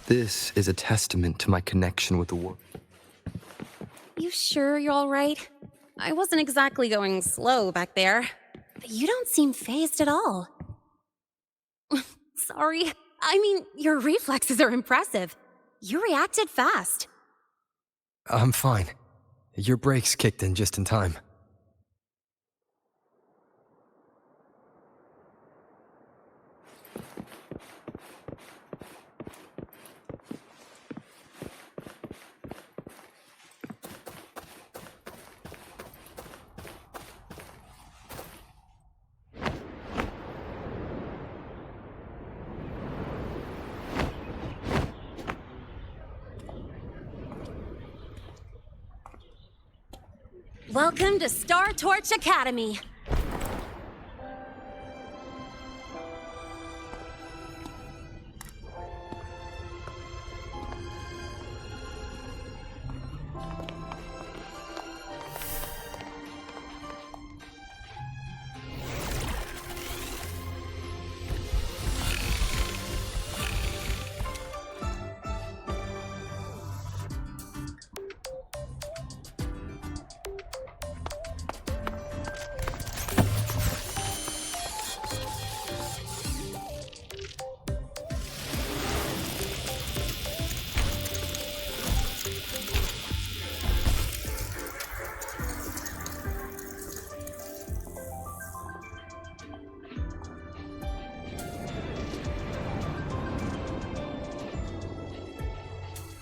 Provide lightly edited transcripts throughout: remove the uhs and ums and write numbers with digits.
This is a testament to my connection with the world. You sure you're all right? I wasn't exactly going slow back there, but you don't seem fazed at all. Sorry. I mean, your reflexes are impressive. You reacted fast. I'm fine. Your brakes kicked in just in time. Welcome to Star Torch Academy.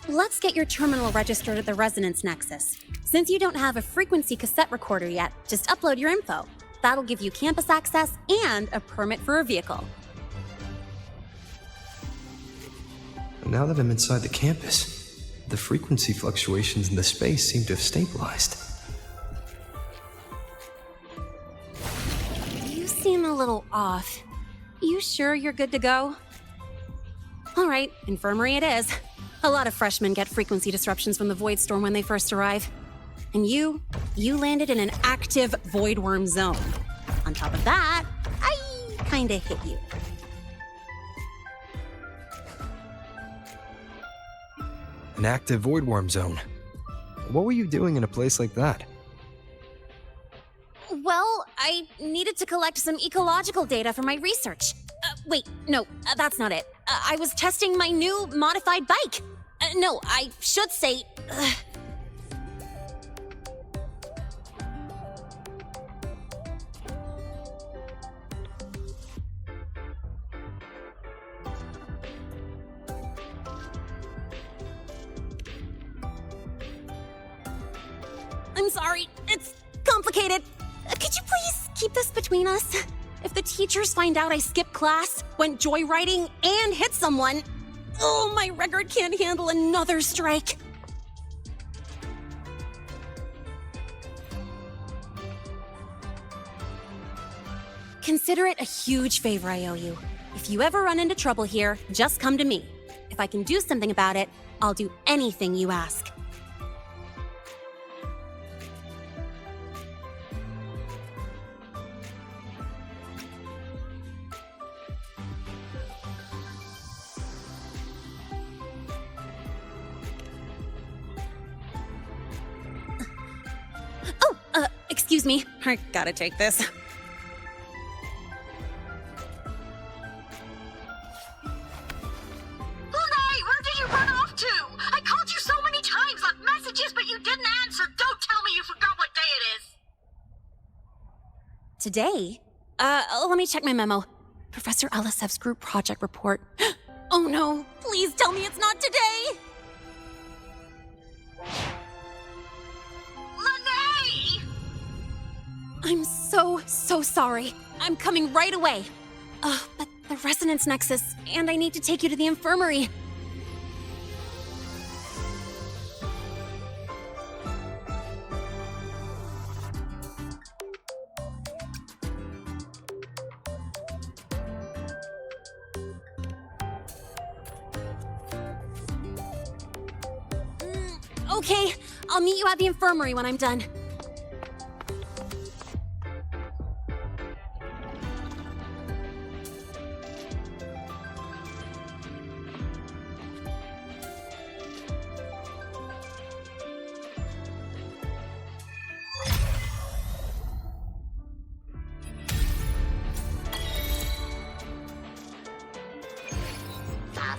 Let's get your terminal registered at the Resonance Nexus. Since you don't have a frequency cassette recorder yet, just upload your info. That'll give you campus access and a permit for a vehicle. Now that I'm inside the campus, the frequency fluctuations in the space seem to have stabilized. You seem a little off. You sure you're good to go? All right, infirmary it is. A lot of freshmen get frequency disruptions from the Void Storm when they first arrive. And you landed in an active Void Worm zone. On top of that, I kinda hit you. An active void worm zone. What were you doing in a place like that? Well, I needed to collect some ecological data for my research. Wait, no, that's not it. I was testing my new modified bike. No, I should say... I'm sorry, it's complicated. Could you please keep this between us? If the teachers find out I skipped class, went joyriding, and hit someone, oh, my record can't handle another strike. Consider it a huge favor I owe you. If you ever run into trouble here, just come to me. If I can do something about it, I'll do anything you ask. Excuse me, I gotta take this. Lahai, where did you run off to? I called you so many times, left messages, but you didn't answer. Don't tell me you forgot what day it is. Today? Let me check my memo. Professor Elisev's group project report. Oh no, please tell me it's not today! I'm so sorry. I'm coming right away. But the Resonance Nexus, and I need to take you to the infirmary. Okay, I'll meet you at the infirmary when I'm done.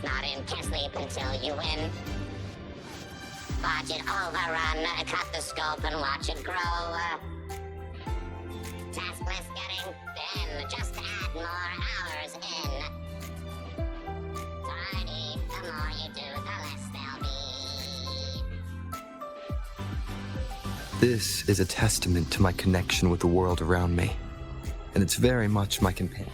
not in, can't sleep until you win. Watch it overrun, cut the scope and watch it grow. Task list getting thin, just add more hours in. Tiny, the more you do, the less they'll be. This is a testament to my connection with the world around me, and it's very much my companion.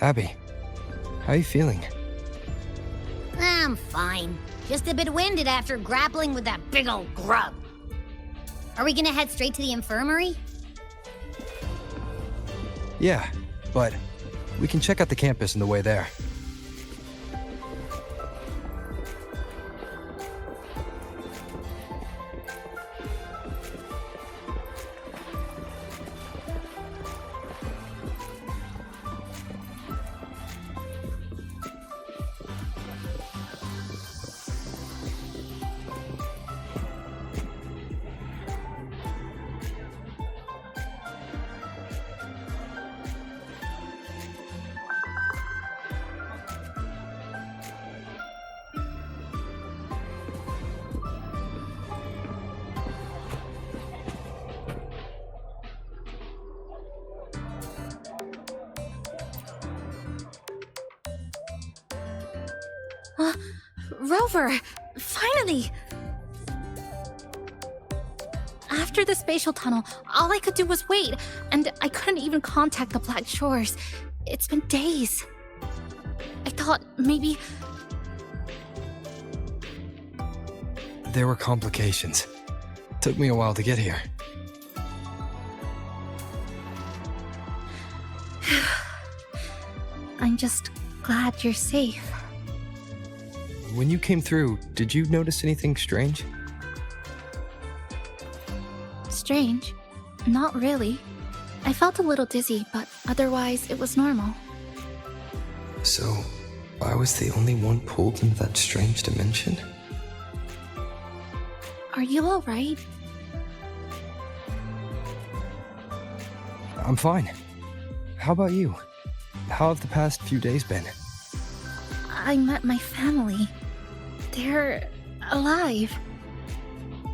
Abby, how are you feeling? I'm fine. Just a bit winded after grappling with that big old grub. Are we gonna head straight to the infirmary? Yeah, but we can check out the campus on the way there. Rover! Finally! After the spatial tunnel, all I could do was wait, and I couldn't even contact the Black Shores. It's been days. I thought maybe... There were complications. Took me a while to get here. I'm just glad you're safe. When you came through, did you notice anything strange? Strange? Not really. I felt a little dizzy, but otherwise it was normal. So, I was the only one pulled into that strange dimension? Are you alright? I'm fine. How about you? How have the past few days been? I met my family. They're alive.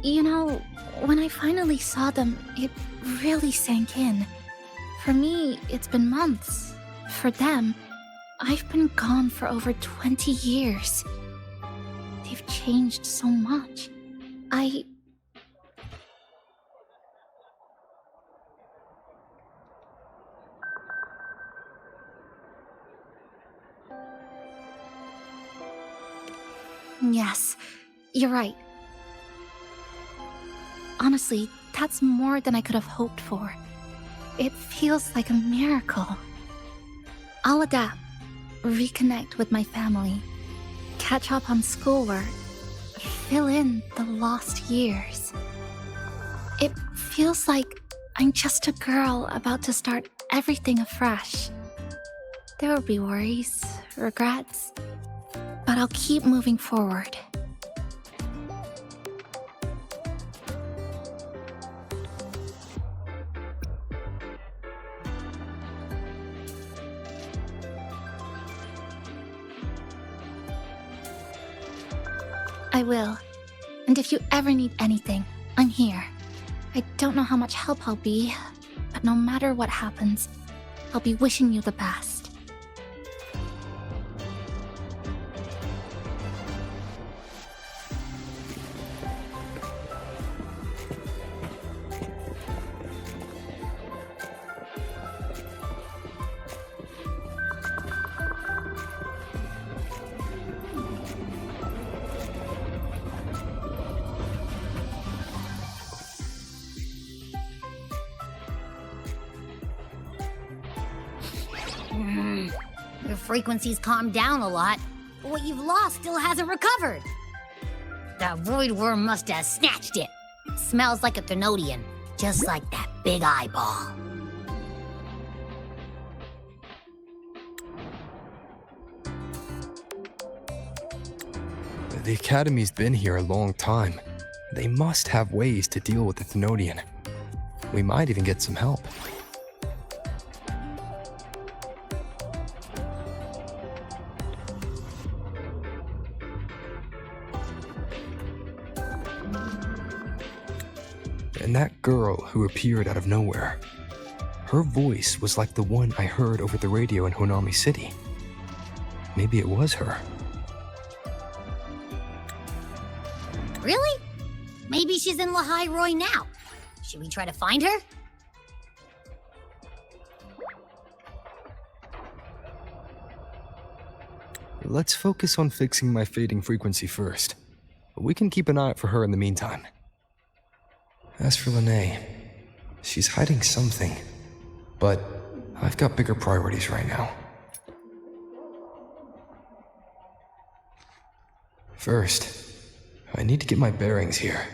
You know, when I finally saw them, it really sank in. For me, it's been months. For them, I've been gone for over 20 years. They've changed so much. Yes, you're right. Honestly, that's more than I could have hoped for. It feels like a miracle. I'll adapt, reconnect with my family, catch up on schoolwork, fill in the lost years. It feels like I'm just a girl about to start everything afresh. There will be worries, regrets, but I'll keep moving forward. I will. And if you ever need anything, I'm here. I don't know how much help I'll be, but no matter what happens, I'll be wishing you the best. Your frequency's calmed down a lot, but what you've lost still hasn't recovered. That void worm must have snatched it. Smells like a Thenodian, just like that big eyeball. The Academy's been here a long time. They must have ways to deal with the Thenodian. We might even get some help. And that girl who appeared out of nowhere, her voice was like the one I heard over the radio in Honami City. Maybe it was her. Really? Maybe she's in Lahai-Roi now. Should we try to find her? Let's focus on fixing my fading frequency first. We can keep an eye out for her in the meantime. As for Lene, she's hiding something, but I've got bigger priorities right now. First, I need to get my bearings here.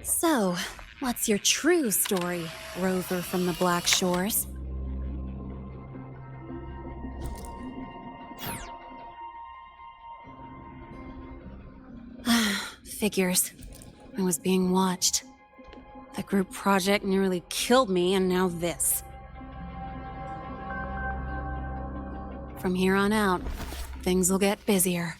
So, what's your true story, rover from the Black Shores? Figures. I was being watched. The group project nearly killed me, and now this. From here on out, things will get busier.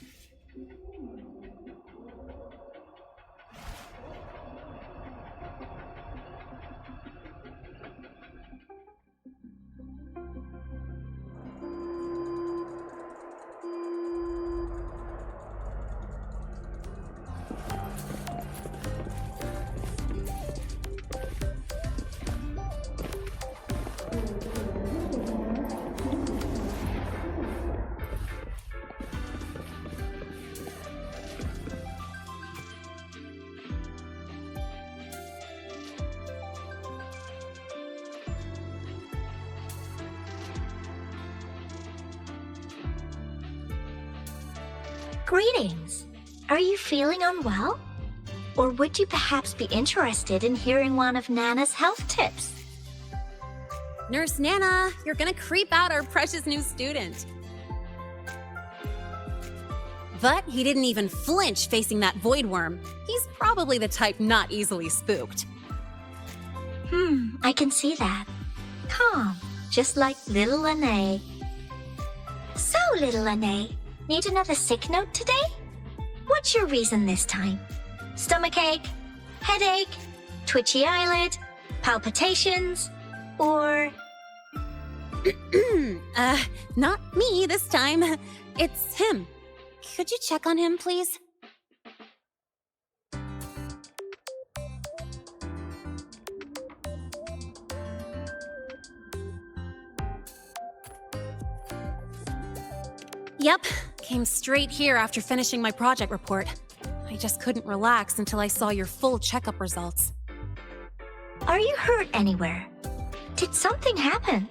Greetings. Are you feeling unwell? Or would you perhaps be interested in hearing one of Nana's health tips? Nurse Nana, you're gonna creep out our precious new student. But he didn't even flinch facing that void worm. He's probably the type not easily spooked. I can see that. Calm, just like little Lene. So, little Lene, need another sick note today? What's your reason this time? Stomachache? Headache? Twitchy eyelid? Palpitations? Or... Not me this time. It's him. Could you check on him, please? Yep, came straight here after finishing my project report. I just couldn't relax until I saw your full checkup results. are you hurt anywhere? Did something happen?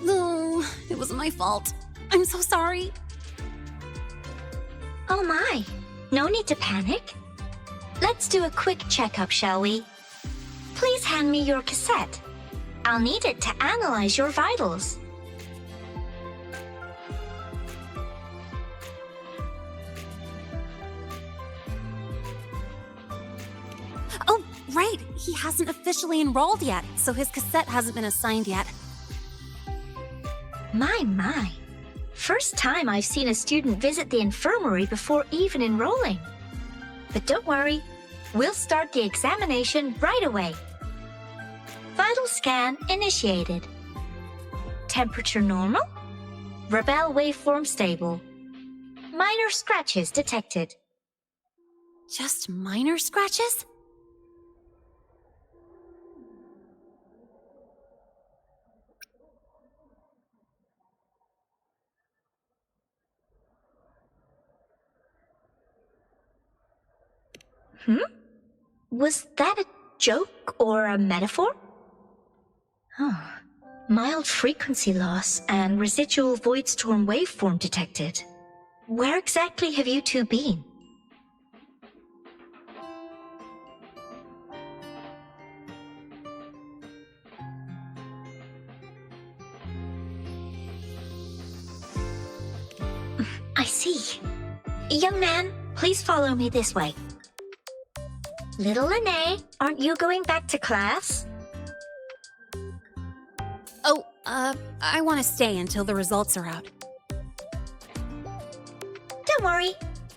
No, it was my fault. I'm so sorry. Oh my, no need to panic. Let's do a quick checkup, shall we? Please hand me your cassette. I'll need it to analyze your vitals. Oh, right, he hasn't officially enrolled yet, so his cassette hasn't been assigned yet. My. First time I've seen a student visit the infirmary before even enrolling. But don't worry, we'll start the examination right away. Vital scan initiated. Temperature normal. Rebel waveform stable. Minor scratches detected. Just minor scratches? Was that a joke or a metaphor? Mild frequency loss and residual void storm waveform detected. Where exactly have you two been? I see. Young man, please follow me this way. Little Lene, aren't you going back to class? Oh, I want to stay until the results are out. Don't worry,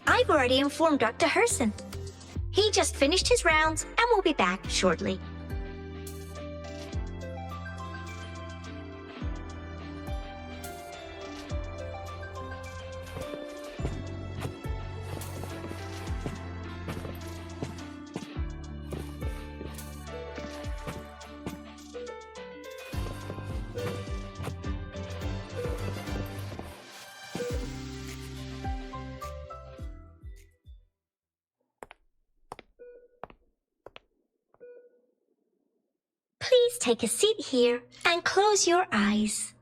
I've already informed Dr. Herson. He just finished his rounds and will be back shortly. Please take a seat here and close your eyes.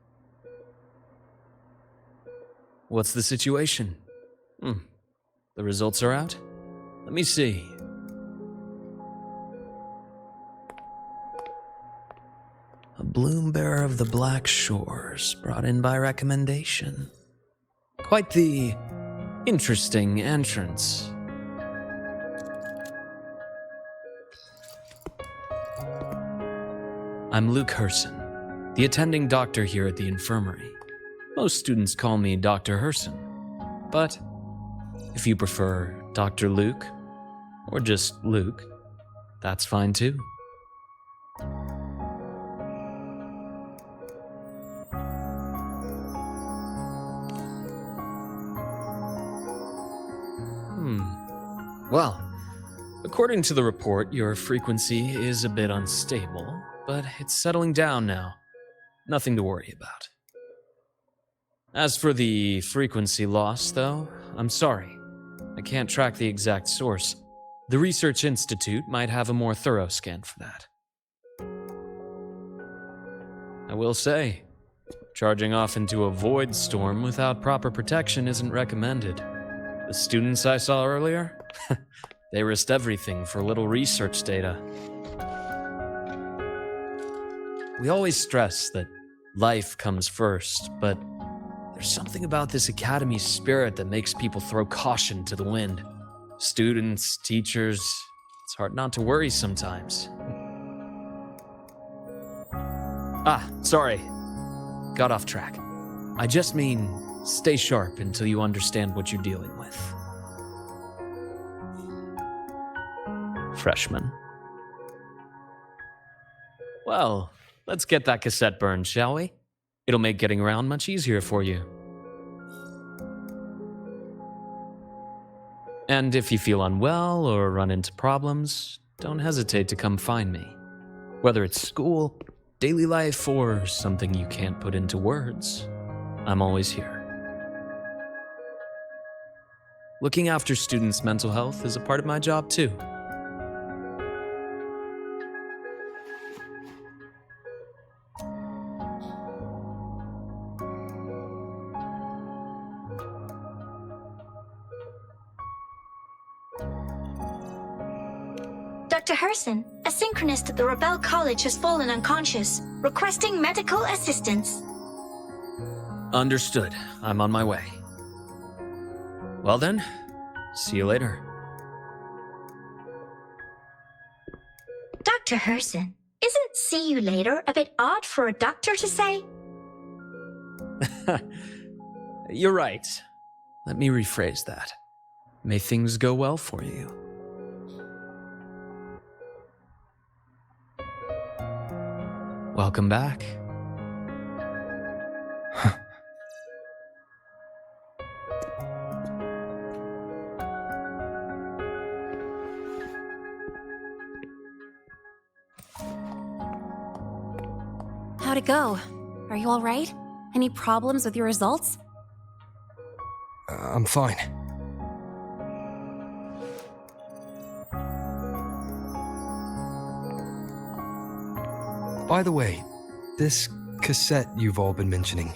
What's the situation? The results are out? Let me see. A bloom bearer of the Black Shores, brought in by recommendation. Quite the interesting entrance. I'm Luke Herson, the attending doctor here at the infirmary. Most students call me Dr. Herson, but if you prefer Dr. Luke, or just Luke, that's fine too. Well, according to the report, your frequency is a bit unstable, but it's settling down now. Nothing to worry about. As for the frequency loss, though, I'm sorry. I can't track the exact source. The Research Institute might have a more thorough scan for that. I will say, charging off into a void storm without proper protection isn't recommended. The students I saw earlier, They risked everything for a little research data. We always stress that life comes first, but there's something about this academy's spirit that makes people throw caution to the wind. Students, teachers, it's hard not to worry sometimes. Sorry. Got off track. I just mean, stay sharp until you understand what you're dealing with. Freshman. Well, let's get that cassette burned, shall we? It'll make getting around much easier for you. And if you feel unwell or run into problems, don't hesitate to come find me. Whether it's school, daily life, or something you can't put into words, I'm always here. Looking after students' mental health is a part of my job too. Dr. Herson, a synchronist at the Rebel College has fallen unconscious, requesting medical assistance. Understood. I'm on my way. Well then, see you later. Dr. Herson, isn't see you later a bit odd for a doctor to say? You're right. Let me rephrase that. May things go well for you. Welcome back. How'd it go? Are you all right? Any problems with your results? I'm fine. By the way, this cassette you've all been mentioning,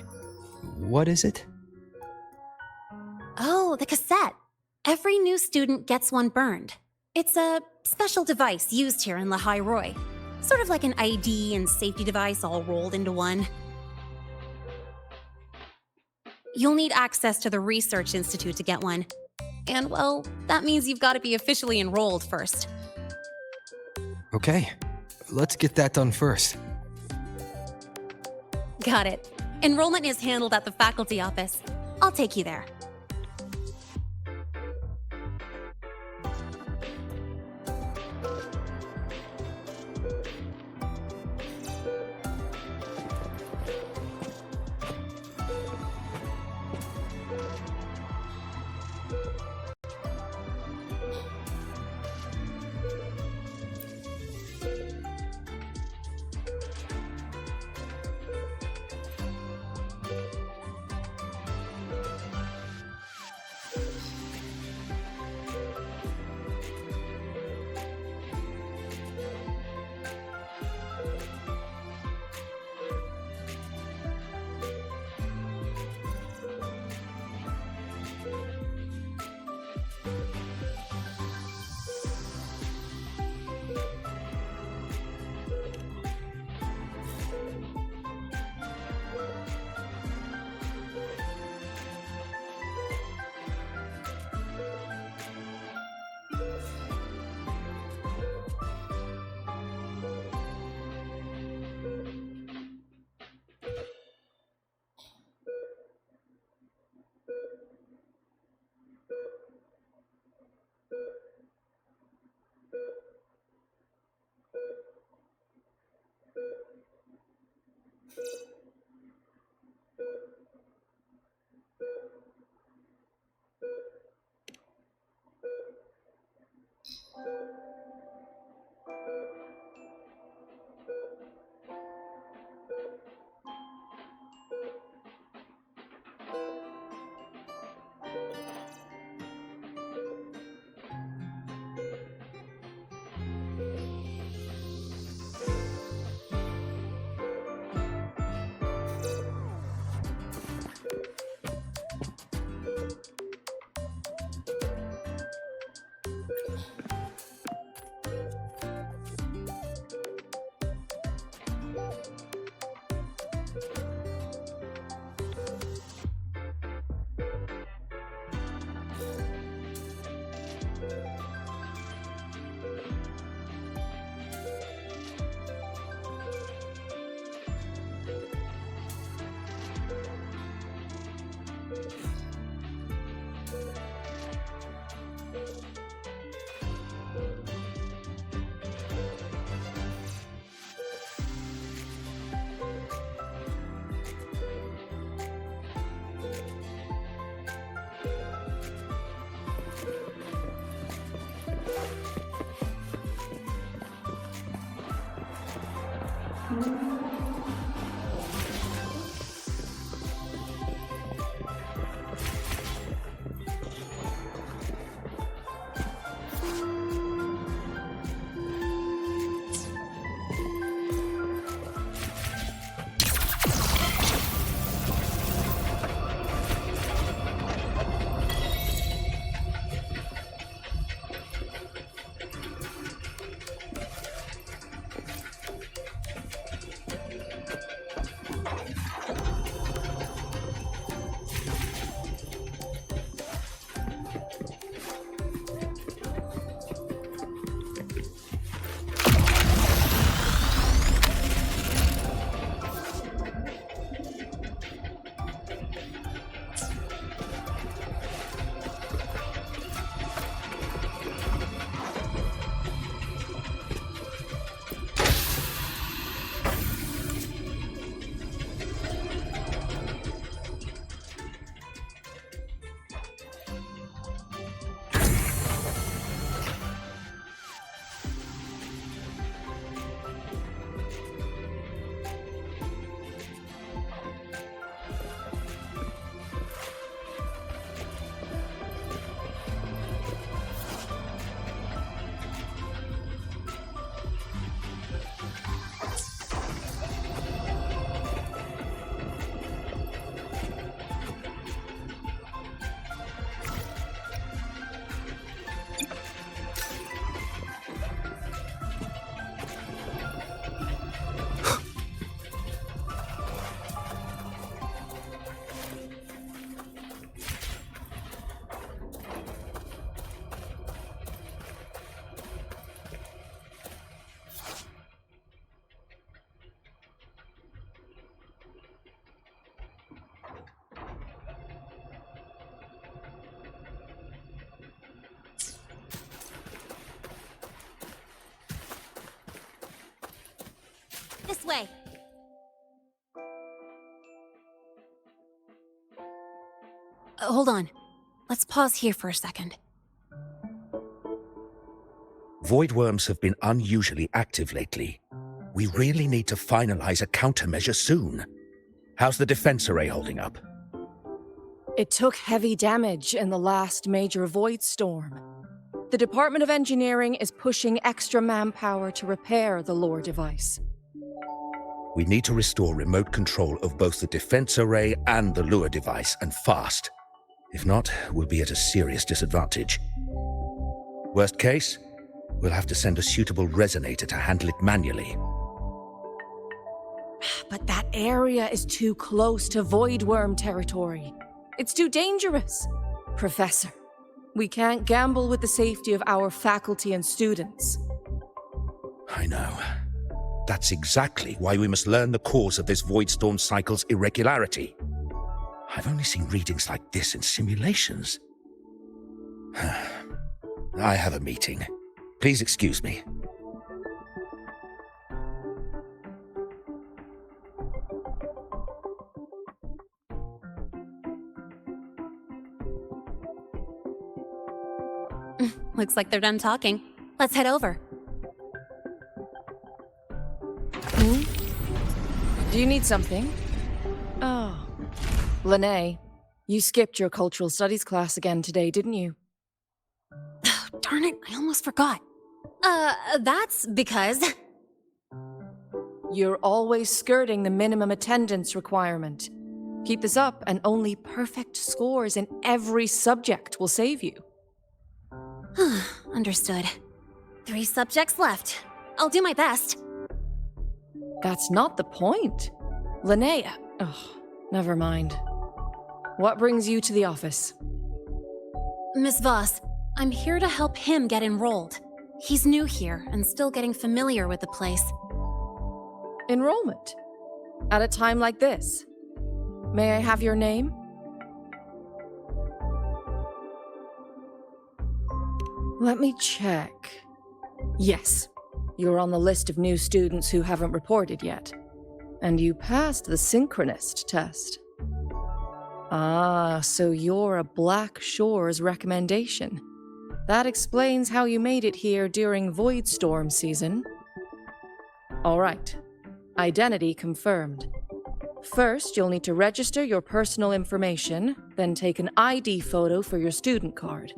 what is it? Oh, the cassette. Every new student gets one burned. It's a special device used here in Lahai-Roi. Sort of like an ID and safety device all rolled into one. You'll need access to the Research Institute to get one. And, well, that means you've got to be officially enrolled first. Okay, let's get that done first. Got it. Enrollment is handled at the faculty office. I'll take you there. This way. Hold on. Let's pause here for a second. Void worms have been unusually active lately. We really need to finalize a countermeasure soon. How's the defense array holding up? It took heavy damage in the last major void storm. The Department of Engineering is pushing extra manpower to repair the lore device. We need to restore remote control of both the defense array and the lure device, and fast. If not, we'll be at a serious disadvantage. Worst case, we'll have to send a suitable resonator to handle it manually. But that area is too close to void worm territory. It's too dangerous. Professor, we can't gamble with the safety of our faculty and students. I know. That's exactly why we must learn the cause of this void storm cycle's irregularity. I've only seen readings like this in simulations. I have a meeting. Please excuse me. Looks like they're done talking. Let's head over. Do you need something? Oh. Lahai, you skipped your cultural studies class again today, didn't you? Darn it, I almost forgot. That's because... You're always skirting the minimum attendance requirement. Keep this up, and only perfect scores in every subject will save you. Understood. 3 subjects left. I'll do my best. That's not the point. Linnea. Oh, never mind. What brings you to the office? Miss Voss, I'm here to help him get enrolled. He's new here and still getting familiar with the place. Enrollment? At a time like this? May I have your name? Let me check. Yes, you're on the list of new students who haven't reported yet. And you passed the synchronist test. Ah, so you're a Black Shores recommendation. That explains how you made it here during Void Storm season. All right. Identity confirmed. First, you'll need to register your personal information, then take an ID photo for your student card.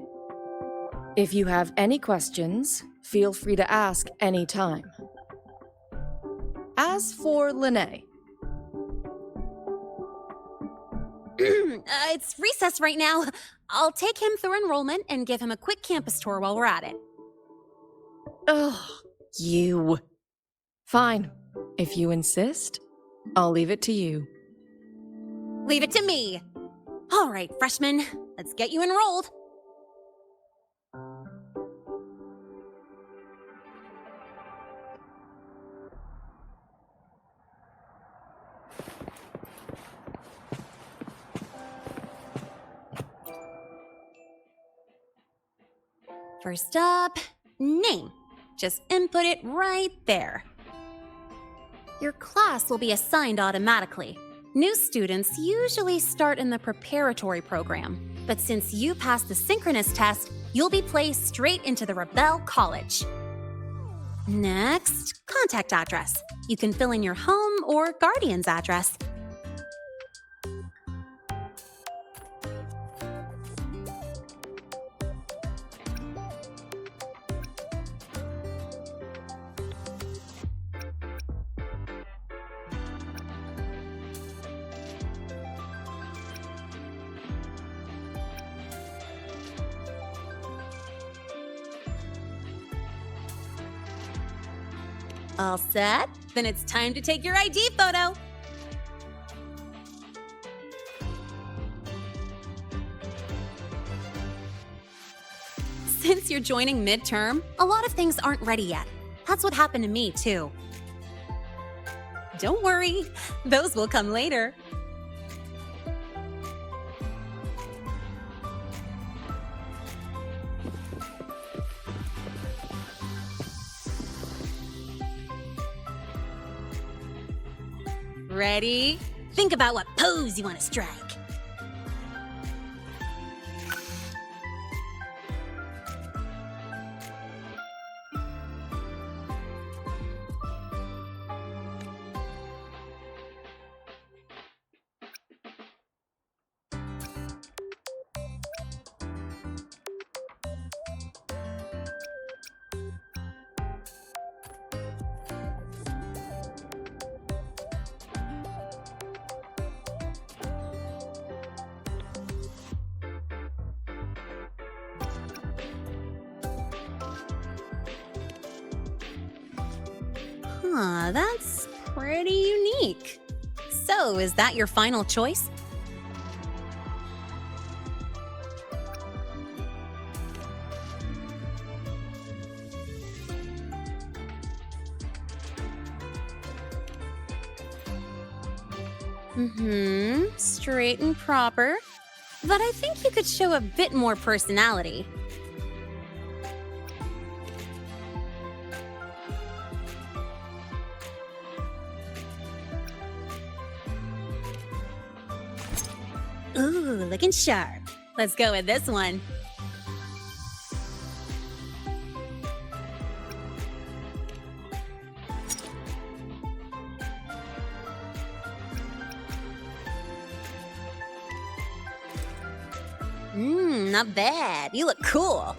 If you have any questions, feel free to ask any time. As for Linnea. It's recess right now. I'll take him through enrollment and give him a quick campus tour while we're at it. Ugh, you. Fine. If you insist, I'll leave it to you. Leave it to me. All right, freshman, let's get you enrolled. First up, name. Just input it right there. Your class will be assigned automatically. New students usually start in the preparatory program, but since you passed the synchronous test, you'll be placed straight into the Rebel College. Next, contact address. You can fill in your home or guardian's address. All set? Then it's time to take your ID photo. Since you're joining midterm, a lot of things aren't ready yet. That's what happened to me, too. Don't worry, those will come later. Ready? Think about what pose you want to strike. Huh, that's pretty unique. So, is that your final choice? Straight and proper. But I think you could show a bit more personality. Ooh, looking sharp. Let's go with this one. Not bad. You look cool.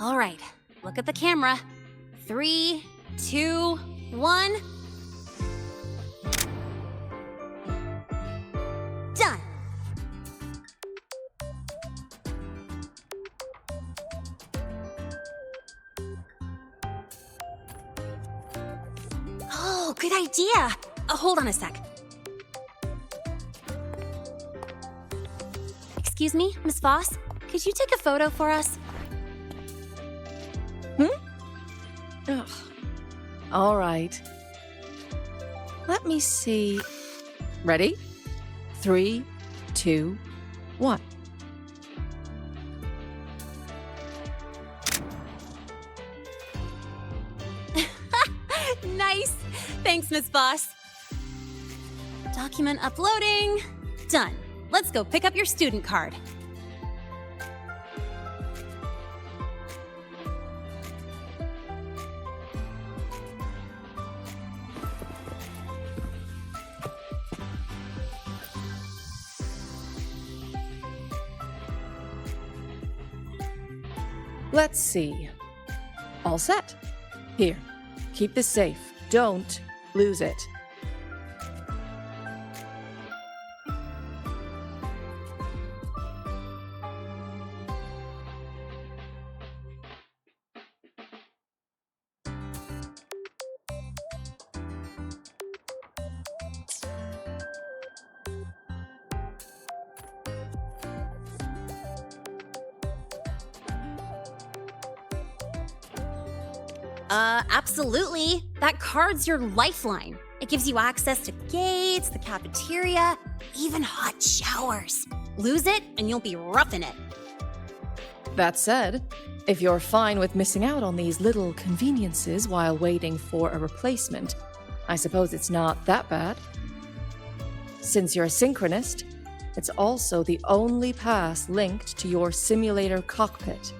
All right, look at the camera. 3, 2, 1. Done. Oh, good idea. Hold on a sec. Excuse me, Miss Voss? Could you take a photo for us? Ugh. All right. Let me see. Ready? 3, 2, 1. Nice. Thanks, Miss Voss. Document uploading. Done. Let's go pick up your student card. Let's see. All set. Here, keep this safe. Don't lose it. Absolutely. That card's your lifeline. It gives you access to gates, the cafeteria, even hot showers. Lose it, and you'll be roughing it. That said, if you're fine with missing out on these little conveniences while waiting for a replacement, I suppose it's not that bad. Since you're a synchronist, it's also the only pass linked to your simulator cockpit.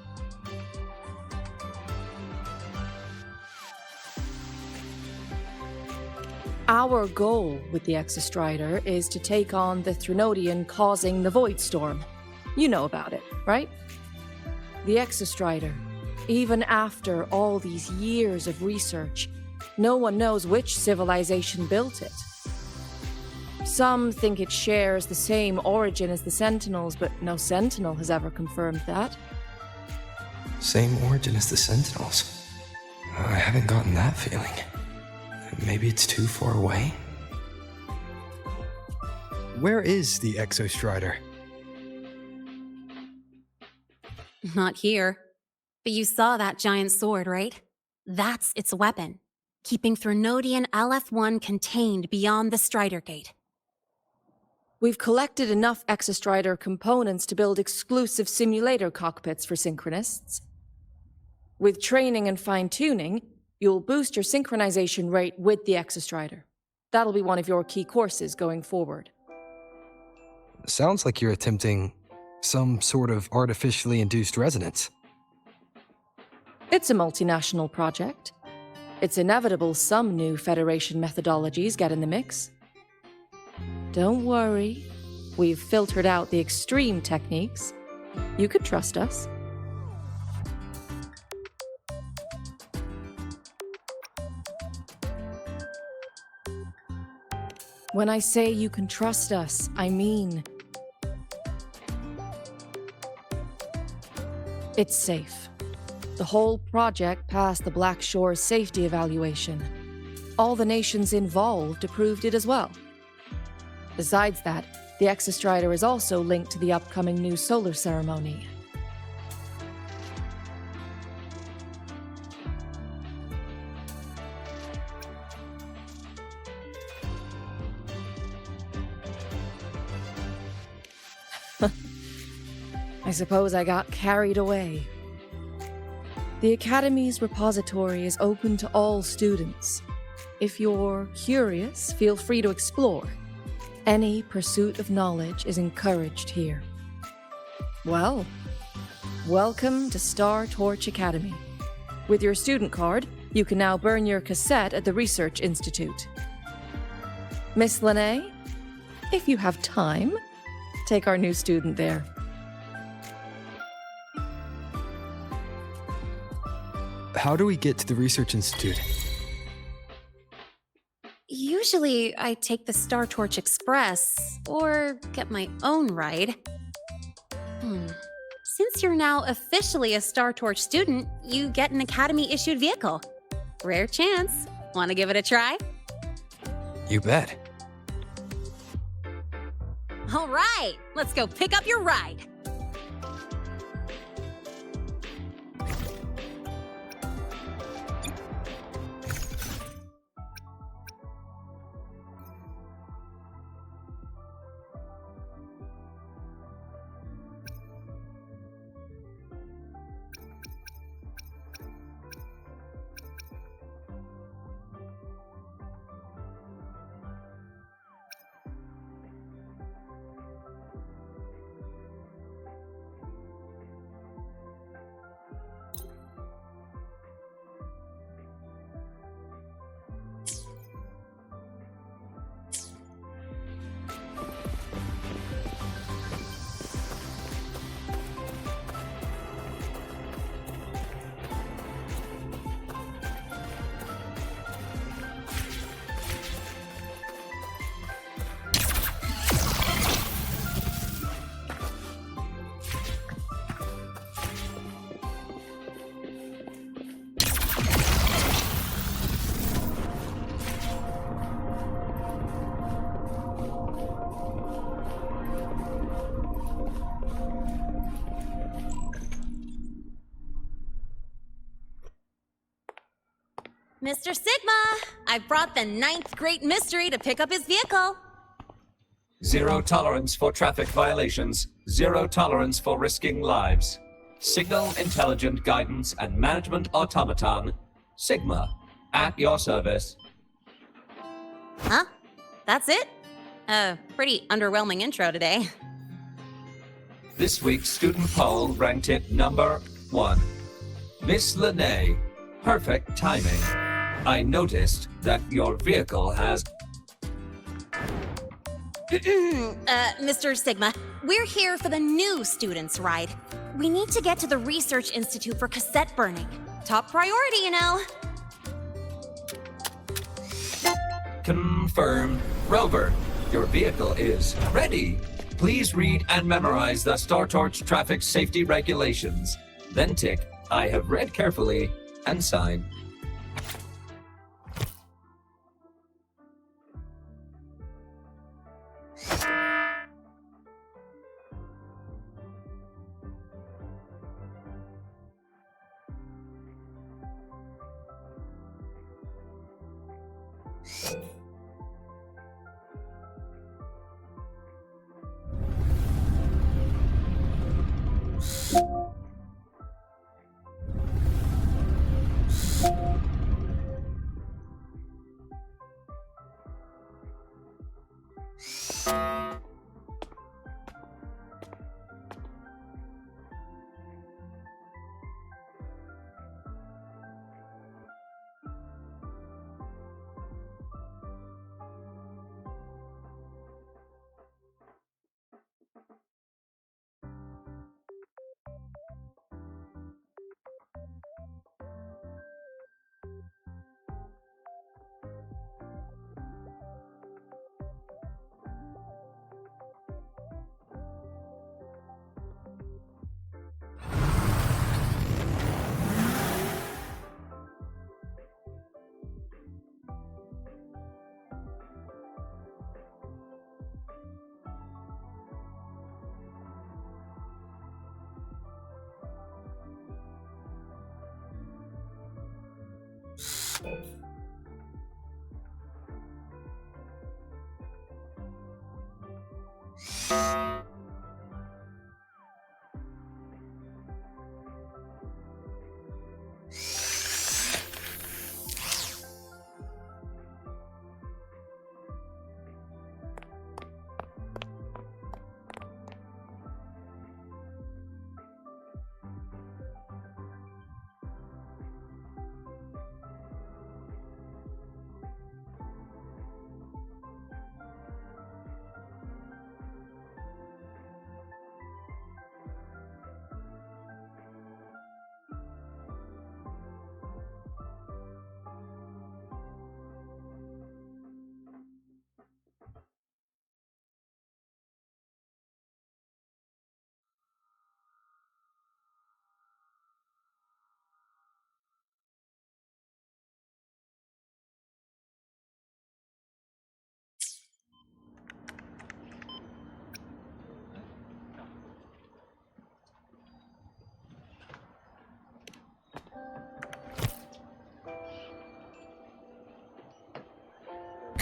Our goal with the Exostrider is to take on the Threnodian causing the Void Storm. You know about it, right? The Exostrider, even after all these years of research, no one knows which civilization built it. Some think it shares the same origin as the Sentinels, but no Sentinel has ever confirmed that. Same origin as the Sentinels. I haven't gotten that feeling. Maybe it's too far away? Where is the Exostrider? Not here. But you saw that giant sword, right? That's its weapon, keeping Threnodian LF1 contained beyond the Strider Gate. We've collected enough Exostrider components to build exclusive simulator cockpits for synchronists. With training and fine-tuning, you'll boost your synchronization rate with the Exostrider. That'll be one of your key courses going forward. Sounds like you're attempting some sort of artificially induced resonance. It's a multinational project. It's inevitable some new Federation methodologies get in the mix. Don't worry, we've filtered out the extreme techniques. You could trust us. When I say you can trust us, I mean it's safe. The whole project passed the Black Shore's safety evaluation. All the nations involved approved it as well. Besides that, the Exostrider is also linked to the upcoming new solar ceremony. I suppose I got carried away. The Academy's repository is open to all students. If you're curious, feel free to explore. Any pursuit of knowledge is encouraged here. Well, welcome to Star Torch Academy. With your student card, you can now burn your cassette at the Research Institute. Miss Lahai, if you have time, take our new student there. how do we get to the Research Institute? Usually, I take the Star Torch Express or get my own ride. Since you're now officially a Star Torch student, you get an Academy-issued vehicle. Rare chance. Want to give it a try? You bet. All right, let's go pick up your ride. Mr. Sigma, I brought the 9th Great Mystery to pick up his vehicle. Zero tolerance for traffic violations. Zero tolerance for risking lives. Signal Intelligent Guidance and Management Automaton. Sigma, at your service. Huh? That's it? Pretty underwhelming intro today. This week's student poll ranked it number 1. Miss Lene, perfect timing. I noticed that your vehicle has... Mr. Sigma, we're here for the new students' ride. We need to get to the Research Institute for cassette burning. Top priority, you know. Confirmed. Rover, your vehicle is ready. Please read and memorize the Star Torch traffic safety regulations. Then tick, I have read carefully, and sign.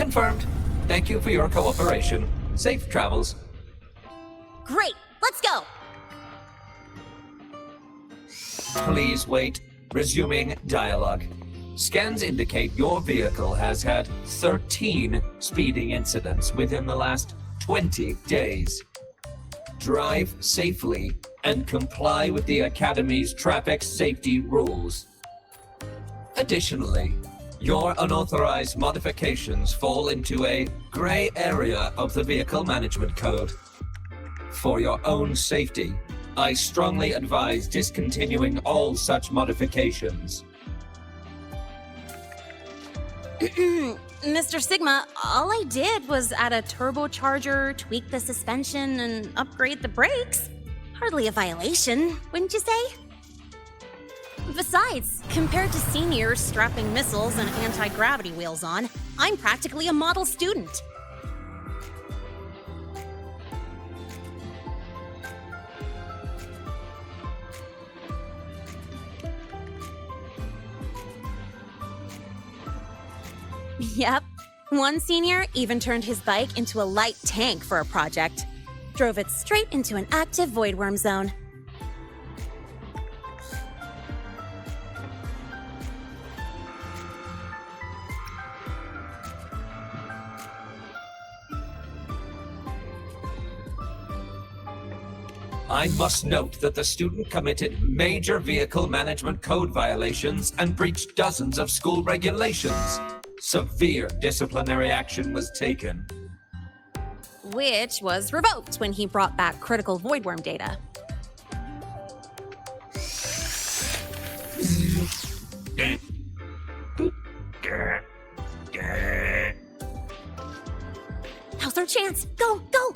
Confirmed. Thank you for your cooperation. Safe travels. Great, let's go! Please wait. Resuming dialogue. Scans indicate your vehicle has had 13 speeding incidents within the last 20 days. Drive safely and comply with the Academy's traffic safety rules. Additionally, your unauthorized modifications fall into a gray area of the Vehicle Management Code. For your own safety, I strongly advise discontinuing all such modifications. Mr. Sigma, all I did was add a turbocharger, tweak the suspension, and upgrade the brakes. Hardly a violation, wouldn't you say? Besides, compared to seniors strapping missiles and anti-gravity wheels on, I'm practically a model student. Yep. One senior even turned his bike into a light tank for a project. Drove it straight into an active voidworm zone. I must note that the student committed major vehicle management code violations and breached dozens of school regulations. Severe disciplinary action was taken. Which was revoked when he brought back critical voidworm data. Now's our chance! Go, go!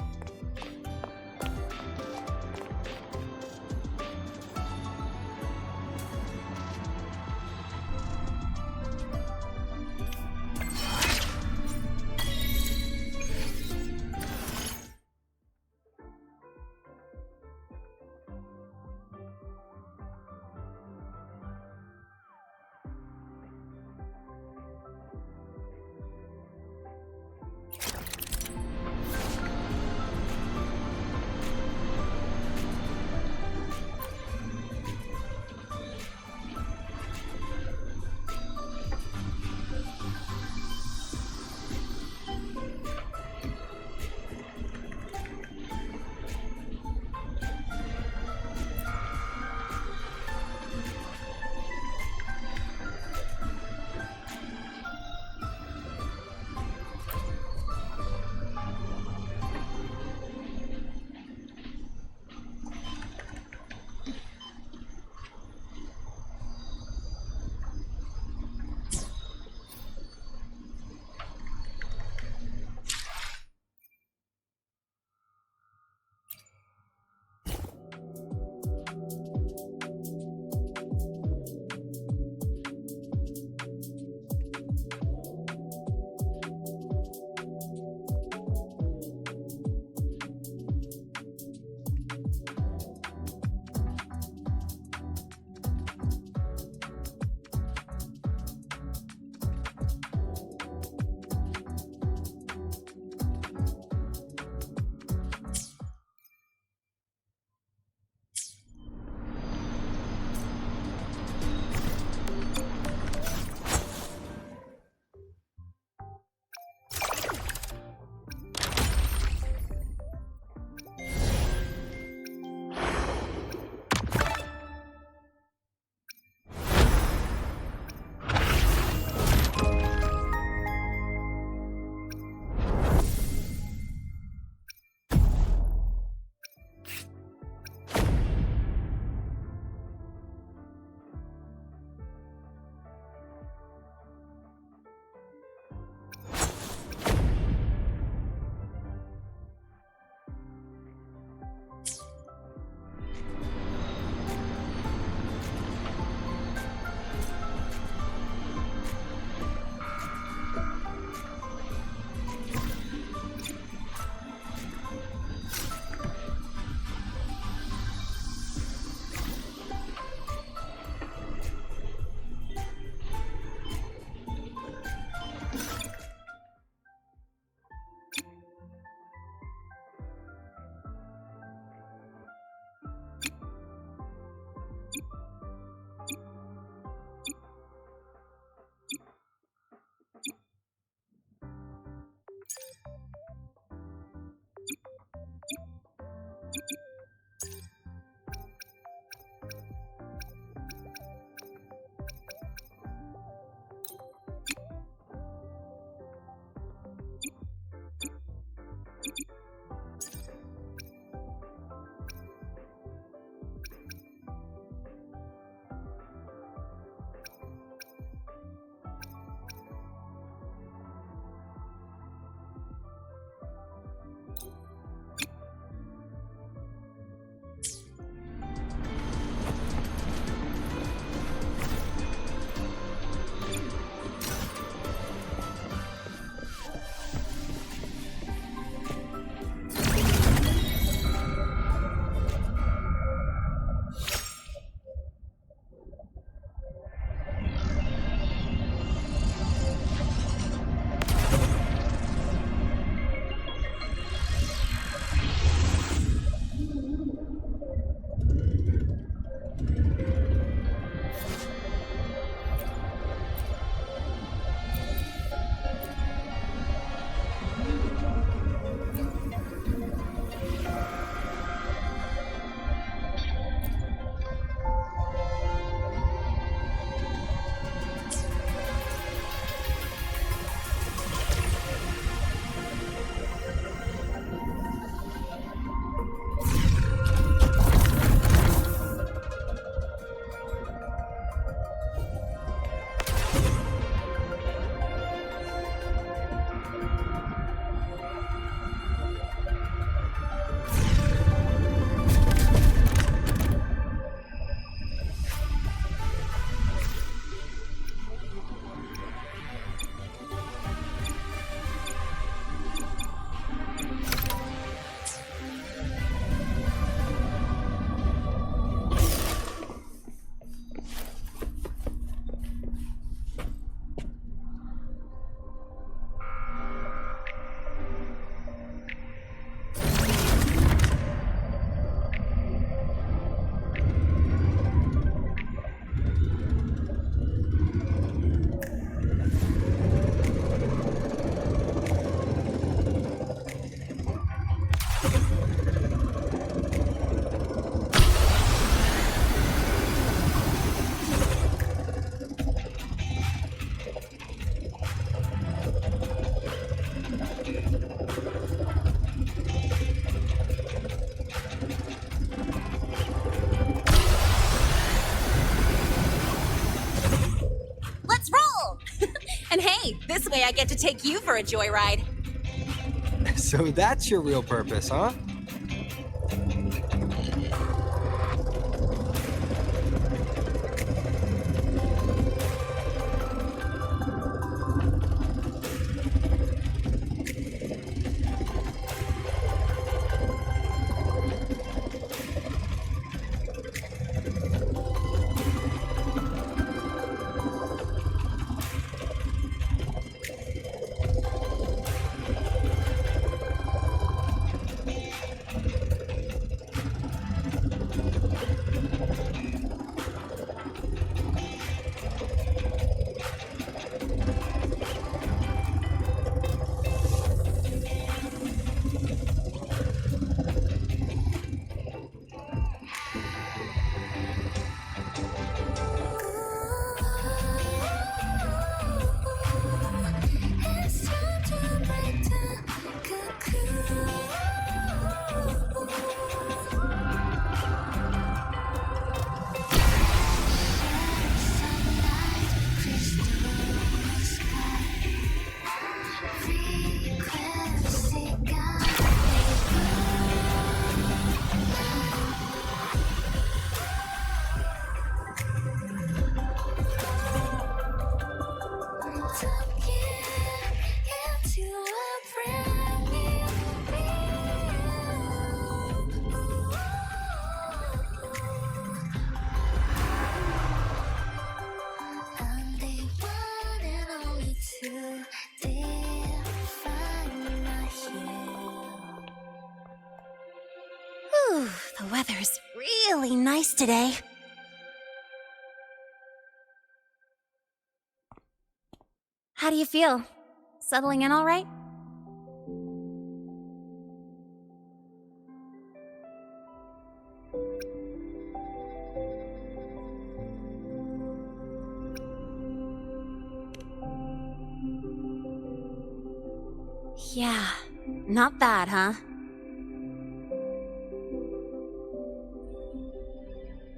way I get to take you for a joyride. So that's your real purpose, huh? Whew, the weather's really nice today. How do you feel? Settling in all right? Yeah, not bad, huh?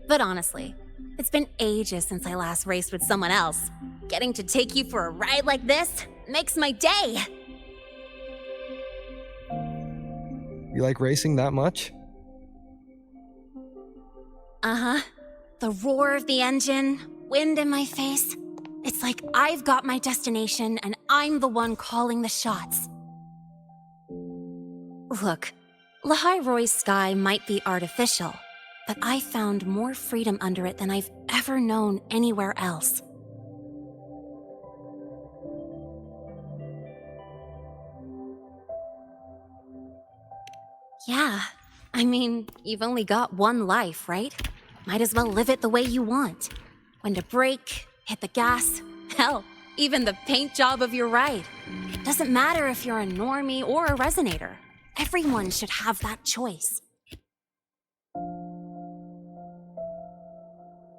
But honestly, it's been ages since I last raced with someone else. Getting to take you for a ride like this makes my day! You like racing that much? Uh-huh. The roar of the engine, wind in my face. It's like I've got my destination and I'm the one calling the shots. Look, Lahai-Roi's sky might be artificial, but I found more freedom under it than I've ever known anywhere else. Yeah, I mean, you've only got one life, right? Might as well live it the way you want. When to brake, hit the gas, hell, even the paint job of your ride. It doesn't matter if you're a normie or a resonator. Everyone should have that choice.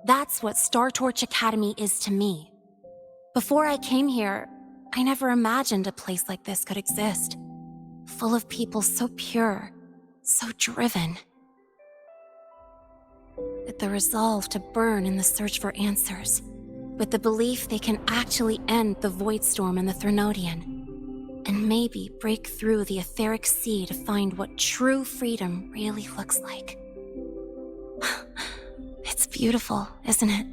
That's what Star Torch Academy is to me. Before I came here, I never imagined a place like this could exist. Full of people so pure, so driven. With the resolve to burn in the search for answers. With the belief they can actually end the Void Storm and the Threnodian. And maybe break through the etheric sea to find what true freedom really looks like. It's beautiful, isn't it?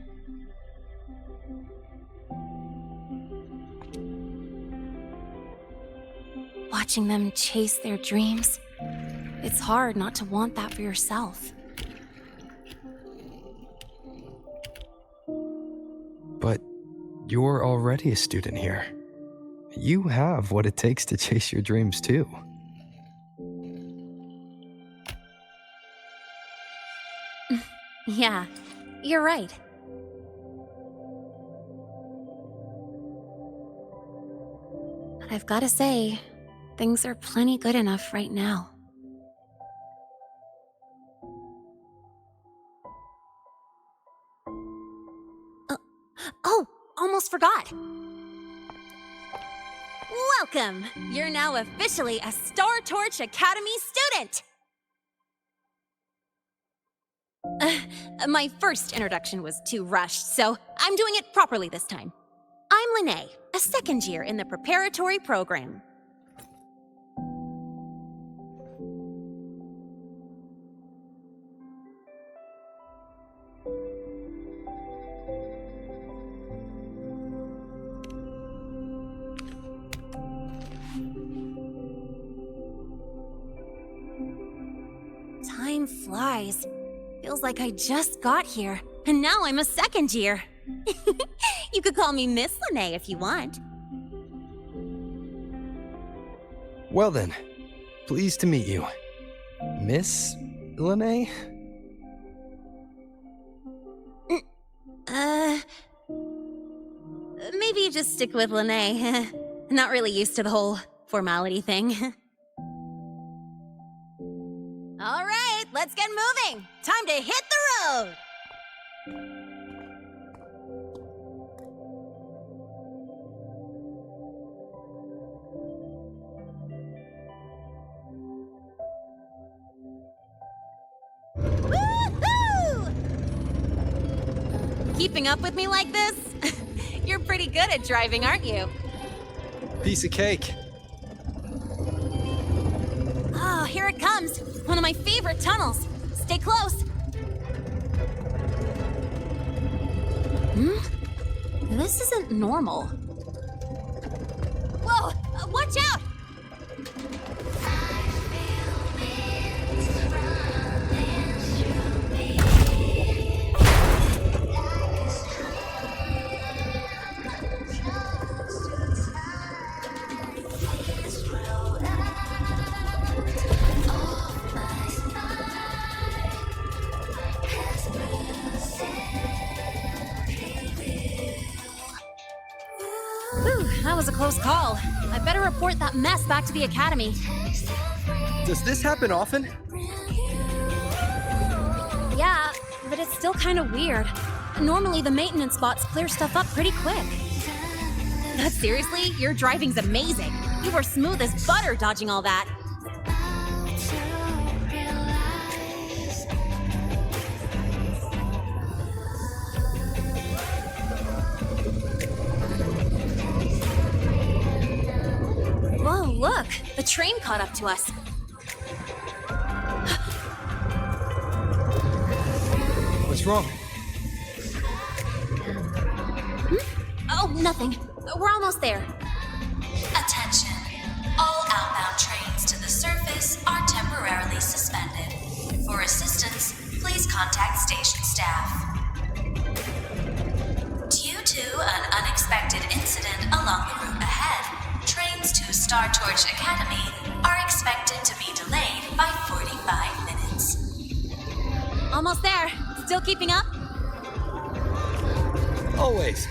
Watching them chase their dreams, it's hard not to want that for yourself. But you're already a student here. You have what it takes to chase your dreams, too. Yeah, you're right. But I've gotta say, things are plenty good enough right now. Oh, almost forgot. Welcome! You're now officially a Star Torch Academy student! My first introduction was too rushed, so I'm doing it properly this time. I'm Lene, a second year in the preparatory program. Time flies. Feels like I just got here, and now I'm a second year. You could call me Miss Lene if you want. Well then, pleased to meet you. Miss Lene? Maybe just stick with Lene. Not really used to the whole formality thing. All right, let's get moving. Time to hit the road. Woohoo! Keeping up with me like this? You're pretty good at driving, aren't you? Piece of cake. Oh, here it comes. One of my favorite tunnels. Stay close. This isn't normal. Whoa! Watch out! That was a close call. I better report that mess back to the academy. Does this happen often? Yeah, but it's still kind of weird. Normally the maintenance bots clear stuff up pretty quick. But seriously, your driving's amazing. You were smooth as butter dodging all that. Whoa, look! The train caught up to us. What's wrong? Oh, nothing. We're almost there. Attention. All outbound trains to the surface are temporarily suspended. For assistance, please contact station staff. Due to an unexpected incident along the route ahead, trains to Star Torch Academy are expected to be delayed by 45 minutes. Almost there. Still keeping up? Always.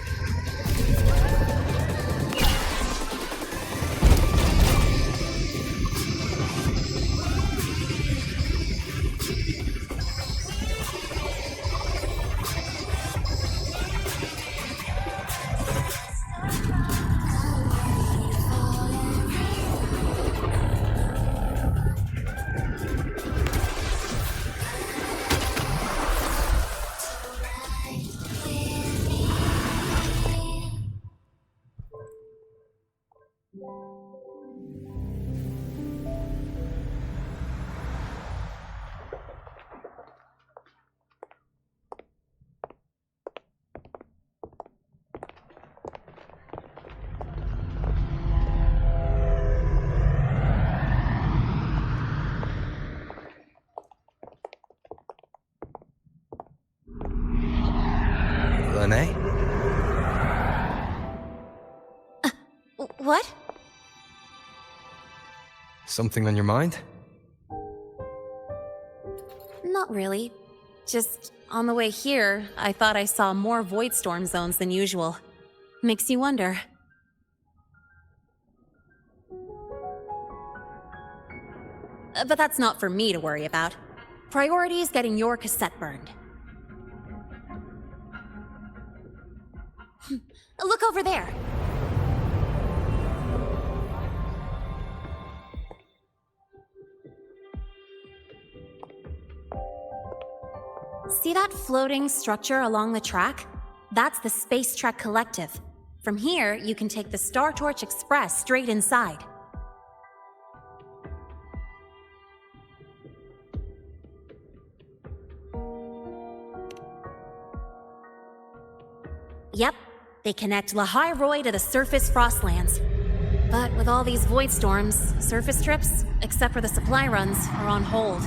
Lene? What? Something on your mind? Not really. Just on the way here, I thought I saw more void storm zones than usual. Makes you wonder. But that's not for me to worry about. Priority is getting your cassette burned. Look over there. See that floating structure along the track? That's the Space Trek Collective. From here, you can take the Star Torch Express straight inside. Yep, they connect Lahai-Roi to the surface Frostlands. But with all these void storms, surface trips, except for the supply runs, are on hold.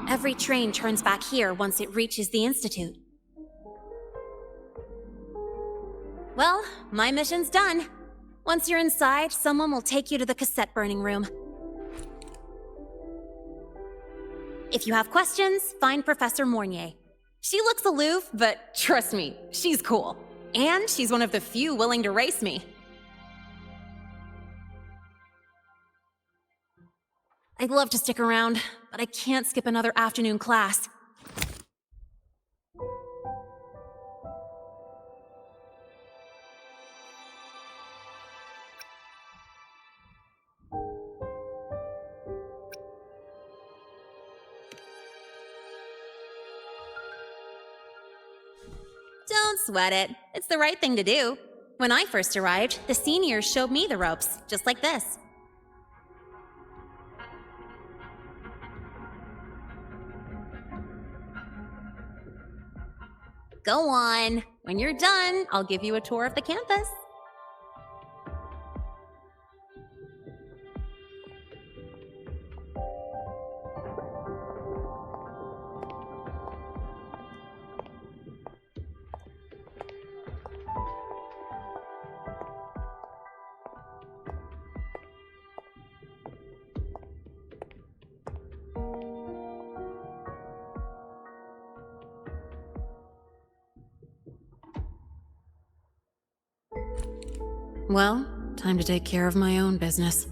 Every train turns back here once it reaches the Institute. Well, my mission's done. Once you're inside, someone will take you to the cassette burning room. If you have questions, find Professor Mornier. She looks aloof, but trust me, she's cool. And she's one of the few willing to race me. I'd love to stick around, but I can't skip another afternoon class. Don't sweat it. It's the right thing to do. When I first arrived, the seniors showed me the ropes, just like this. Go on. When you're done, I'll give you a tour of the campus. Well, time to take care of my own business.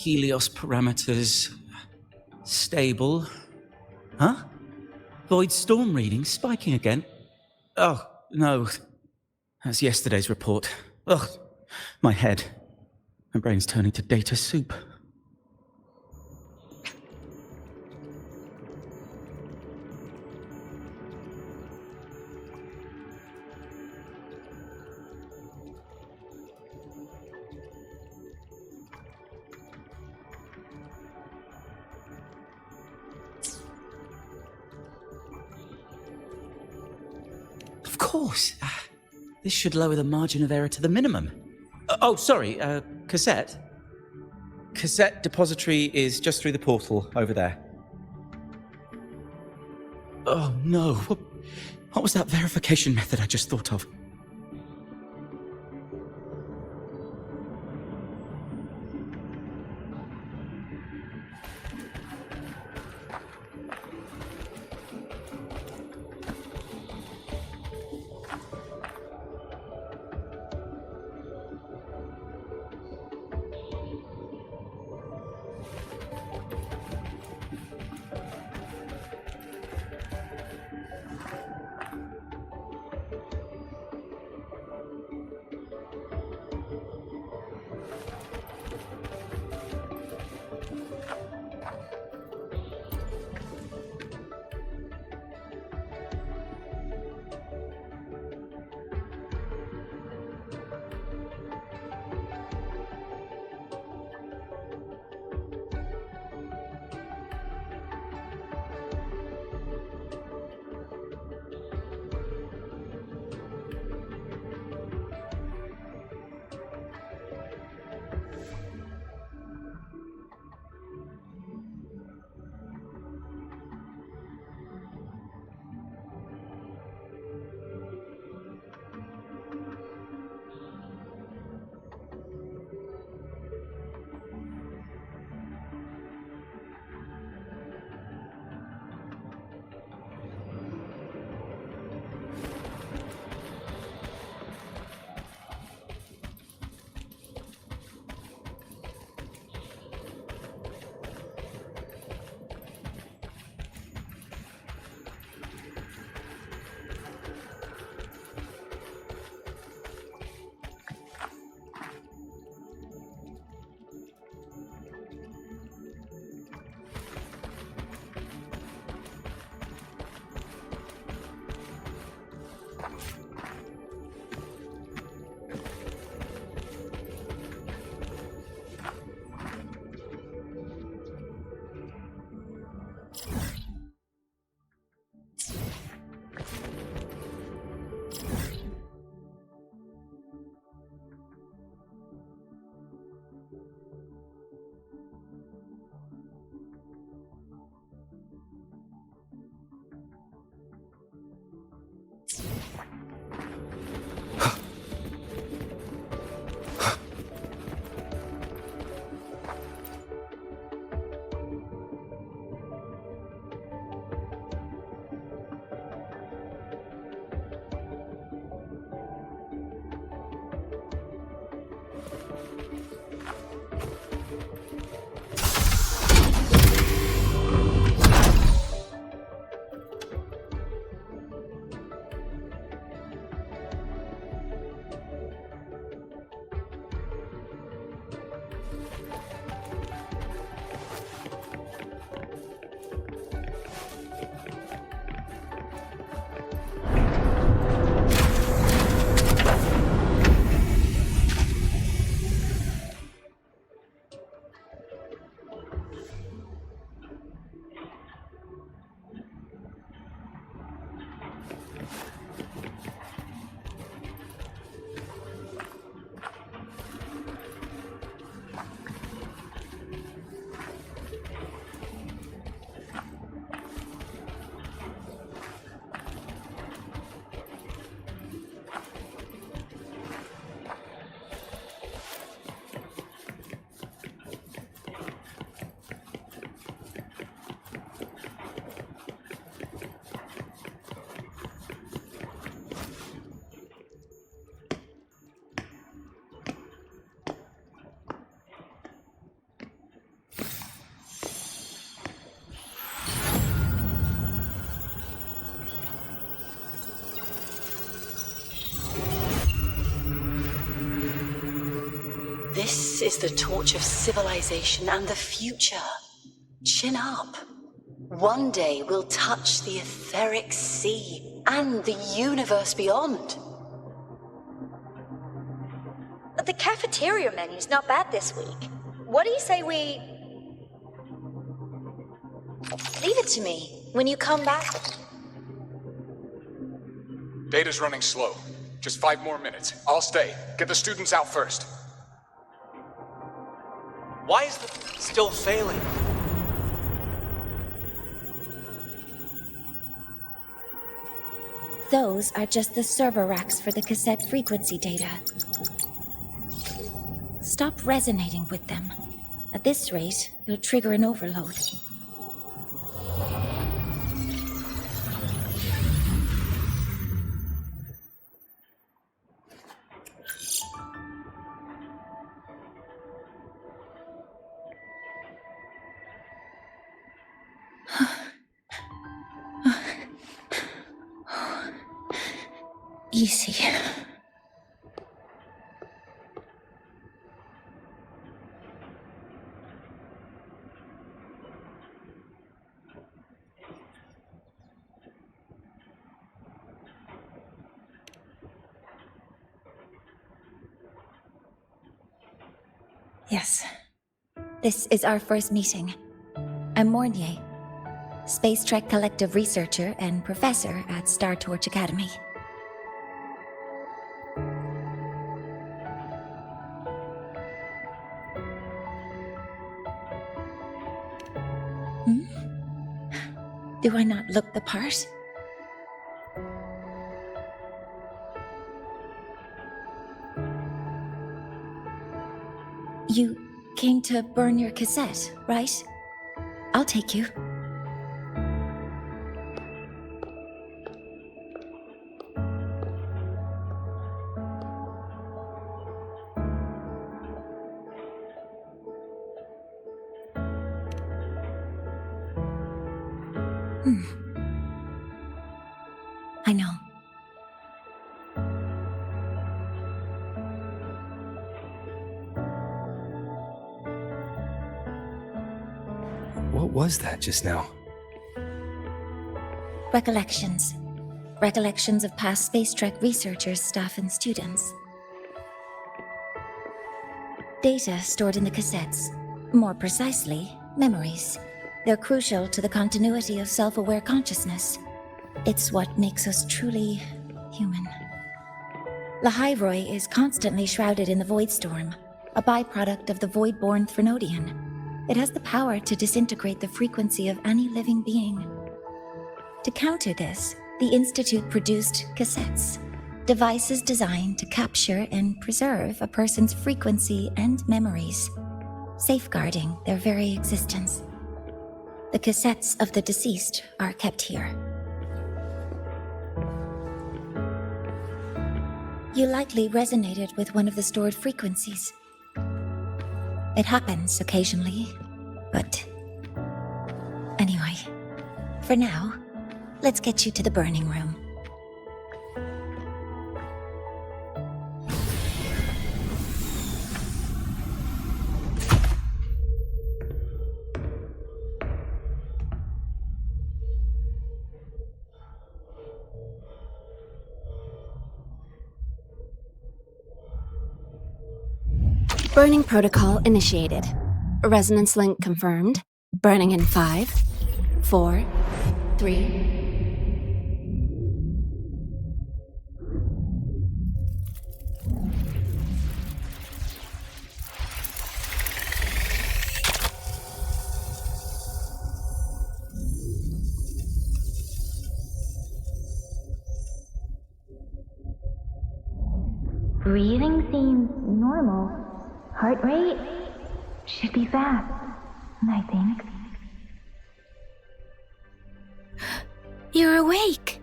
Helios parameters stable. Huh? Void storm reading spiking again? Oh, no. That's yesterday's report. Ugh, my head. My brain's turning to data soup. Of course. This should lower the margin of error to the minimum. Sorry, cassette. Cassette depository is just through the portal over there. Oh no, what was that verification method I just thought of? This is the torch of civilization and the future. Chin up. One day we'll touch the etheric sea and the universe beyond. The cafeteria menu's not bad this week. What do you say we... Leave it to me. When you come back... Data's running slow. Just 5 more minutes. I'll stay. Get the students out first. Why is the still failing? Those are just the server racks for the cassette frequency data. Stop resonating with them. At this rate, you'll trigger an overload. Easy. Yes. This is our first meeting. I'm Mornier, Space Trek Collective researcher and professor at Star Torch Academy. Do I not look the part? You came to burn your cassette, right? I'll take you. I know. What was that just now? Recollections. Recollections of past Space Trek researchers, staff, and students. Data stored in the cassettes. More precisely, memories. They're crucial to the continuity of self-aware consciousness. It's what makes us truly human. Lahai-Roi is constantly shrouded in the Void Storm, a byproduct of the Void-born Threnodian. It has the power to disintegrate the frequency of any living being. To counter this, the Institute produced cassettes, devices designed to capture and preserve a person's frequency and memories, safeguarding their very existence. The cassettes of the deceased are kept here. You likely resonated with one of the stored frequencies. It happens occasionally, but... Anyway, for now, let's get you to the burning room. Burning protocol initiated. Resonance link confirmed. Burning in 5, 4, 3... Breathing seems normal. Heart rate should be fast, I think. You're awake!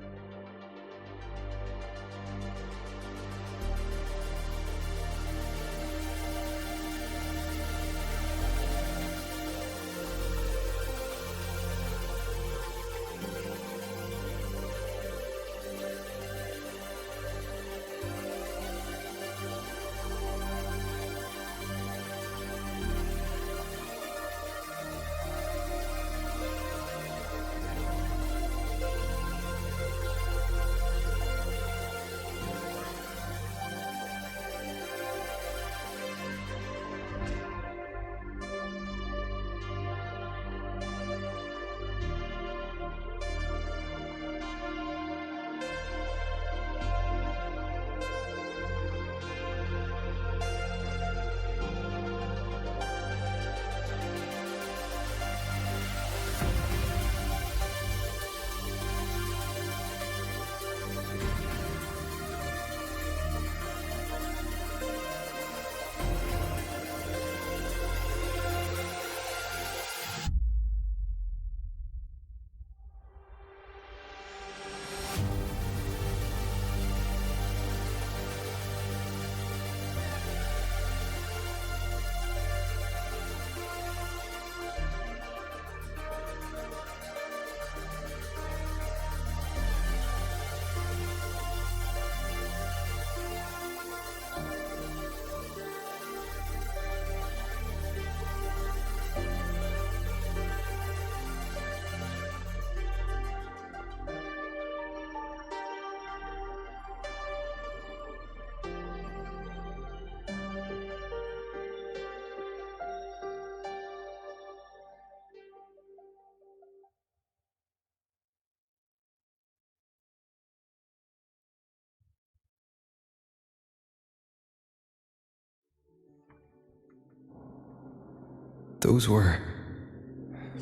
Those were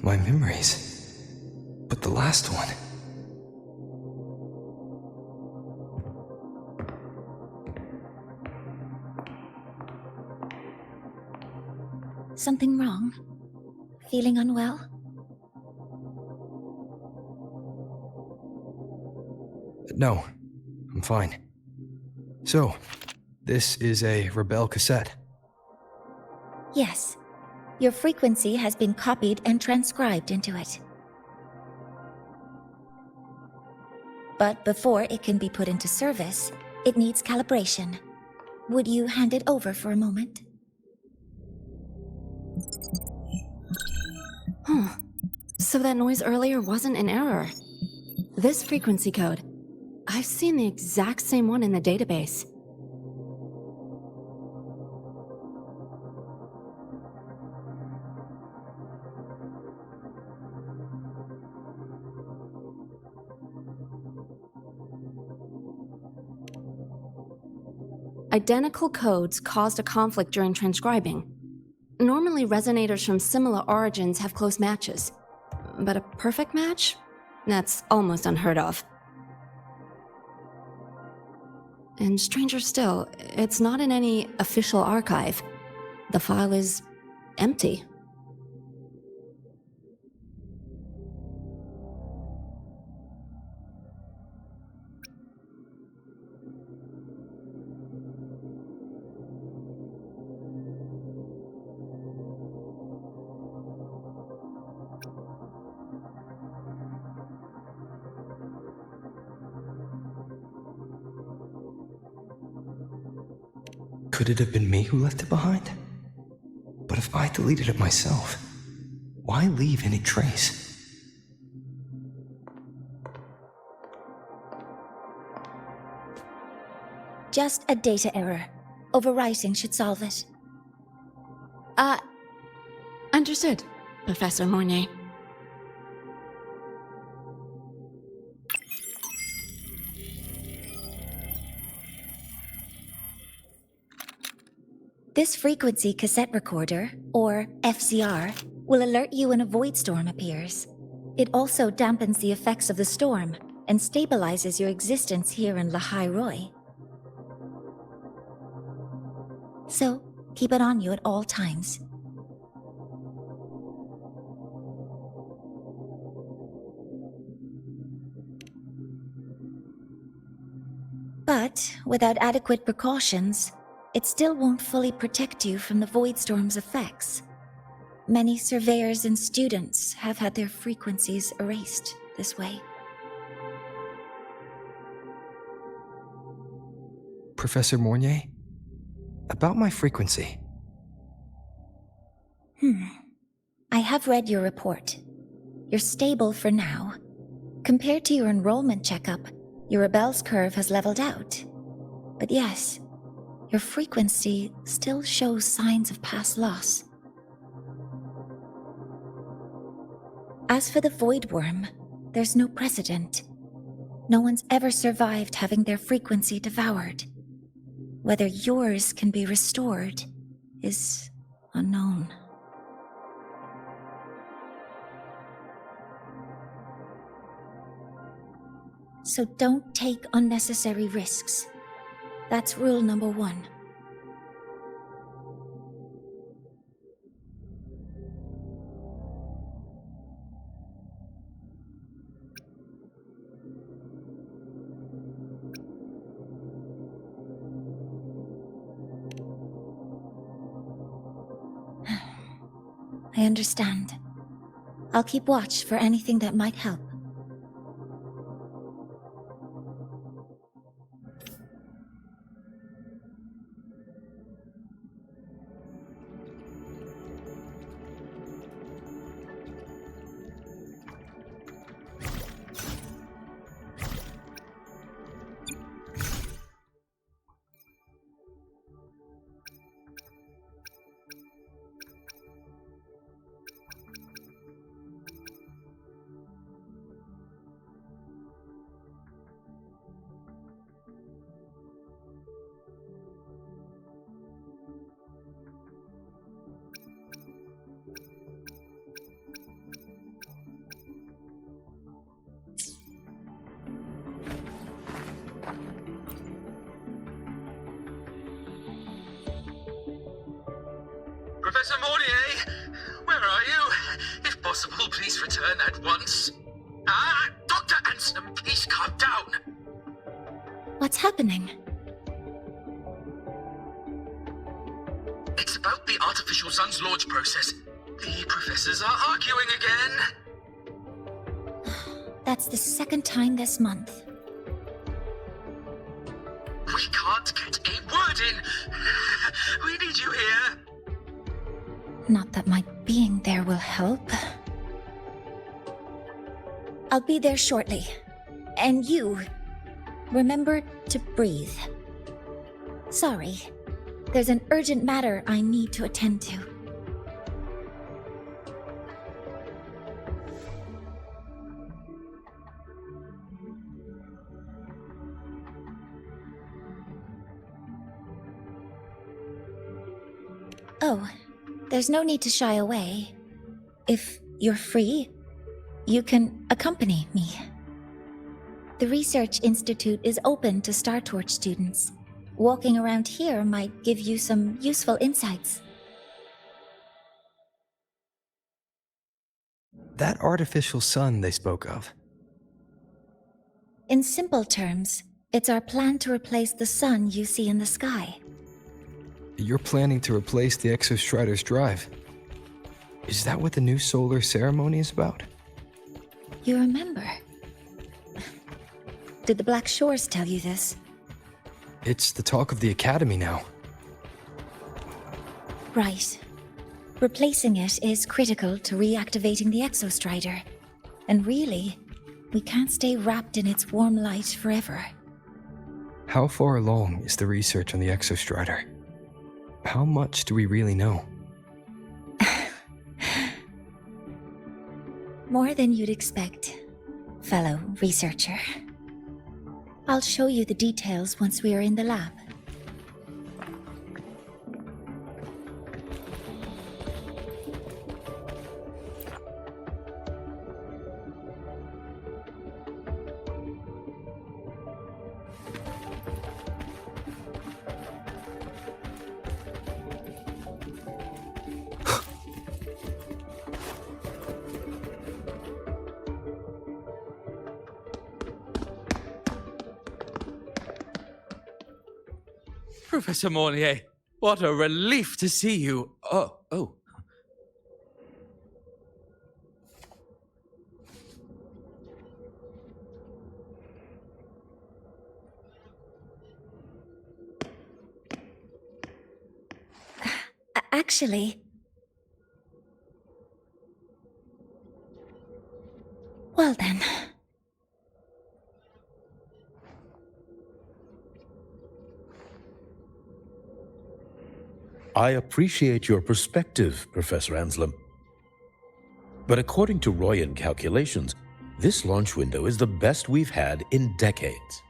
my memories. But the last one... Something wrong? Feeling unwell? No, I'm fine. So, this is a Rebel cassette. Yes. Your frequency has been copied and transcribed into it. But before it can be put into service, it needs calibration. Would you hand it over for a moment? Huh. So that noise earlier wasn't an error. This frequency code, I've seen the exact same one in the database. Identical codes caused a conflict during transcribing. Normally, resonators from similar origins have close matches. But a perfect match? That's almost unheard of. And stranger still, it's not in any official archive. The file is empty. Could it have been me who left it behind? But if I deleted it myself, why leave any trace? Just a data error. Overwriting should solve it. Understood, Professor Mornay. This frequency cassette recorder, or FCR, will alert you when a void storm appears. It also dampens the effects of the storm and stabilizes your existence here in Lahai-Roi. So, keep it on you at all times. But, without adequate precautions, it still won't fully protect you from the void storm's effects. Many surveyors and students have had their frequencies erased this way. Professor Mornay? About my frequency. I have read your report. You're stable for now. Compared to your enrollment checkup, your rebel's curve has leveled out. But yes, your frequency still shows signs of past loss. As for the Void Worm, there's no precedent. No one's ever survived having their frequency devoured. Whether yours can be restored is unknown. So don't take unnecessary risks. That's rule number 1. I understand. I'll keep watch for anything that might help. Professor Mortier, where are you? If possible, please return at once. Dr. Ansem, please calm down. What's happening? It's about the artificial sun's launch process. The professors are arguing again. That's the second time this month. We can't get a word in. We need you here. Not that my being there will help. I'll be there shortly. And you, remember to breathe. Sorry, there's an urgent matter I need to attend to. Oh, there's no need to shy away. If you're free, you can accompany me. The Research Institute is open to Star Torch students. Walking around here might give you some useful insights. That artificial sun they spoke of. In simple terms, it's our plan to replace the sun you see in the sky. You're planning to replace the Exostrider's drive. Is that what the new solar ceremony is about? You remember? Did the Black Shores tell you this? It's the talk of the Academy now. Right. Replacing it is critical to reactivating the Exostrider. And really, we can't stay wrapped in its warm light forever. How far along is the research on the Exostrider? How much do we really know? More than you'd expect, fellow researcher. I'll show you the details once we are in the lab. Professor Mortier, what a relief to see you. Oh. Actually... Well then... I appreciate your perspective, Professor Anselm. But according to Royan calculations, this launch window is the best we've had in decades.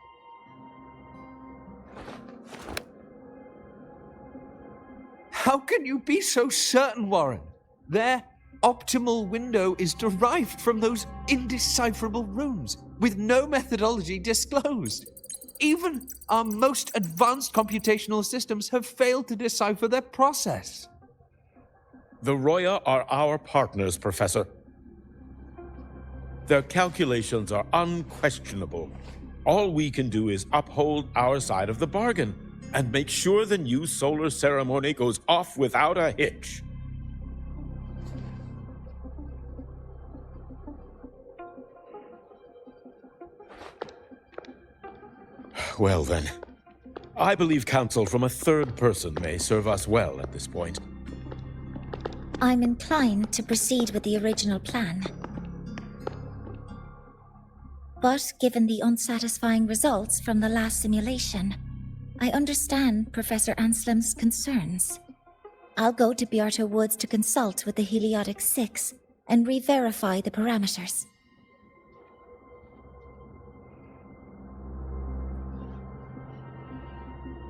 How can you be so certain, Warren? Their optimal window is derived from those indecipherable runes, with no methodology disclosed. Even our most advanced computational systems have failed to decipher their process. The Roya are our partners, Professor. Their calculations are unquestionable. All we can do is uphold our side of the bargain and make sure the new solar ceremony goes off without a hitch. Well then, I believe counsel from a third person may serve us well at this point. I'm inclined to proceed with the original plan. But given the unsatisfying results from the last simulation, I understand Professor Anselm's concerns. I'll go to Beata Woods to consult with the Heliotic 6 and re-verify the parameters.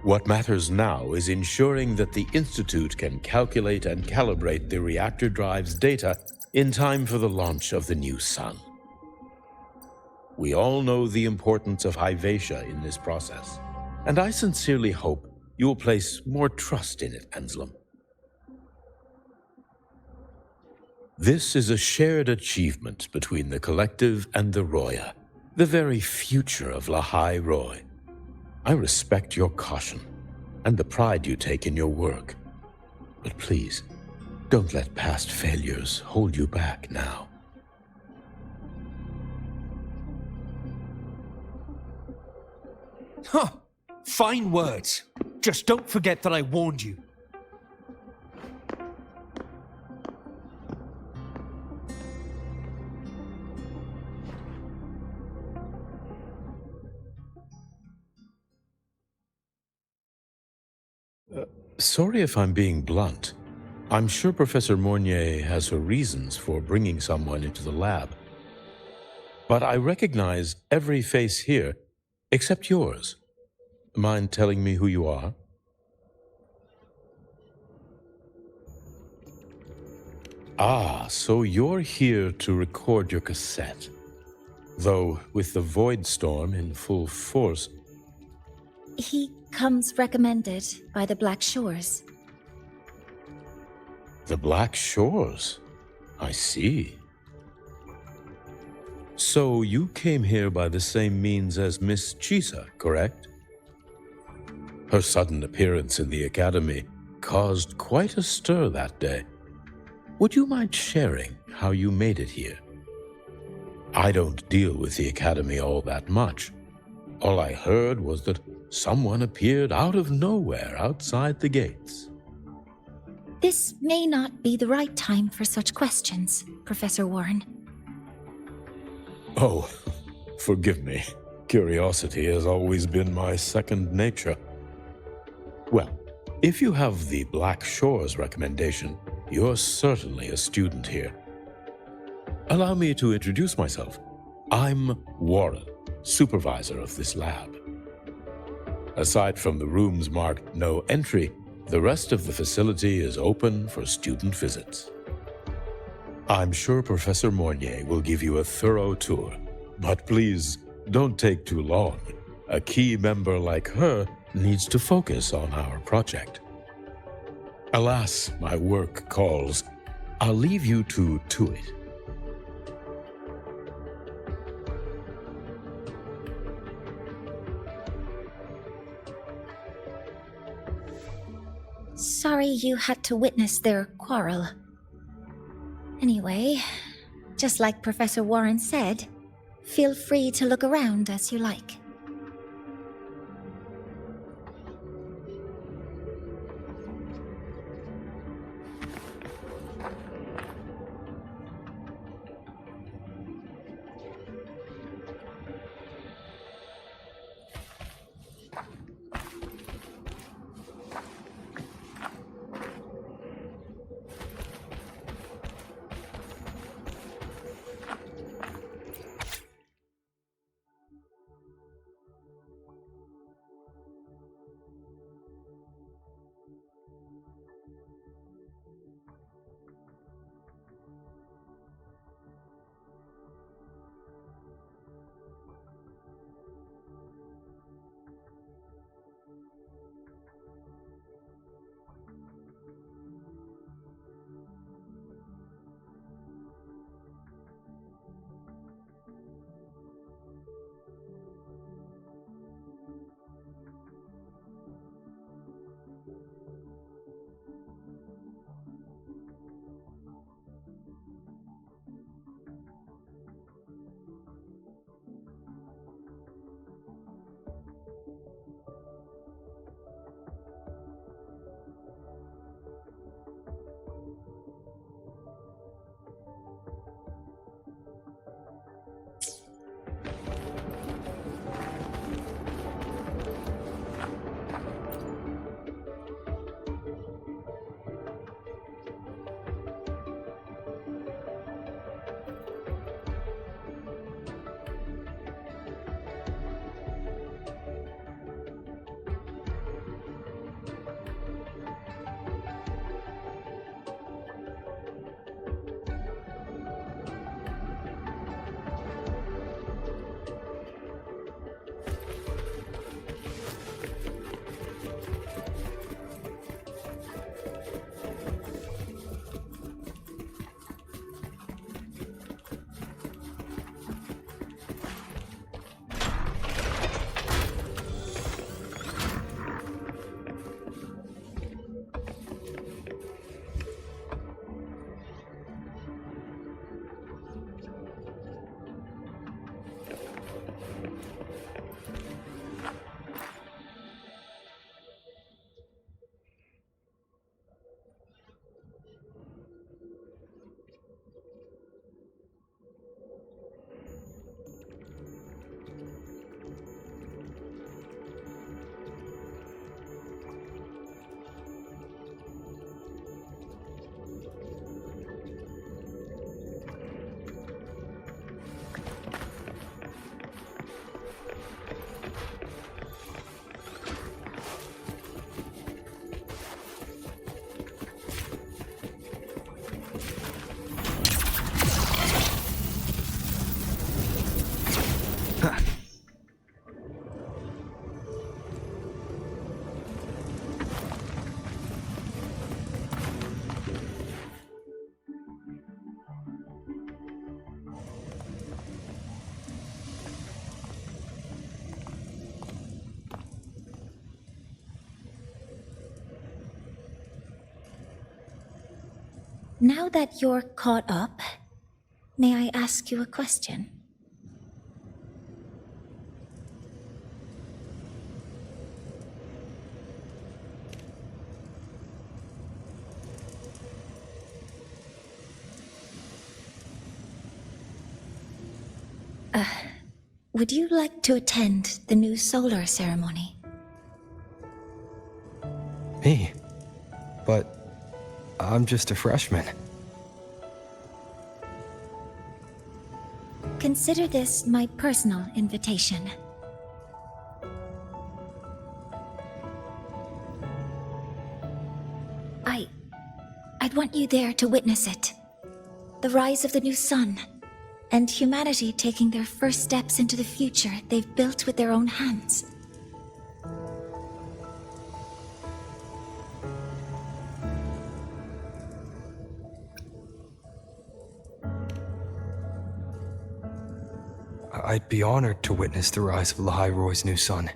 What matters now is ensuring that the Institute can calculate and calibrate the reactor drive's data in time for the launch of the new sun. We all know the importance of Hyvatia in this process, and I sincerely hope you will place more trust in it, Anselm. This is a shared achievement between the Collective and the Roya, the very future of Lahai-Roi. I respect your caution and the pride you take in your work. But please, don't let past failures hold you back now. Huh. Fine words. Just don't forget that I warned you. Sorry if I'm being blunt. I'm sure Professor Mornier has her reasons for bringing someone into the lab. But I recognize every face here except yours. Mind telling me who you are? Ah, so you're here to record your cassette. Though with the Void Storm in full force... He comes recommended by the Black Shores. The Black Shores? I see. So you came here by the same means as Miss Chisa, correct? Her sudden appearance in the Academy caused quite a stir that day. Would you mind sharing how you made it here? I don't deal with the Academy all that much. All I heard was that someone appeared out of nowhere outside the gates. This may not be the right time for such questions, Professor Warren. Oh, forgive me. Curiosity has always been my second nature. Well, if you have the Black Shores recommendation, you're certainly a student here. Allow me to introduce myself. I'm Warren, supervisor of this lab. Aside from the rooms marked no entry, the rest of the facility is open for student visits. I'm sure Professor Mornier will give you a thorough tour, but please don't take too long. A key member like her needs to focus on our project. Alas, my work calls. I'll leave you to it. Sorry you had to witness their quarrel. Anyway, just like Professor Warren said, feel free to look around as you like. Now that you're caught up, may I ask you a question? Would you like to attend the new solar ceremony? Me? But I'm just a freshman. Consider this my personal invitation. I'd want you there to witness it. The rise of the new sun, and humanity taking their first steps into the future they've built with their own hands. I'd be honored to witness the rise of Lahai-Roi's new sun.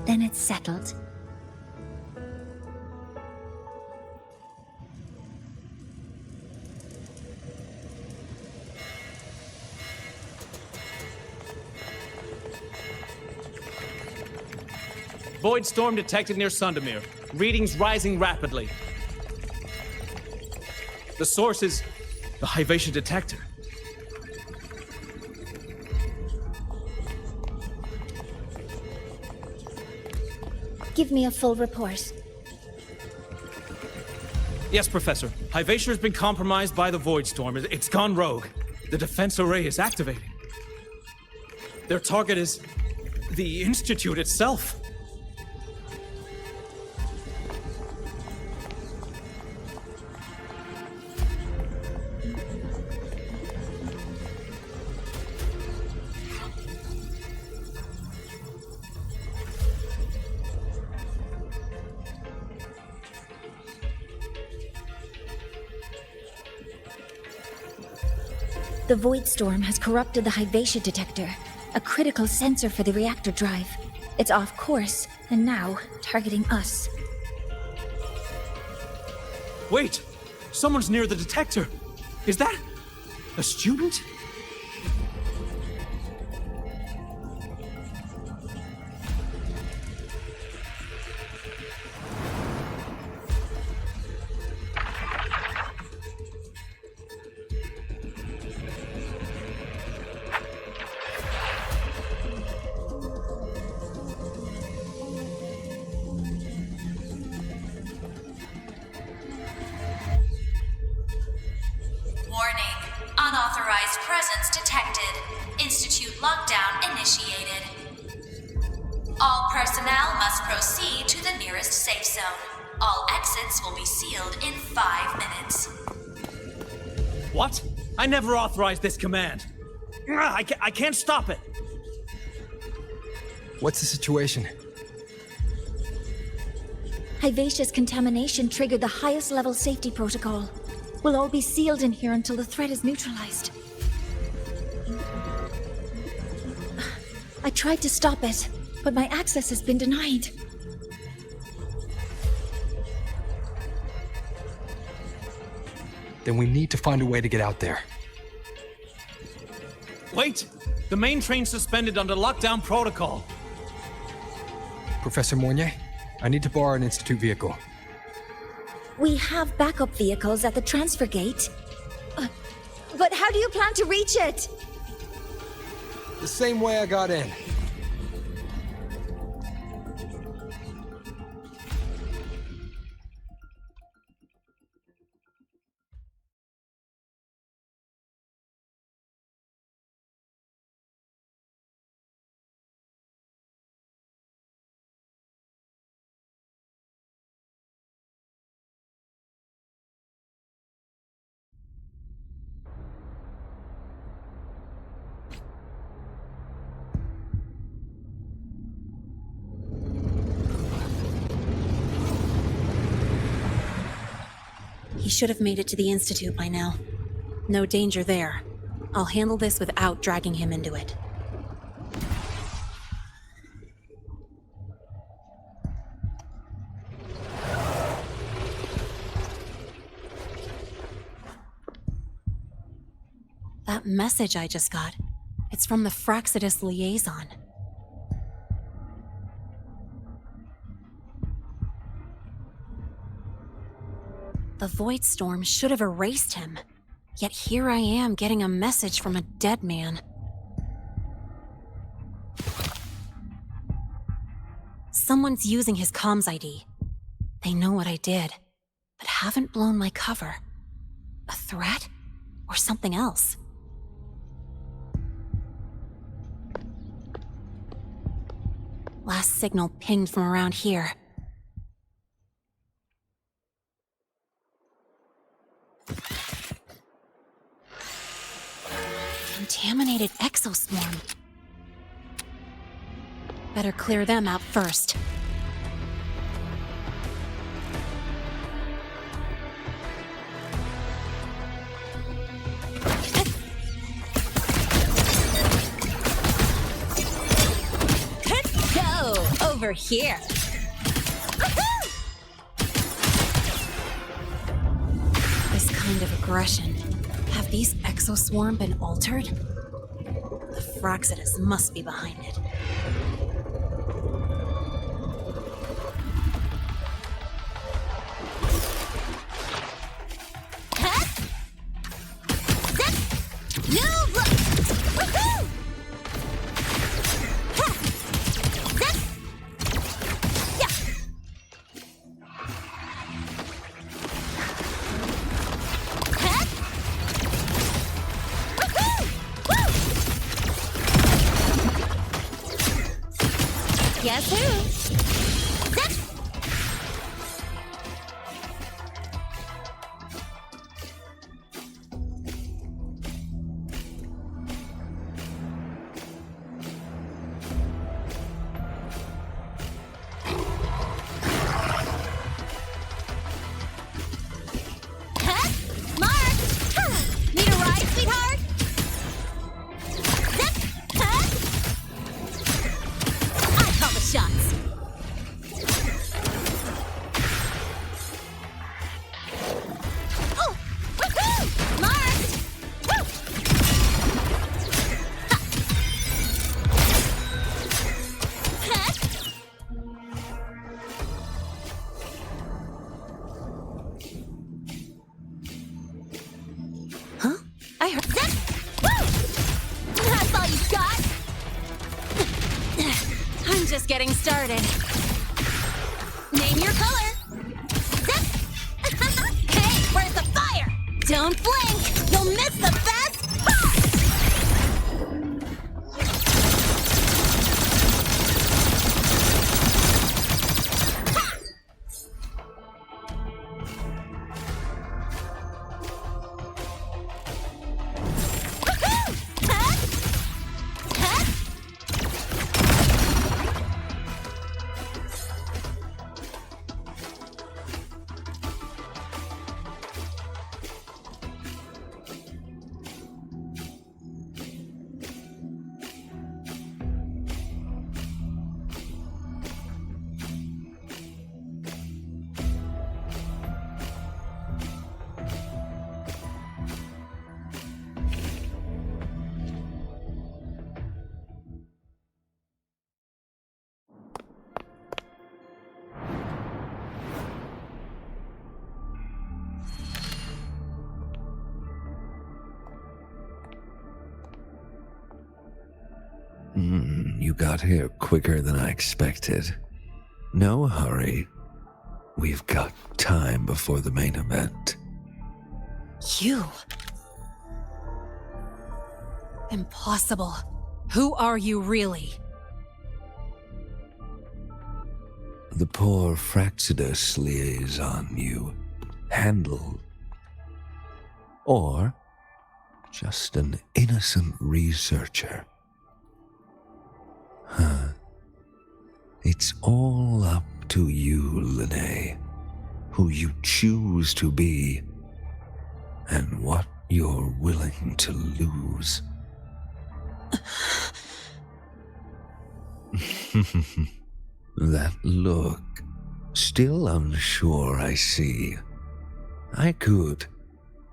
Then it's settled. Void storm detected near Sundermere. Readings rising rapidly. The source is the Hivatia detector. Give me a full report. Yes, Professor. Hivatia has been compromised by the Void Storm. It's gone rogue. The defense array is activating. Their target is the Institute itself. The Void Storm has corrupted the Hivatia detector, a critical sensor for the reactor drive. It's off course, and now targeting us. Wait! Someone's near the detector! Is that a student? Warning. Unauthorized presence detected. Institute lockdown initiated. All personnel must proceed to the nearest safe zone. All exits will be sealed in 5 minutes. What? I never authorized this command. I can't stop it. What's the situation? Hivatia's contamination triggered the highest level safety protocol. We'll all be sealed in here until the threat is neutralized. I tried to stop it, but my access has been denied. Then we need to find a way to get out there. Wait! The main train's suspended under lockdown protocol. Professor Mornier, I need to borrow an Institute vehicle. We have backup vehicles at the transfer gate. But how do you plan to reach it? The same way I got in. He should have made it to the Institute by now. No danger there. I'll handle this without dragging him into it. message I just got. It's from the Frostlands liaison. The Void Storm should have erased him. Yet here I am getting a message from a dead man. Someone's using his comms ID. They know what I did, but haven't blown my cover. A threat? Or something else? Last signal pinged from around here. Contaminated exoswarm. Better clear them out first. Go over here. This kind of aggression. Have these exoswarm been altered? The Frostlands must be behind it. Guess who? I heard that. Woo! That's all you got? I'm just getting started. Name your color. Hey, where's the fire? Don't blink. You'll miss the best part. You got here quicker than I expected. No hurry. We've got time before the main event. You? Impossible. Who are you really? The poor Frostlands liaison you handled. Or just an innocent researcher. It's all up to you, Lahai, who you choose to be, and what you're willing to lose. That look, still unsure, I see. I could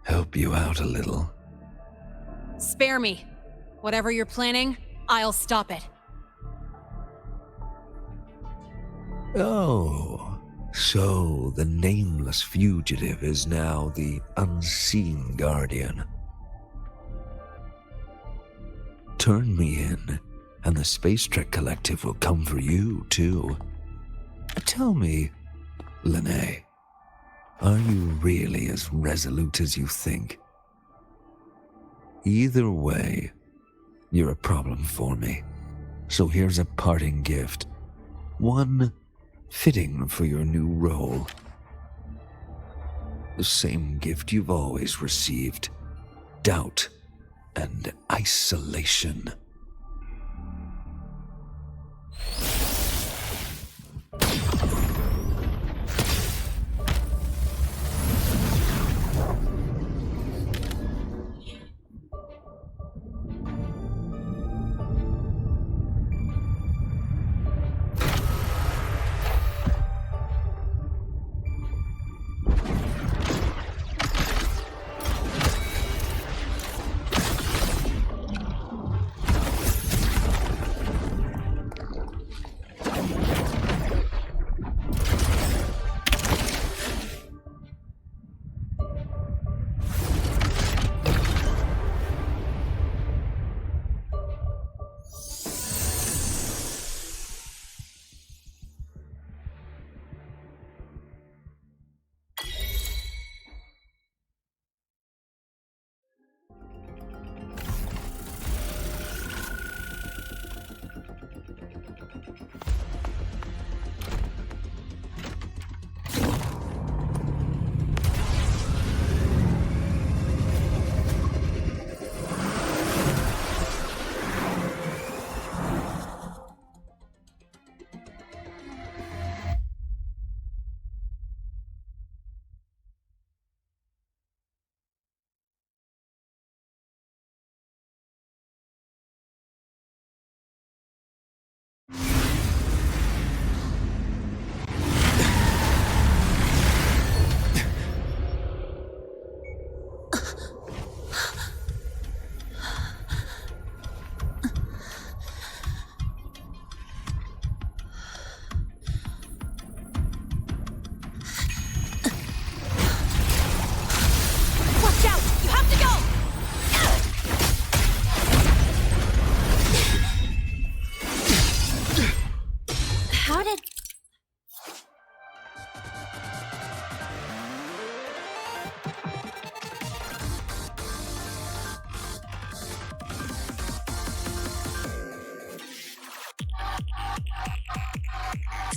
help you out a little. spare me. Whatever you're planning, I'll stop it. Oh, so the nameless fugitive is now the unseen guardian. Turn me in, and the Space Trek Collective will come for you, too. Tell me, Lene, are you really as resolute as you think? Either way, you're a problem for me. So here's a parting gift. One fitting for your new role. The same gift you've always received. Doubt and isolation.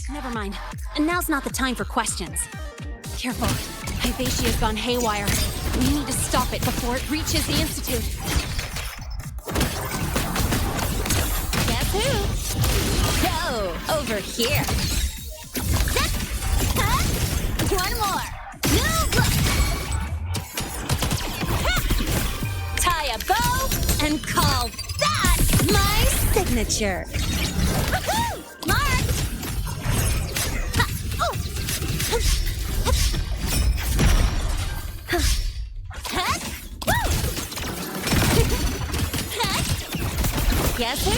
Never mind. And now's not the time for questions. Careful. Hyvatia's gone haywire. We need to stop it before it reaches the Institute. Guess who? Go over here. One more. Tie a bow and call that my signature. Mark! Guess who?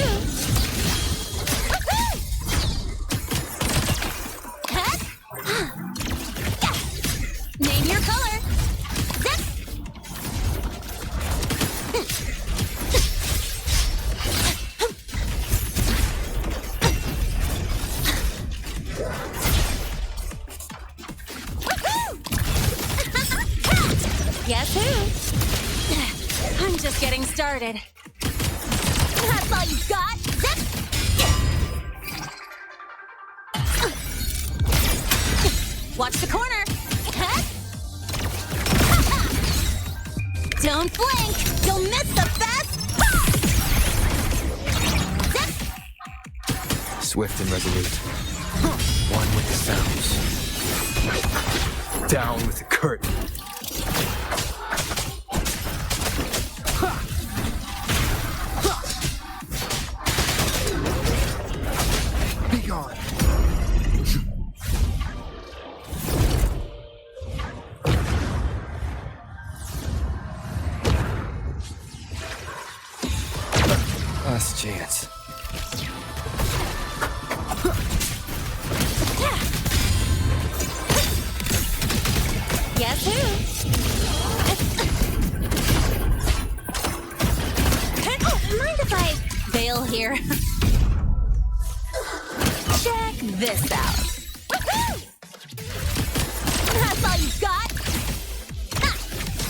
Name your color. Guess who? I'm just getting started. That's all you got? Watch the corner. Don't blink. You'll miss the best part. Swift and resolute. One with the sounds. Down with the curtain. Be gone. Guess who? Mind if I bail here? Check this out. Woohoo! That's all you got? Ha!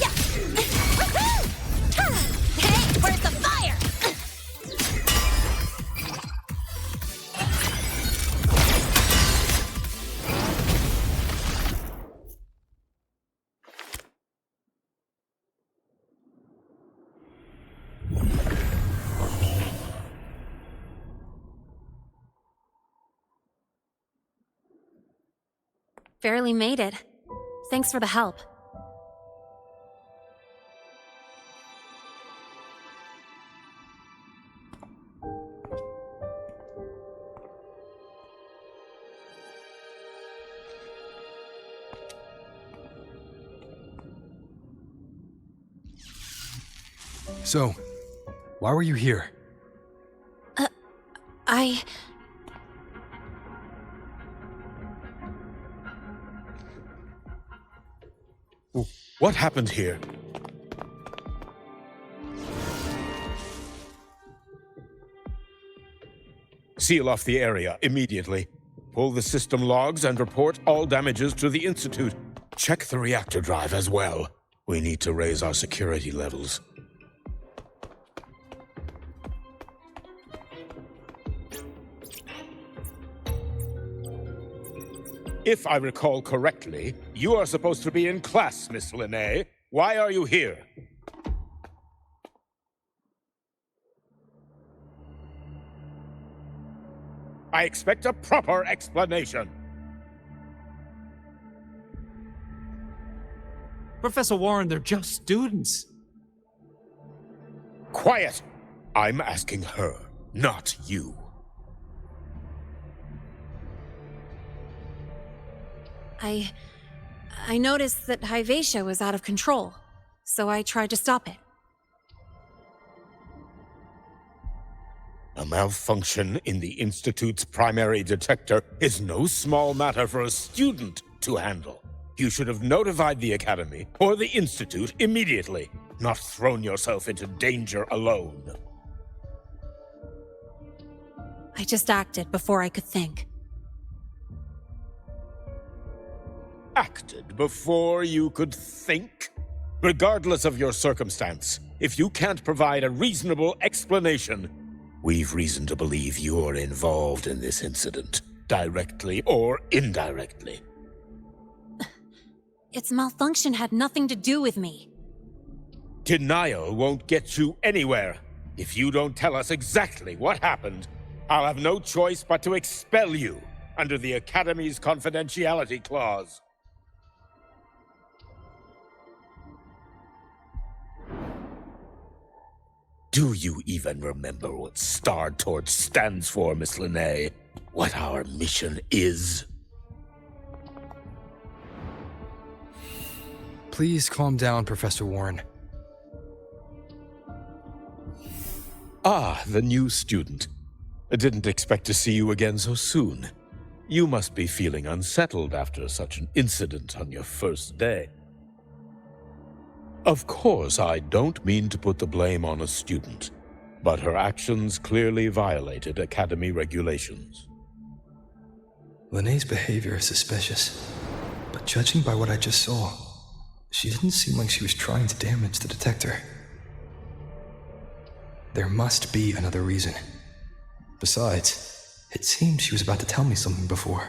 Yeah! Woohoo! Ha! Hey, where's the fire? Barely made it. Thanks for the help. So, why were you here? What happened here? Seal off the area immediately. Pull the system logs and report all damages to the Institute. Check the reactor drive as well. We need to raise our security levels. If I recall correctly, you are supposed to be in class, Miss Linnae. Why are you here? I expect a proper explanation. Professor Warren, they're just students. Quiet! I'm asking her, not you. I noticed that Hyvatia was out of control, so I tried to stop it. A malfunction in the Institute's primary detector is no small matter for a student to handle. You should have notified the Academy or the Institute immediately, not thrown yourself into danger alone. I just acted before I could think. Acted before you could think? Regardless of your circumstance, if you can't provide a reasonable explanation, we've reason to believe you're involved in this incident, directly or indirectly. Its malfunction had nothing to do with me. Denial won't get you anywhere. If you don't tell us exactly what happened, I'll have no choice but to expel you under the Academy's confidentiality clause. Do you even remember what Star Torch stands for, Miss Linnae? What our mission is? Please calm down, Professor Warren. Ah, the new student. I didn't expect to see you again so soon. You must be feeling unsettled after such an incident on your first day. Of course, I don't mean to put the blame on a student, but her actions clearly violated Academy regulations. Linnae's behavior is suspicious, but judging by what I just saw, she didn't seem like she was trying to damage the detector. There must be another reason. Besides, it seemed she was about to tell me something before.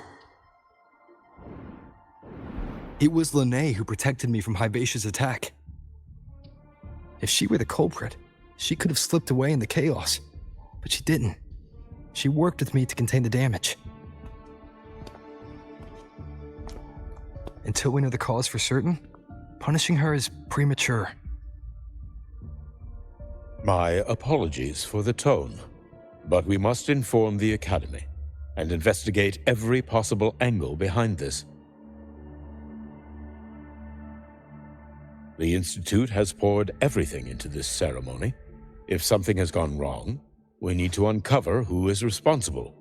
It was Linnae who protected me from Hyvatia's attack. If she were the culprit, she could have slipped away in the chaos, but she didn't. She worked with me to contain the damage. Until we know the cause for certain, punishing her is premature. My apologies for the tone, but we must inform the Academy and investigate every possible angle behind this. The Institute has poured everything into this ceremony. If something has gone wrong, We need to uncover who is responsible.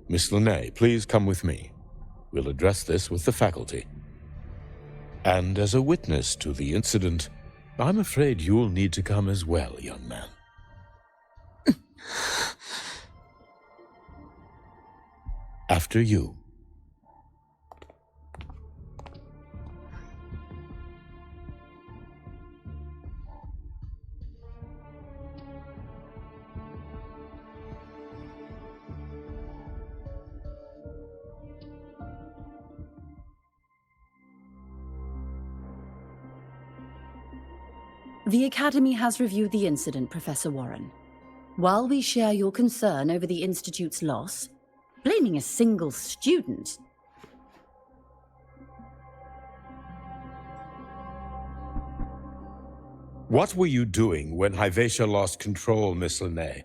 Miss Linnae, please come with me. We'll address this with the faculty. And as a witness to the incident, I'm afraid you'll need to come as well, young man. After you. The Academy has reviewed the incident, Professor Warren. While we share your concern over the Institute's loss, blaming a single student... What were you doing when Hyvatia lost control, Miss Linnae?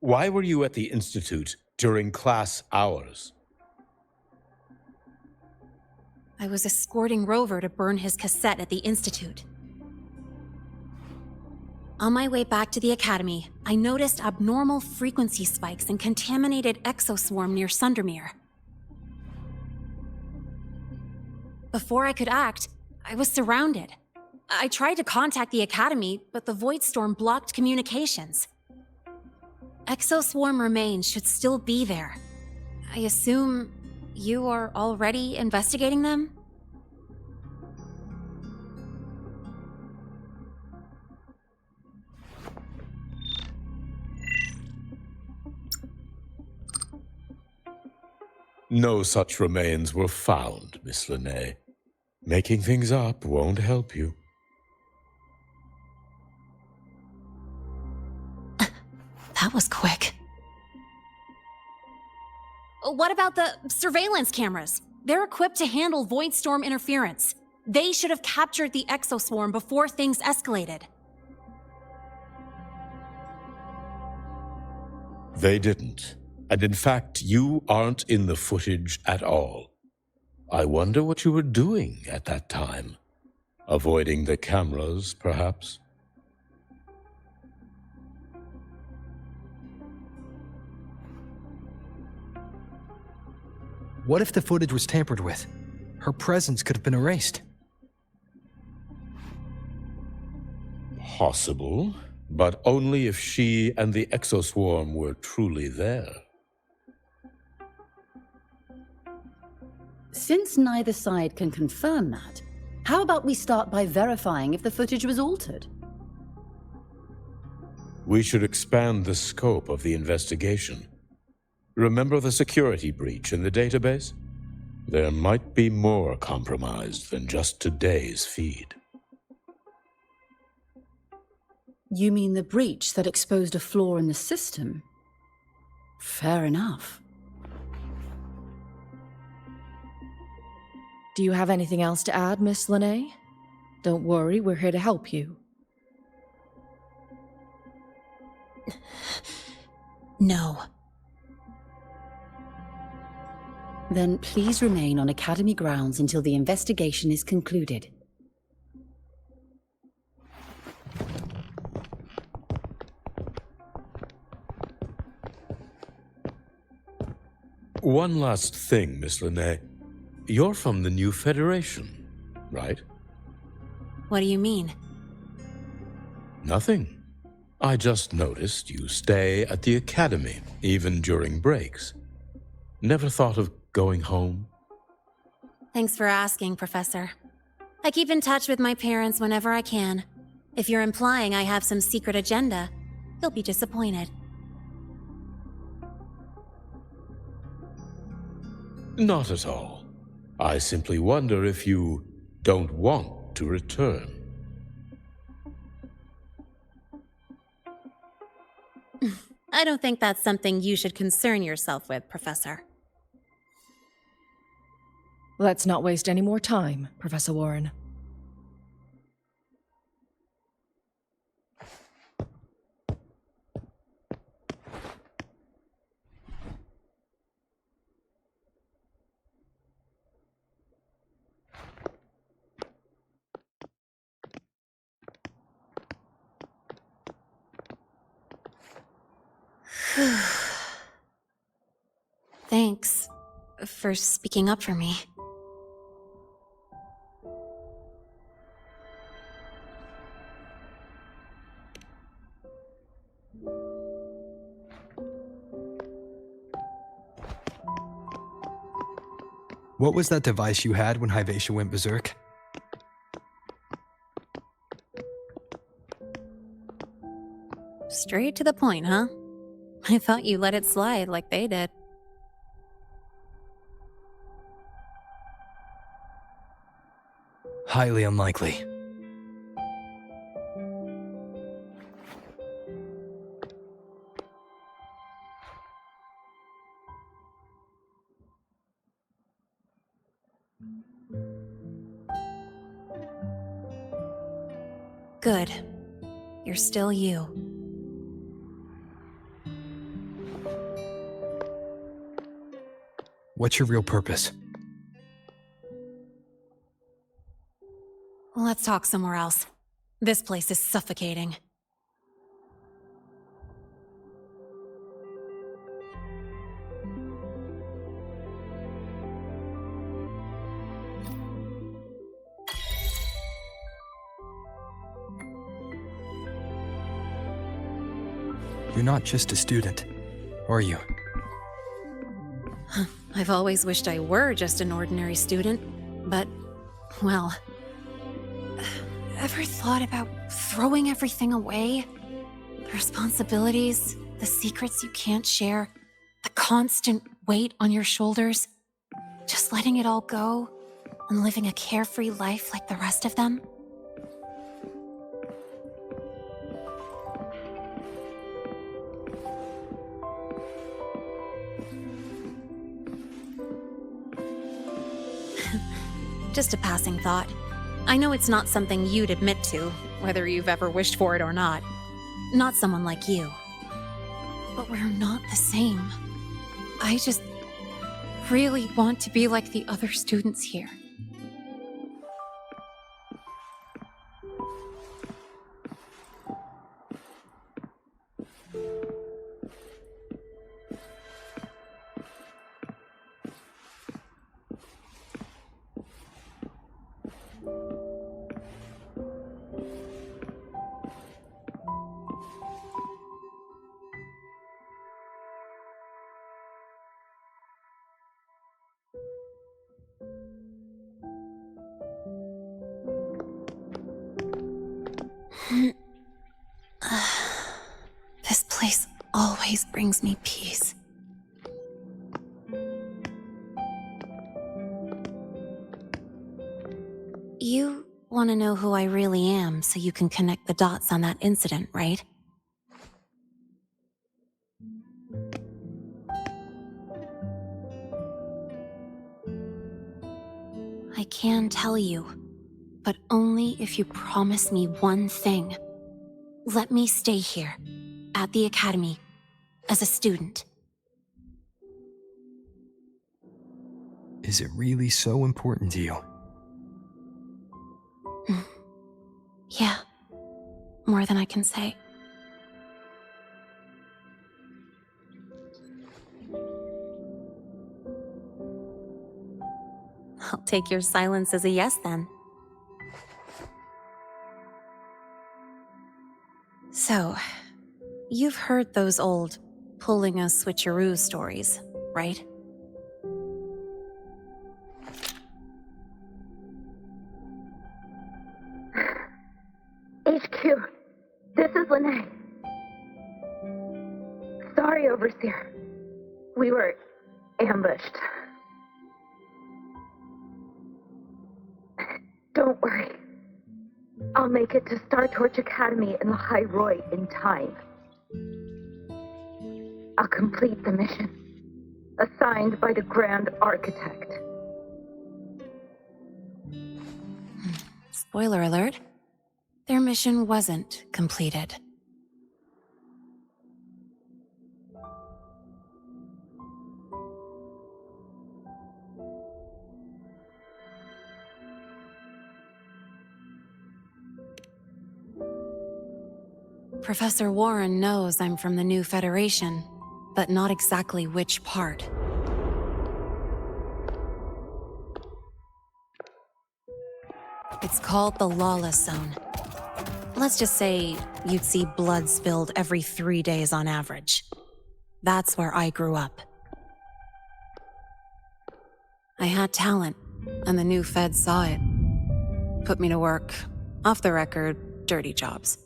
Why were you at the Institute during class hours? I was escorting Rover to burn his cassette at the Institute. On my way back to the Academy, I noticed abnormal frequency spikes and contaminated exoswarm near Sundermere. Before I could act, I was surrounded. I tried to contact the Academy, but the Void Storm blocked communications. Exoswarm remains should still be there. I assume you are already investigating them? No such remains were found, Miss Linnae. Making things up won't help you. That was quick. What about the surveillance cameras? They're equipped to handle Void Storm interference. They should have captured the exoswarm before things escalated. They didn't. And in fact, you aren't in the footage at all. I wonder what you were doing at that time. Avoiding the cameras, perhaps? What if the footage was tampered with? Her presence could have been erased. Possible, but only if she and the exoswarm were truly there. Since neither side can confirm that, how about we start by verifying if the footage was altered? We should expand the scope of the investigation. Remember the security breach in the database? There might be more compromised than just today's feed. You mean the breach that exposed a flaw in the system? Fair enough. Do you have anything else to add, Miss Linnae? Don't worry, we're here to help you. No. Then please remain on Academy grounds until the investigation is concluded. One last thing, Miss Linnae. You're from the new Federation, right? What do you mean? Nothing. I just noticed you stay at the Academy, even during breaks. Never thought of going home? Thanks for asking, Professor. I keep in touch with my parents whenever I can. If you're implying I have some secret agenda, you'll be disappointed. Not at all. I simply wonder if you don't want to return. I don't think that's something you should concern yourself with, Professor. Let's not waste any more time, Professor Warren. Thanks for speaking up for me. What was that device you had when Hyvatia went berserk? Straight to the point, huh? I thought you let it slide like they did. Highly unlikely. Good. You're still you. What's your real purpose? Let's talk somewhere else. This place is suffocating. You're not just a student, are you? I've always wished I were just an ordinary student, but, well... Ever thought about throwing everything away? The responsibilities, the secrets you can't share, the constant weight on your shoulders? Just letting it all go and living a carefree life like the rest of them? Just a passing thought. I know it's not something you'd admit to, whether you've ever wished for it or not. Not someone like you. But we're not the same. I just really want to be like the other students here. This place always brings me peace. You want to know who I really am so you can connect the dots on that incident, right? I can tell you, but only if you promise me one thing. Let me stay here, at the academy, as a student. Is it really so important to you? Yeah, more than I can say. I'll take your silence as a yes, then. So, you've heard those old pulling a switcheroo stories, right? HQ, this is Lene. Sorry, Overseer. We were ambushed. Don't worry. I'll make it to Star Torch Academy in Lahai-Roi in time. I'll complete the mission, assigned by the Grand Architect. Spoiler alert. Their mission wasn't completed. Professor Warren knows I'm from the new Federation, but not exactly which part. It's called the Lawless Zone. Let's just say you'd see blood spilled every 3 days on average. That's where I grew up. I had talent, and the new feds saw it. Put me to work, off the record, dirty jobs.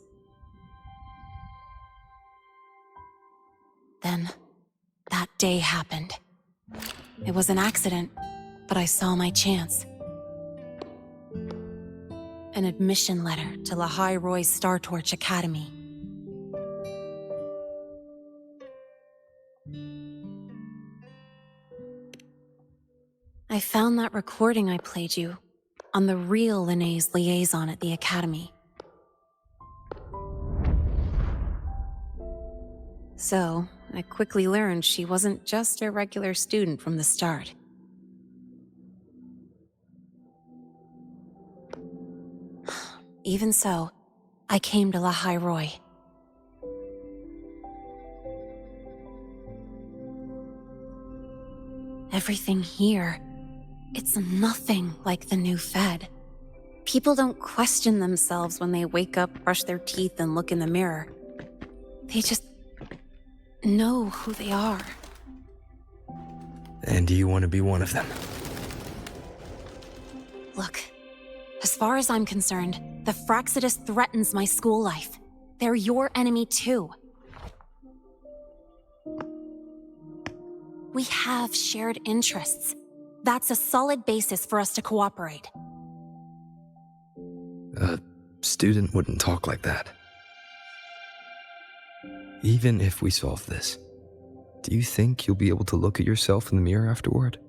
Then, that day happened. It was an accident, but I saw my chance. An admission letter to Lahai-Roi's Star Torch Academy. I found that recording I played you on the real Linnéa's liaison at the Academy. So, I quickly learned she wasn't just a regular student from the start. Even so, I came to Lahai-Roi. Everything here, it's nothing like the new Fed. People don't question themselves when they wake up, brush their teeth, and look in the mirror. They just know who they are. And do you want to be one of them? Look, as far as I'm concerned, the Frostlands threatens my school life. They're your enemy too. We have shared interests. That's a solid basis for us to cooperate. A student wouldn't talk like that. Even if we solve this, do you think you'll be able to look at yourself in the mirror afterward?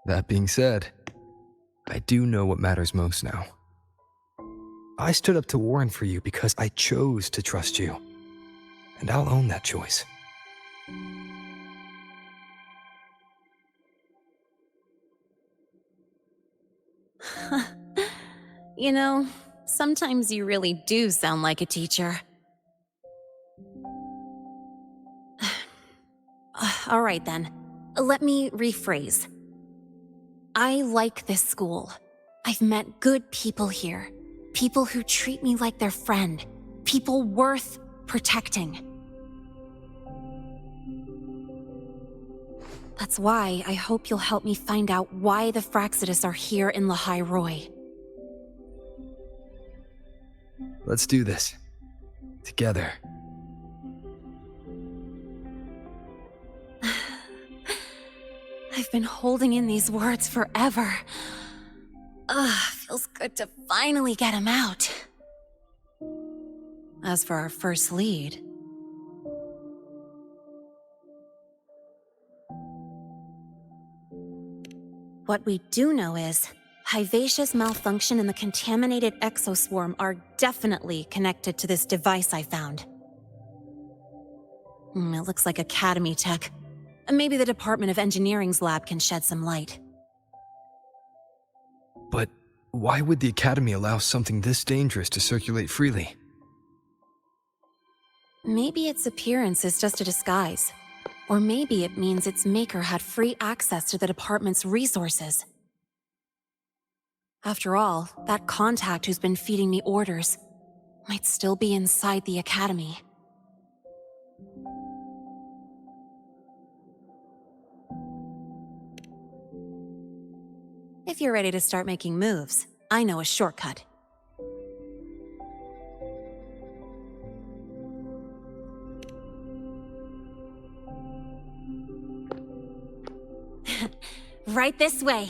That being said, I do know what matters most now. I stood up to Warren for you because I chose to trust you. And I'll own that choice. You know, sometimes you really do sound like a teacher. All right then, let me rephrase. I like this school. I've met good people here. People who treat me like their friend. People worth protecting. That's why I hope you'll help me find out why the Frostlands are here in Lahai-Roi. Let's do this. Together. I've been holding in these words forever. Feels good to finally get them out. As for our first lead... What we do know is, Hivacia's malfunction and the contaminated exoswarm are definitely connected to this device I found. It looks like Academy tech. Maybe the Department of Engineering's lab can shed some light. But why would the Academy allow something this dangerous to circulate freely? Maybe its appearance is just a disguise. Or maybe it means its maker had free access to the department's resources. After all, that contact who's been feeding me orders might still be inside the Academy. If you're ready to start making moves, I know a shortcut. Right this way.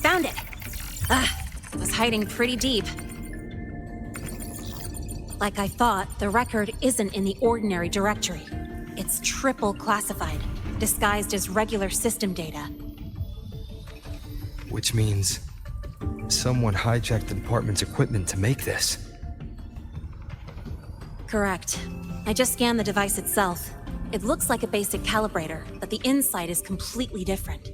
Found it! It was hiding pretty deep. Like I thought, the record isn't in the ordinary directory. It's triple classified, disguised as regular system data. Which means someone hijacked the department's equipment to make this. Correct. I just scanned the device itself. It looks like a basic calibrator, but the inside is completely different.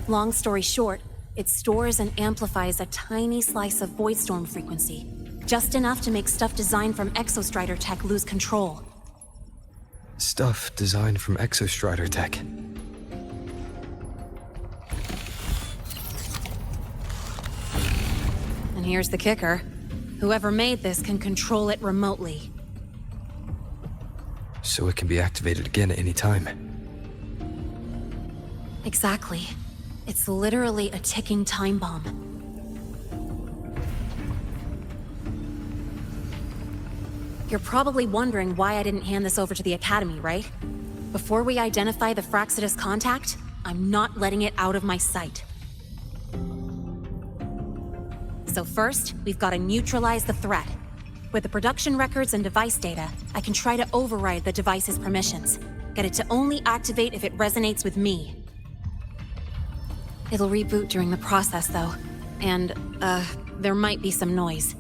Long story short, it stores and amplifies a tiny slice of Voidstorm frequency, just enough to make stuff designed from Exostrider tech lose control. Stuff designed from Exostrider tech. And here's the kicker. Whoever made this can control it remotely. So it can be activated again at any time. Exactly. It's literally a ticking time bomb. You're probably wondering why I didn't hand this over to the Academy, right? Before we identify the Fraxidus contact, I'm not letting it out of my sight. So first, we've got to neutralize the threat. With the production records and device data, I can try to override the device's permissions. Get it to only activate if it resonates with me. It'll reboot during the process, though. And, there might be some noise.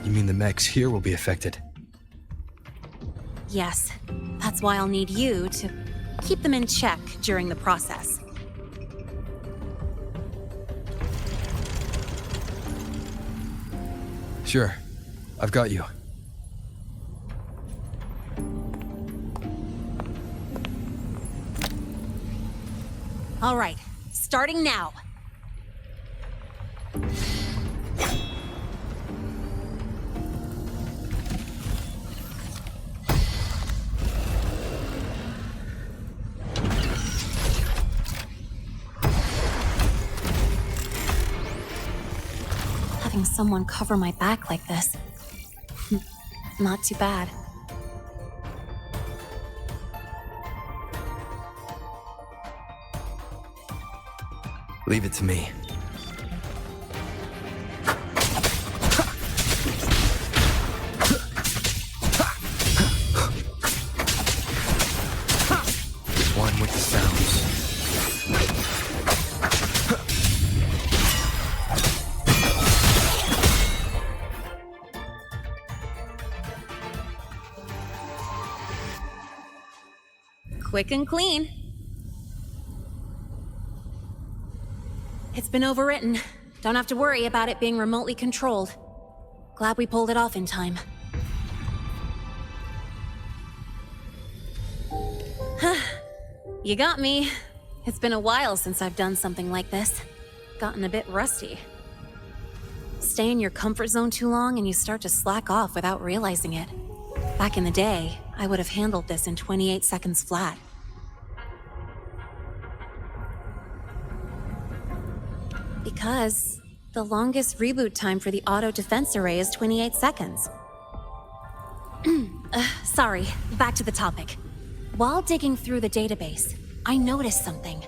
You mean the mechs here will be affected? Yes. That's why I'll need you to keep them in check during the process. Sure. I've got you. All right, starting now. Having someone cover my back like this, not too bad. Leave it to me. One with the sounds. Quick and clean. It's been overwritten. Don't have to worry about it being remotely controlled. Glad we pulled it off in time. You got me. It's been a while since I've done something like this. Gotten a bit rusty. Stay in your comfort zone too long and you start to slack off without realizing it. Back in the day, I would have handled this in 28 seconds flat. Because the longest reboot time for the auto defense array is 28 seconds. Sorry, back to the topic. While digging through the database, I noticed something.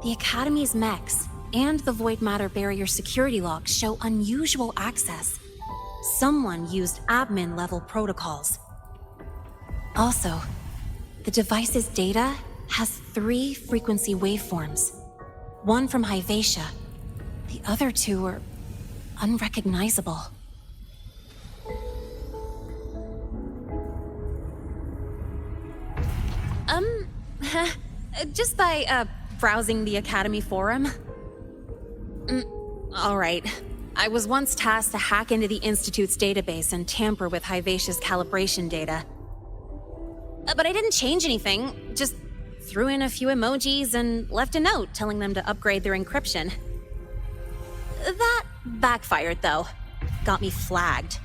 The Academy's mechs and the Void Matter Barrier security logs show unusual access. Someone used admin-level protocols. Also, the device's data has 3 frequency waveforms. One from Hyvatia. The other 2 are unrecognizable. Just by, browsing the Academy forum. All right. I was once tasked to hack into the Institute's database and tamper with Hyvatia's calibration data. But I didn't change anything, just threw in a few emojis and left a note telling them to upgrade their encryption. That backfired, though. Got me flagged.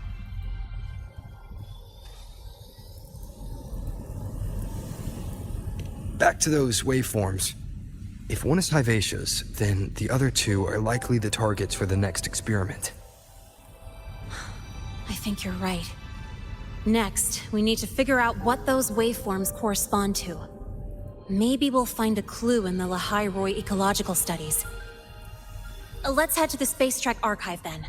Back to those waveforms. If one is Hyvatia's, then the other 2 are likely the targets for the next experiment. I think you're right. Next, we need to figure out what those waveforms correspond to. Maybe we'll find a clue in the Lahai-Roi ecological studies. Let's head to the Space Trek archive then.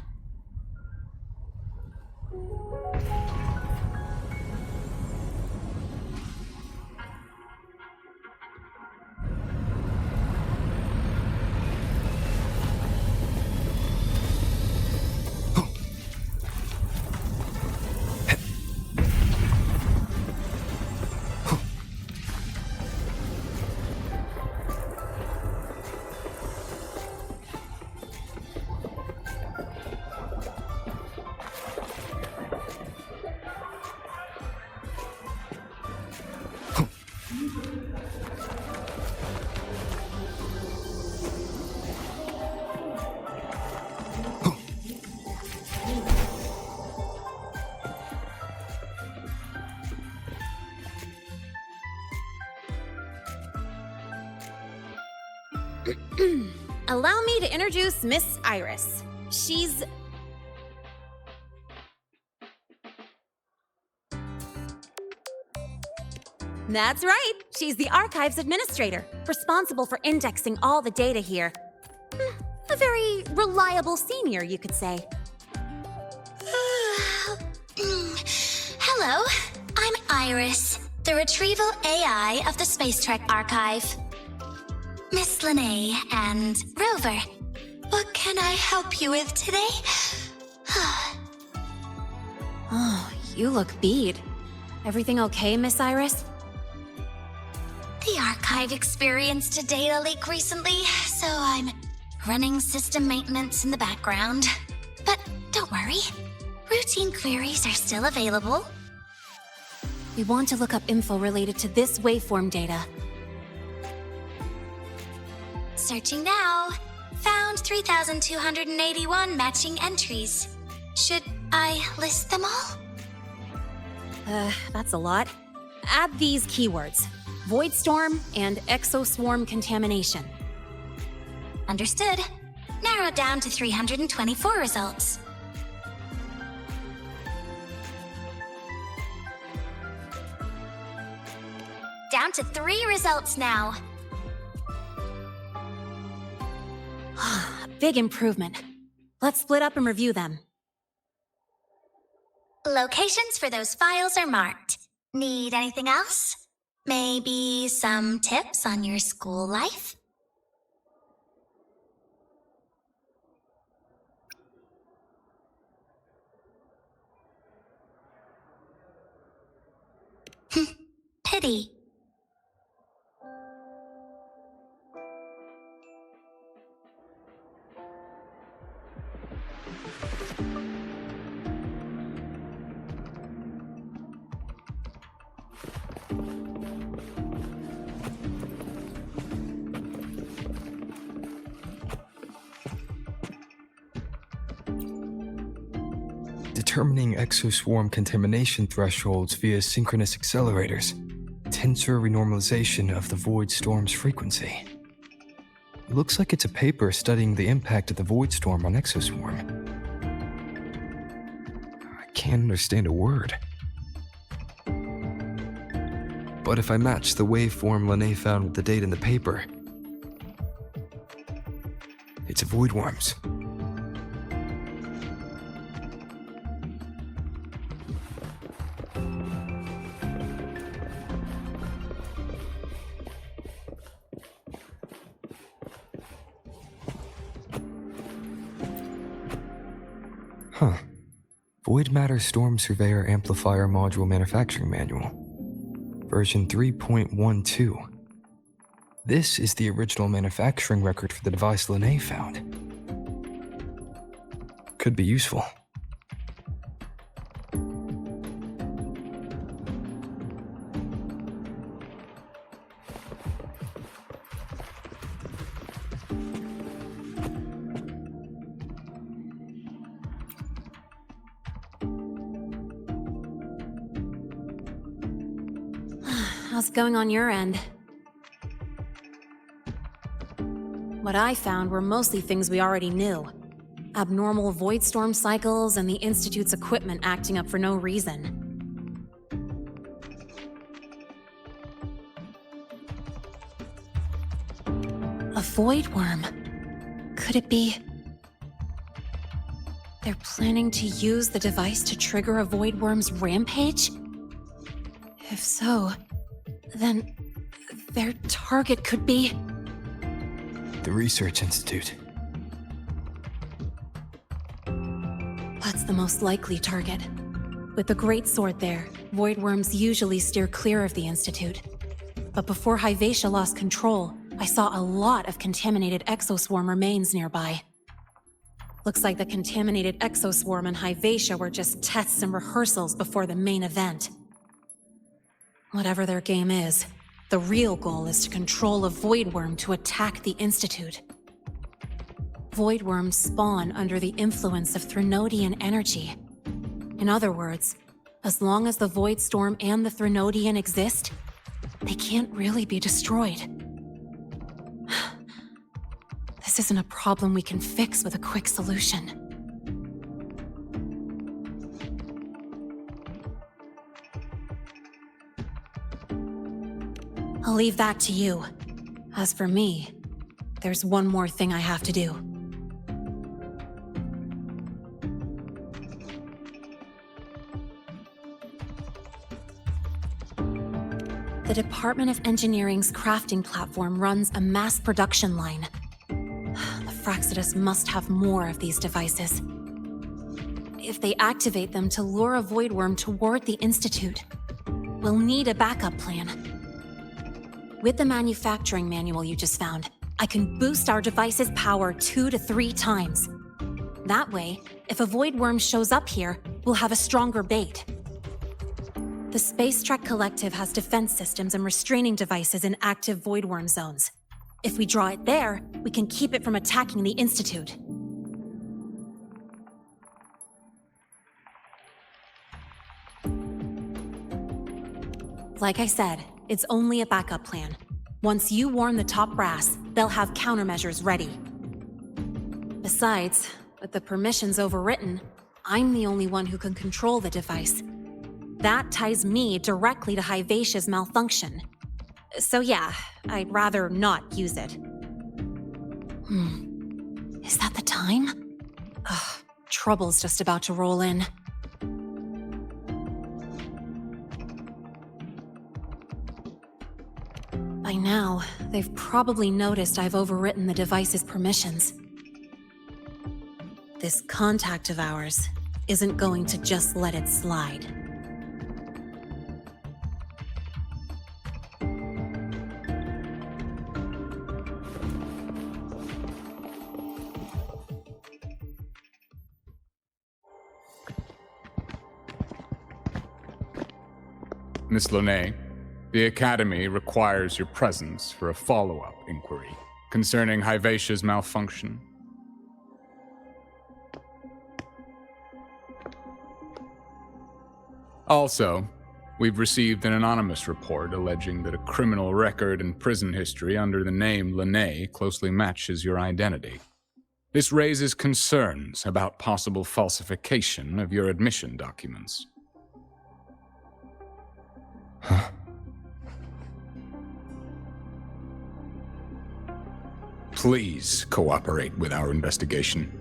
Allow me to introduce Miss Iris. She's... That's right. She's the archives administrator, responsible for indexing all the data here. A very reliable senior, you could say. Hello, I'm Iris, the retrieval AI of the Space Trek archive. Miss Linnae and Rover, what can I help you with today? Oh, you look beat. Everything okay, Miss Iris? The archive experienced a data leak recently, so I'm running system maintenance in the background. But don't worry, routine queries are still available. We want to look up info related to this waveform data. Searching now. Found 3,281 matching entries. Should I list them all? That's a lot. Add these keywords: Void Storm and Exoswarm Contamination. Understood. Narrowed down to 324 results. Down to 3 results now. Big improvement. Let's split up and review them. Locations for those files are marked. Need anything else? Maybe some tips on your school life? Pity. Determining exoswarm contamination thresholds via synchronous accelerators. Tensor renormalization of the void storm's frequency. Looks like it's a paper studying the impact of the void storm on exoswarm. I can't understand a word. But if I match the waveform Linnae found with the data in the paper, it's a void worms. Huh. Void Matter Storm Surveyor Amplifier Module Manufacturing Manual. Version 3.12. This is the original manufacturing record for the device Linnae found. Could be useful. How's it going on your end? What I found were mostly things we already knew. Abnormal void storm cycles and the Institute's equipment acting up for no reason. void worm. Could it be... they're planning to use the device to trigger a void worm's rampage? If so, then their target could be... the Research Institute. That's the most likely target. With the Great Sword there, void worms usually steer clear of the Institute. But before Hyvatia lost control, I saw a lot of contaminated exoswarm remains nearby. Looks like the contaminated exoswarm and Hyvatia were just tests and rehearsals before the main event. Whatever their game is, the real goal is to control a void worm to attack the Institute. Void worms spawn under the influence of Threnodian energy. In other words, as long as the Void Storm and the Threnodian exist, they can't really be destroyed. This isn't a problem we can fix with a quick solution. I'll leave that to you. As for me, there's one more thing I have to do. The Department of Engineering's crafting platform runs a mass production line. The Fraxidus must have more of these devices. If they activate them to lure a void worm toward the Institute, we'll need a backup plan. With the manufacturing manual you just found, I can boost our device's power 2 to 3 times. That way, if a void worm shows up here, we'll have a stronger bait. The Space Trek Collective has defense systems and restraining devices in active void worm zones. If we draw it there, we can keep it from attacking the Institute. Like I said, it's only a backup plan. Once you warn the top brass, they'll have countermeasures ready. Besides, with the permissions overwritten, I'm the only one who can control the device. That ties me directly to Hyvatia's malfunction. So yeah, I'd rather not use it. Is that the time? Ugh, trouble's just about to roll in. By now, they've probably noticed I've overwritten the device's permissions. This contact of ours isn't going to just let it slide. Miss Lahai, the Academy requires your presence for a follow-up inquiry concerning Hyvatia's malfunction. Also, we've received an anonymous report alleging that a criminal record and prison history under the name Lahai closely matches your identity. This raises concerns about possible falsification of your admission documents. Huh? Please cooperate with our investigation.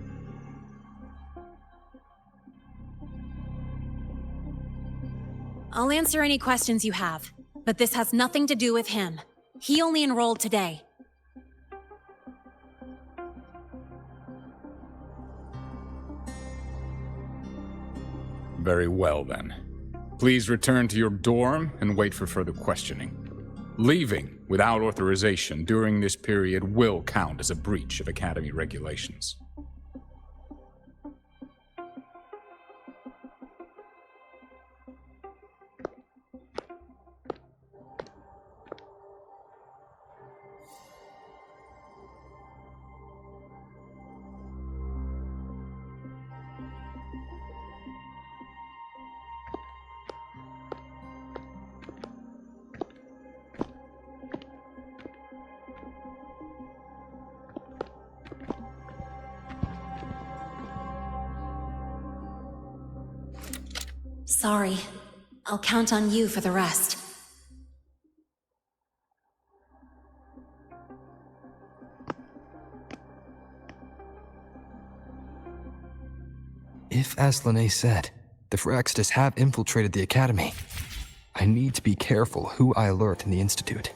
I'll answer any questions you have, but this has nothing to do with him. He only enrolled today. Very well, then. Please return to your dorm and wait for further questioning. Leaving without authorization during this period will count as a breach of Academy regulations. Sorry. I'll count on you for the rest. If, as Lene said, the Phyrexidus have infiltrated the Academy, I need to be careful who I alert in the Institute.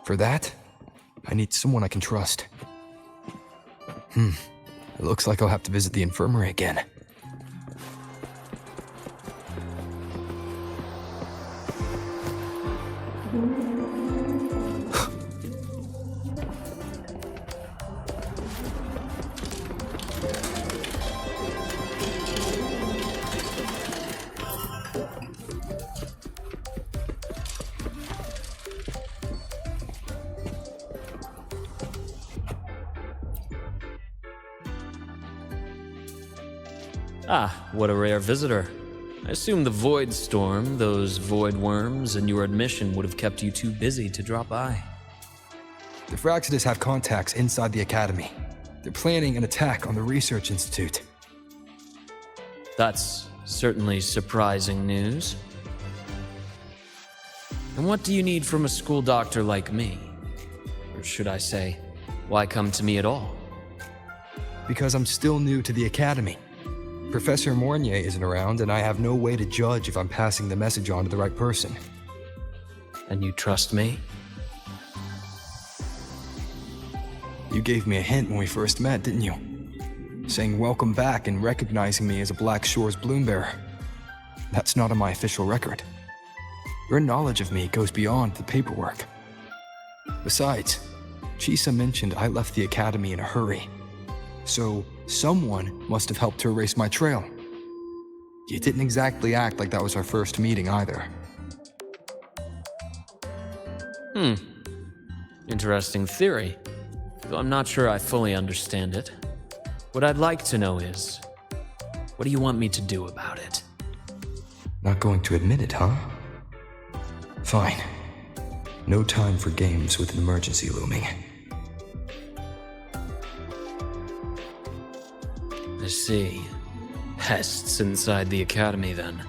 For that, I need someone I can trust. It looks like I'll have to visit the infirmary again. Ah, what a rare visitor. I assume the void storm, those void worms, and your admission would have kept you too busy to drop by. The Phyrexidus have contacts inside the Academy. They're planning an attack on the Research Institute. That's certainly surprising news. And what do you need from a school doctor like me? Or should I say, why come to me at all? Because I'm still new to the Academy. Professor Mornier isn't around, and I have no way to judge if I'm passing the message on to the right person. And you trust me? You gave me a hint when we first met, didn't you? Saying welcome back and recognizing me as a Black Shores bloombearer. That's not on my official record. Your knowledge of me goes beyond the paperwork. Besides, Chisa mentioned I left the Academy in a hurry. So, someone must have helped to erase my trail. You didn't exactly act like that was our first meeting either. Interesting theory. Though I'm not sure I fully understand it. What I'd like to know is, what do you want me to do about it? Not going to admit it, huh? Fine. No time for games with an emergency looming. I see. Pests inside the Academy, then.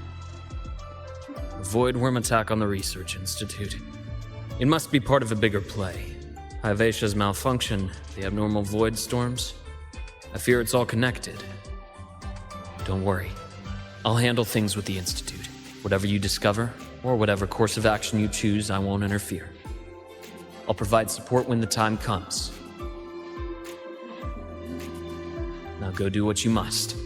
A void worm attack on the Research Institute. It must be part of a bigger play. Hyvatia's malfunction, the abnormal void storms. I fear it's all connected. Don't worry. I'll handle things with the Institute. Whatever you discover, or whatever course of action you choose, I won't interfere. I'll provide support when the time comes. Now go do what you must.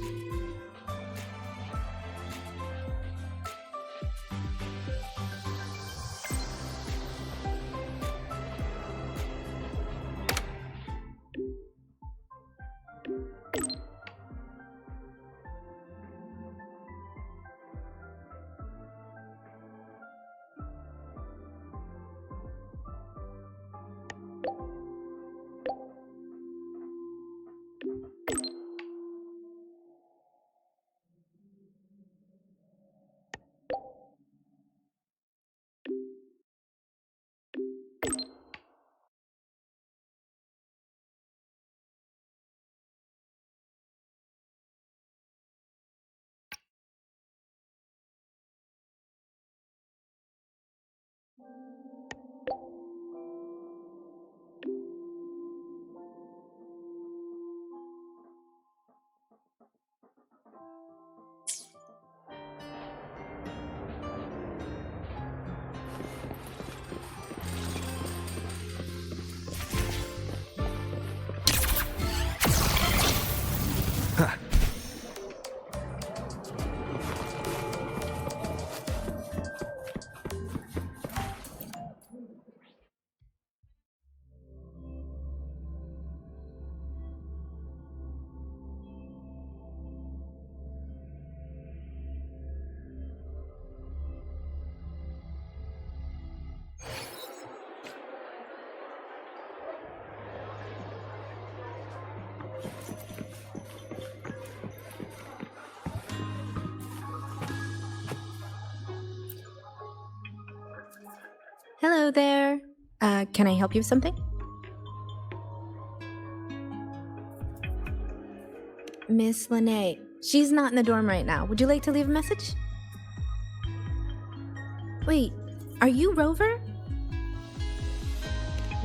Hello there. Can I help you with something? Miss Lene. She's not in the dorm right now. Would you like to leave a message? Wait, are you Rover?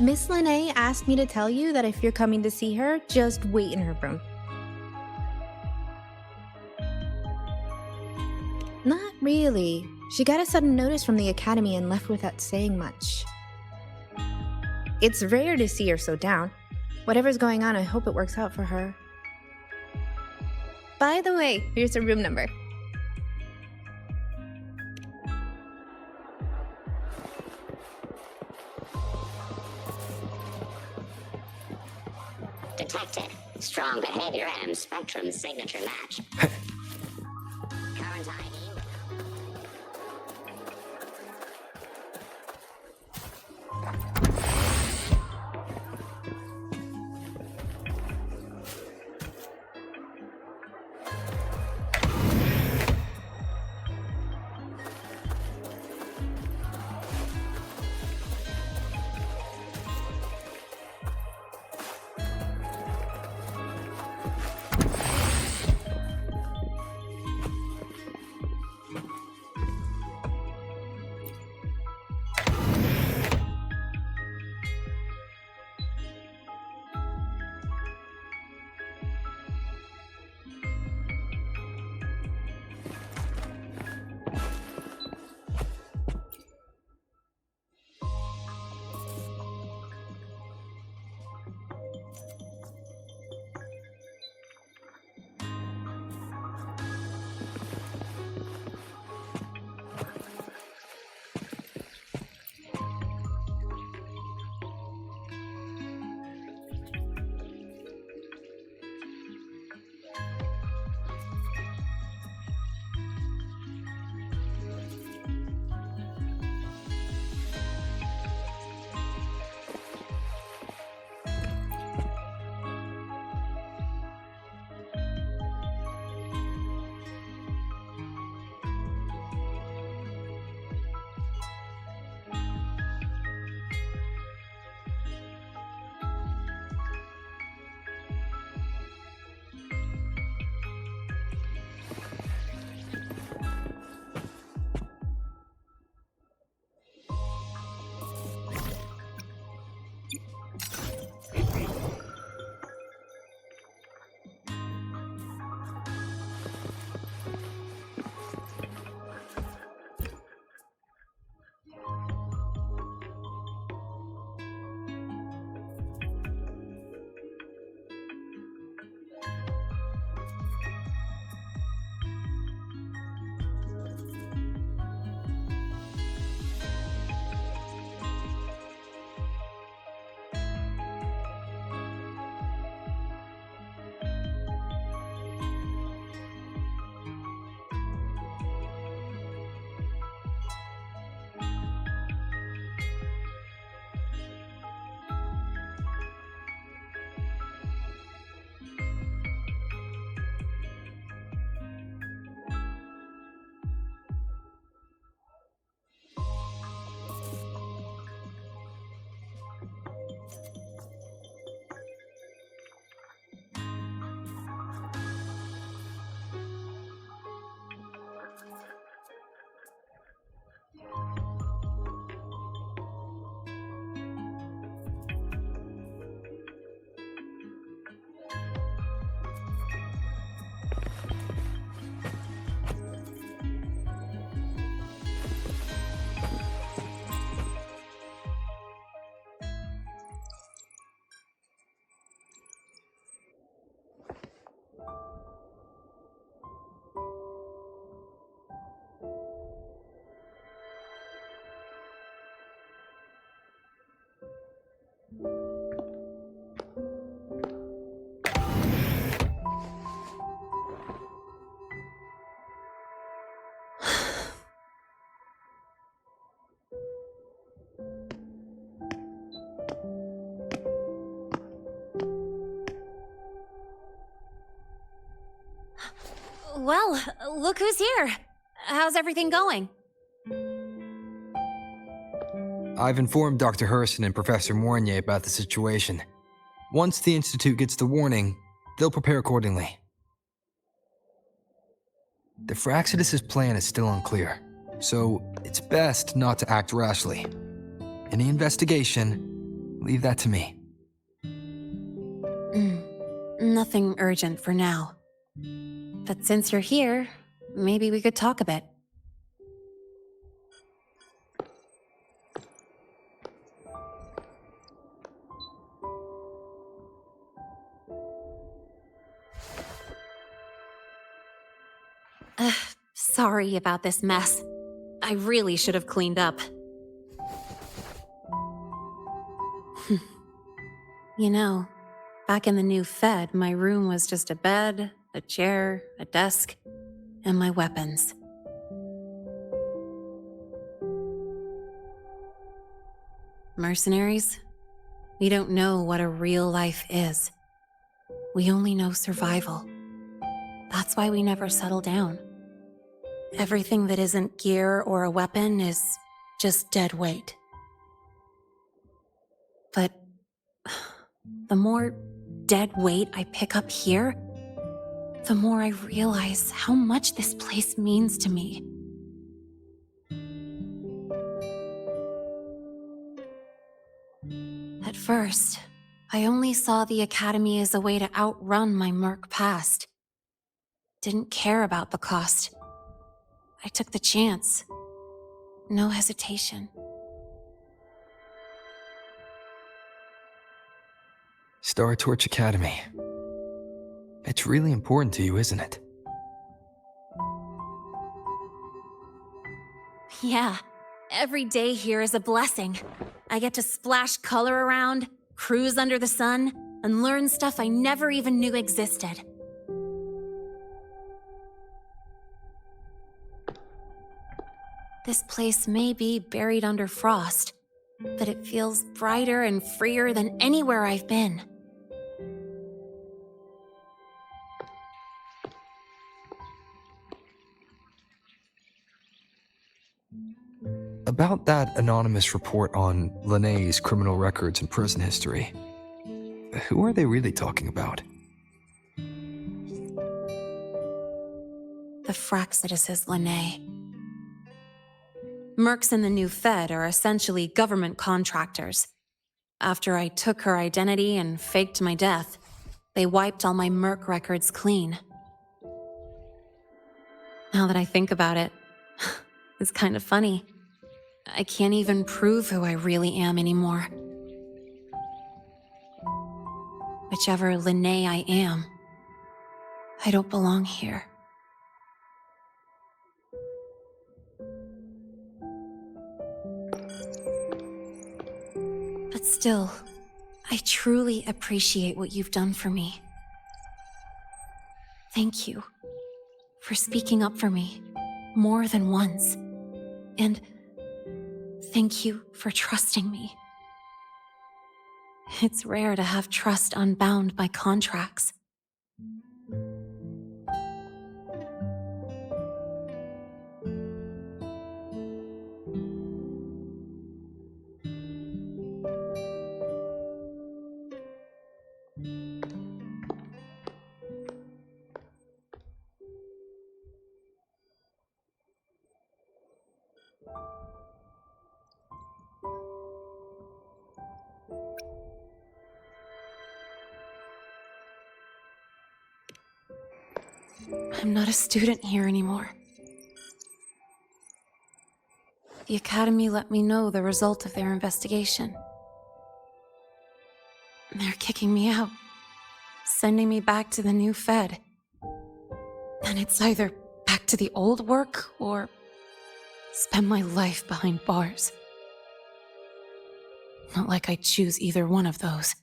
Miss Lene asked me to tell you that if you're coming to see her, just wait in her room. Not really. She got a sudden notice from the academy and left without saying much. It's rare to see her so down. Whatever's going on, I hope it works out for her. By the way, here's her room number. Detected. Strong behavior and spectrum signature match. Current ID. Well, look who's here. How's everything going? I've informed Dr. Hurston and Professor Mournier about the situation. Once the Institute gets the warning, they'll prepare accordingly. The Fraxidus' plan is still unclear, so it's best not to act rashly. Any investigation, leave that to me. Nothing urgent for now. But since you're here, maybe we could talk a bit. Sorry about this mess. I really should have cleaned up. You know, back in the new Fed, my room was just a bed, a chair, a desk, and my weapons. Mercenaries? We don't know what a real life is. We only know survival. That's why we never settle down. Everything that isn't gear or a weapon is just dead weight. But the more dead weight I pick up here, the more I realize how much this place means to me. At first, I only saw the Academy as a way to outrun my Merc past. Didn't care about the cost. I took the chance. No hesitation. Star Torch Academy. It's really important to you, isn't it? Yeah, every day here is a blessing. I get to splash color around, cruise under the sun, and learn stuff I never even knew existed. This place may be buried under frost, but it feels brighter and freer than anywhere I've been. About that anonymous report on Linné's criminal records and prison history, who are they really talking about? The Frostlands, Linné. Mercs in the new Fed are essentially government contractors. After I took her identity and faked my death, they wiped all my Merc records clean. Now that I think about it, it's kind of funny. I can't even prove who I really am anymore. Whichever Linné I am, I don't belong here. But still, I truly appreciate what you've done for me. Thank you for speaking up for me more than once. And thank you for trusting me. It's rare to have trust unbound by contracts. I'm not a student here anymore. The Academy let me know the result of their investigation. They're kicking me out, sending me back to the new Fed. And it's either back to the old work or spend my life behind bars. Not like I choose either one of those.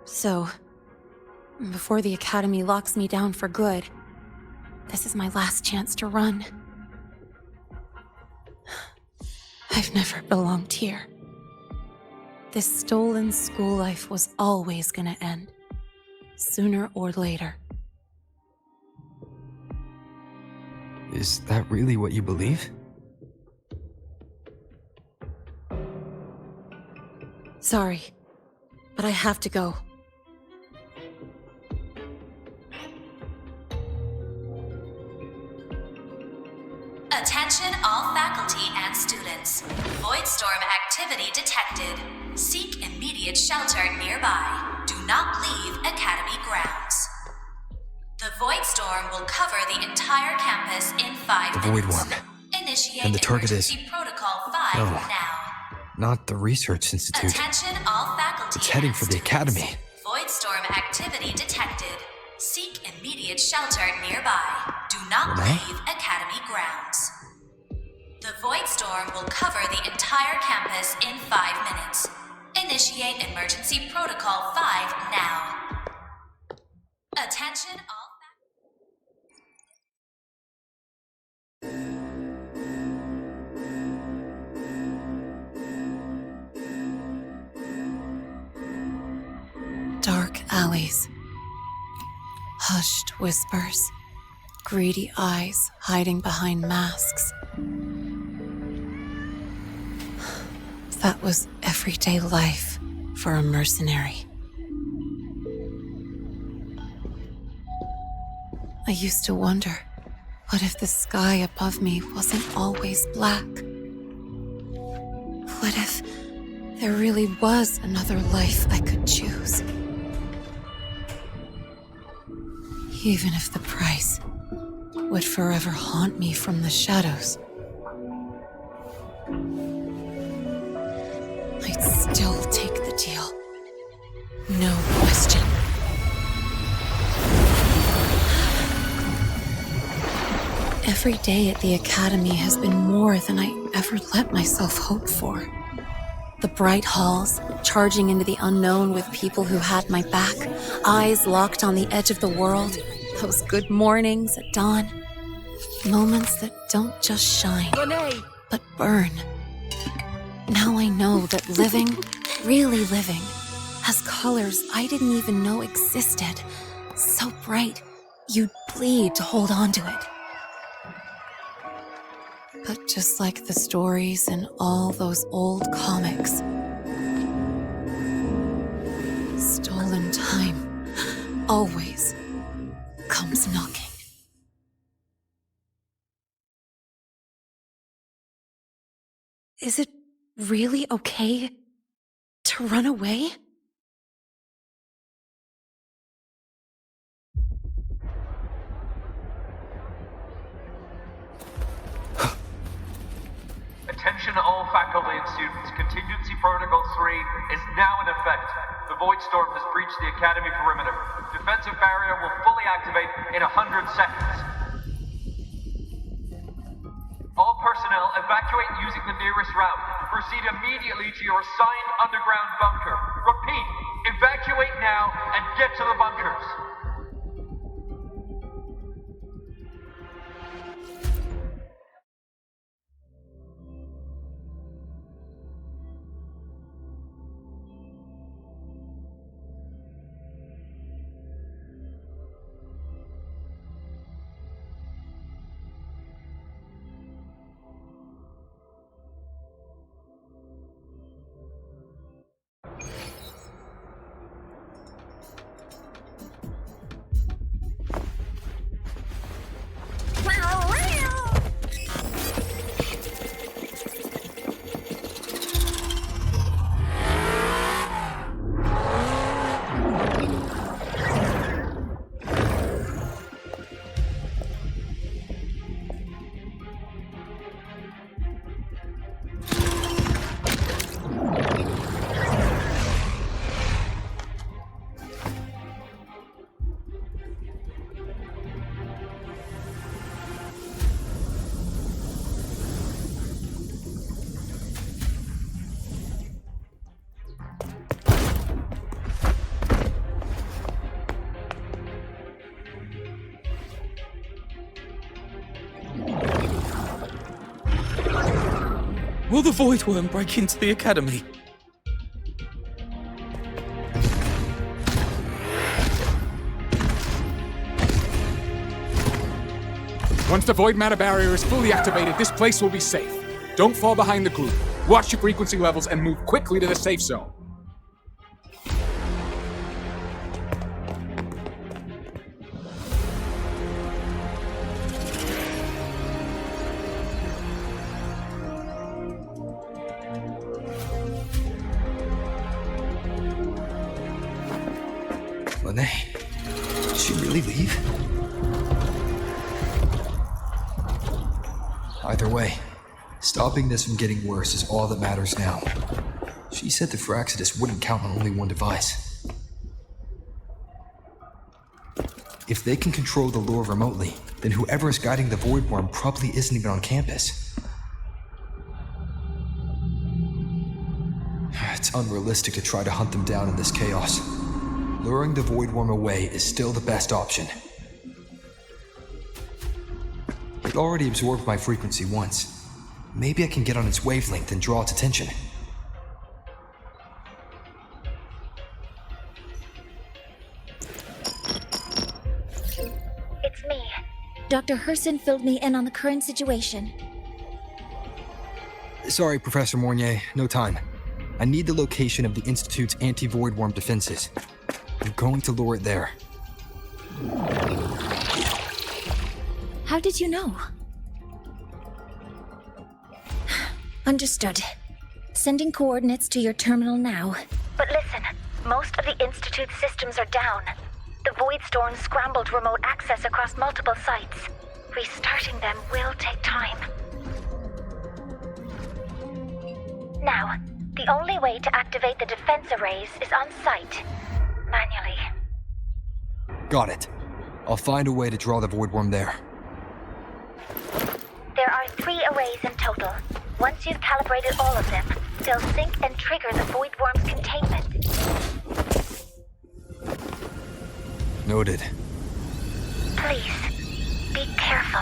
So, before the Academy locks me down for good, this is my last chance to run. I've never belonged here. This stolen school life was always gonna end, sooner or later. Is that really what you believe? Sorry, but I have to go. Attention all faculty and students. Voidstorm activity detected. Seek immediate shelter nearby. Do not leave Academy grounds. The Voidstorm will cover the entire campus in 5 The minutes. Void Worm. Initiate And the target is... emergency protocol 5 No. now. Not the Research Institute. Attention all faculty It's heading and for the students. Academy. Voidstorm activity detected. Seek Seek immediate shelter nearby. Do not leave Academy grounds. The Void Storm will cover the entire campus in 5 minutes. Initiate Emergency Protocol 5 now. Attention all... Dark alleys. Hushed whispers. Greedy eyes hiding behind masks. That was everyday life for a mercenary. I used to wonder, what if the sky above me wasn't always black? What if there really was another life I could choose? Even if the price would forever haunt me from the shadows, I'd still take the deal. No question. Every day at the Academy has been more than I ever let myself hope for. The bright halls, charging into the unknown with people who had my back, eyes locked on the edge of the world, those good mornings at dawn. Moments that don't just shine, but burn. Now I know that living, really living, has colors I didn't even know existed. So bright, you'd bleed to hold on to it. But just like the stories in all those old comics, stolen time always comes knocking. Is it really okay to run away? Attention all faculty and students. Contingency Protocol 3 is now in effect. The Void Storm has breached the Academy perimeter. Defensive barrier will fully activate in 100 seconds. All personnel evacuate using the nearest route. Proceed immediately to your assigned underground bunker. Repeat, evacuate now and get to the bunkers. Will the Void Worm break into the Academy? Once the Void Matter Barrier is fully activated, this place will be safe. Don't fall behind the group. Watch your frequency levels and move quickly to the safe zone. Lahai, did she really leave? Either way, stopping this from getting worse is all that matters now. She said the Fraxidus wouldn't count on only one device. If they can control the lure remotely, then whoever is guiding the Void Worm probably isn't even on campus. It's unrealistic to try to hunt them down in this chaos. Luring the Void Worm away is still the best option. It already absorbed my frequency once. Maybe I can get on its wavelength and draw its attention. It's me. Dr. Herson filled me in on the current situation. Sorry, Professor Mornier, no time. I need the location of the Institute's anti-Void Worm defenses. I'm going to lure it there. How did you know? Understood. Sending coordinates to your terminal now. But listen, most of the Institute's systems are down. The Void Storm scrambled remote access across multiple sites. Restarting them will take time. Now, the only way to activate the defense arrays is on site. Manually. Got it. I'll find a way to draw the Void Worm there. There are 3 arrays in total. Once you've calibrated all of them, they'll sync and trigger the Void Worm's containment. Noted. Please, be careful.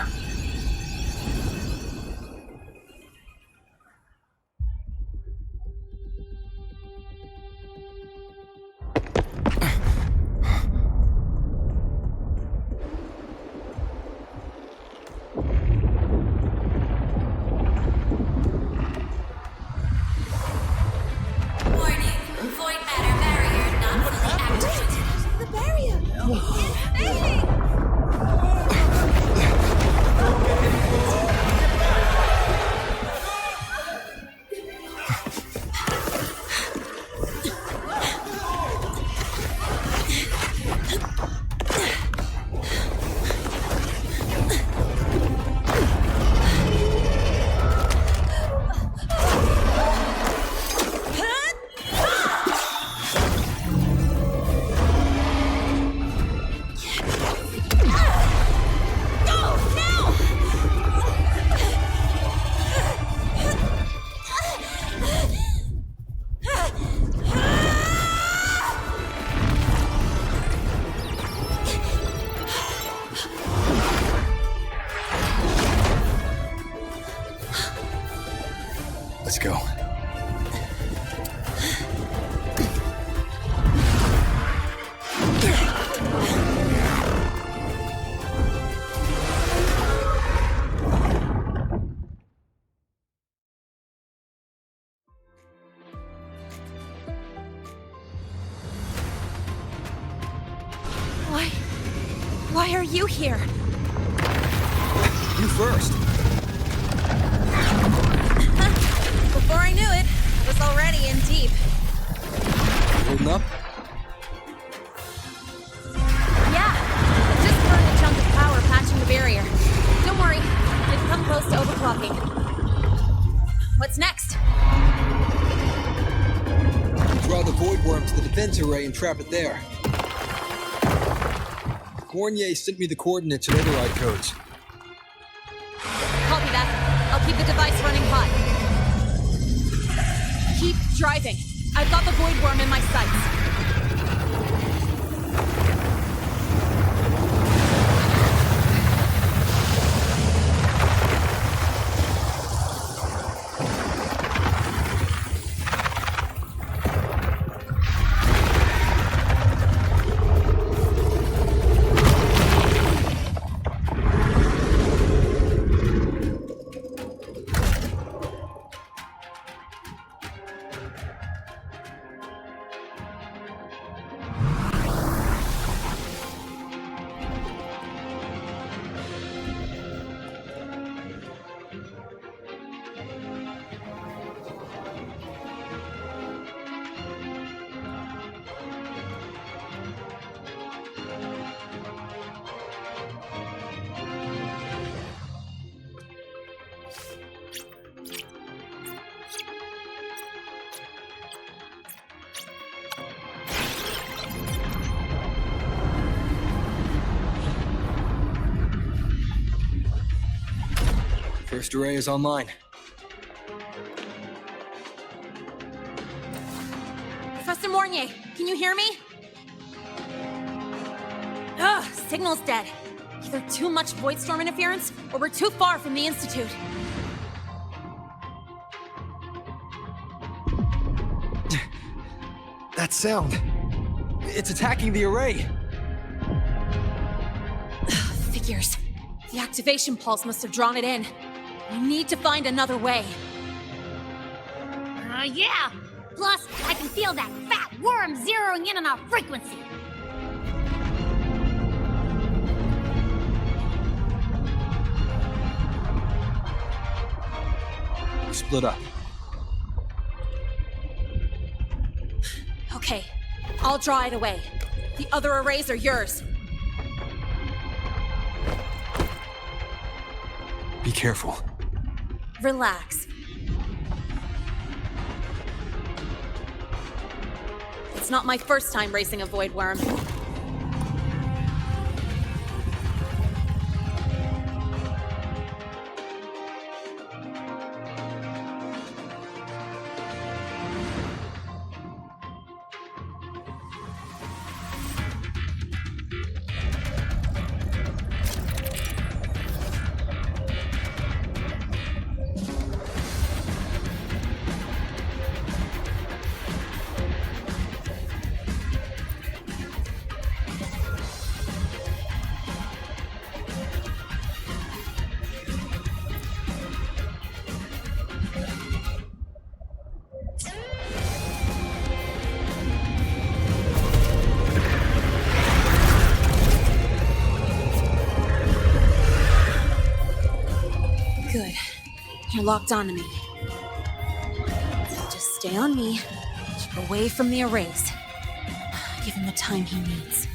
Let's go. Why are you here? You first. Before I knew it, I was already in deep. Holding up? Yeah, I just burned a chunk of power patching the barrier. Don't worry, we've come close to overclocking. What's next? Draw the Void Worm to the defense array and trap it there. Cornier sent me the coordinates and override codes. Copy that. I'll keep the device running hot. Keep driving. I've got the Void Worm in my sights. First array is online. Professor Mornier, can you hear me? Ugh, signal's dead. Either too much void storm interference, or we're too far from the Institute. That sound. It's attacking the array. Figures. The activation pulse must have drawn it in. We need to find another way. Yeah! Plus, I can feel that fat worm zeroing in on our frequency. We're split up. Okay, I'll draw it away. The other arrays are yours. Be careful. Relax. It's not my first time racing a void worm. Good. You're locked onto me. Just stay on me. Keep away from the arrays. Give him the time he needs.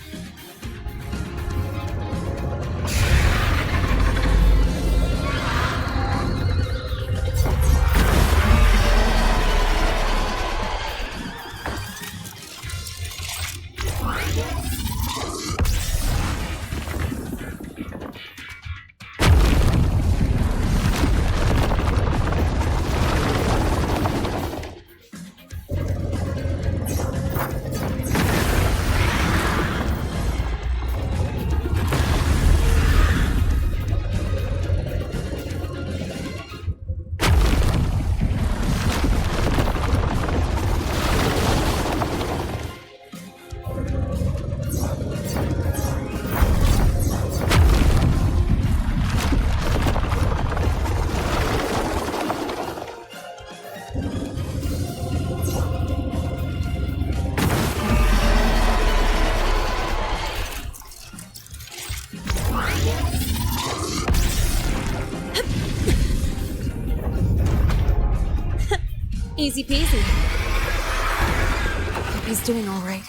Easy peasy. Hope he's doing all right.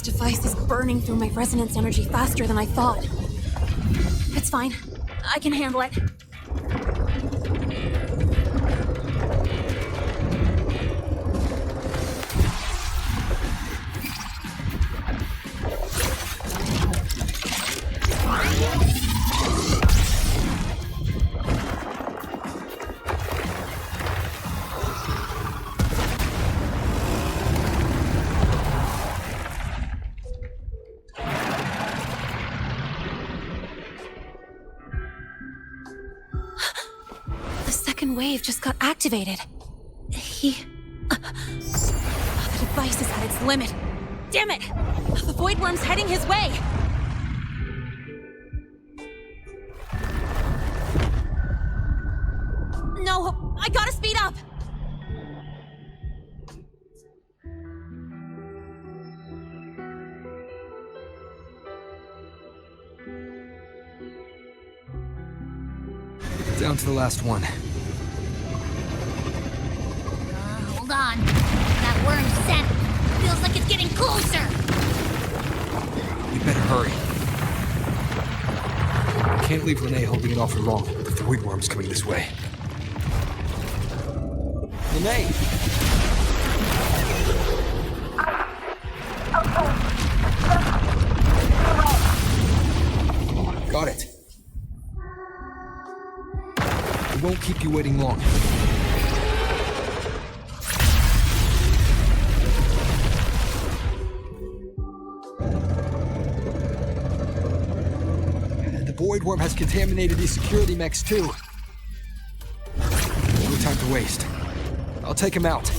This device is burning through my resonance energy faster than I thought. It's fine. I can handle it. Wave just got activated. The device is at its limit. Damn it! The Void Worm's heading his way! No, I gotta speed up! Down to the last one. Hold on. That worm's scent feels like it's getting closer. We better hurry. Can't leave Lene holding it off for long. The Void Worm's coming this way. Lene! Got it. We won't keep you waiting long. The Void Worm has contaminated these security mechs too. No time to waste. I'll take him out.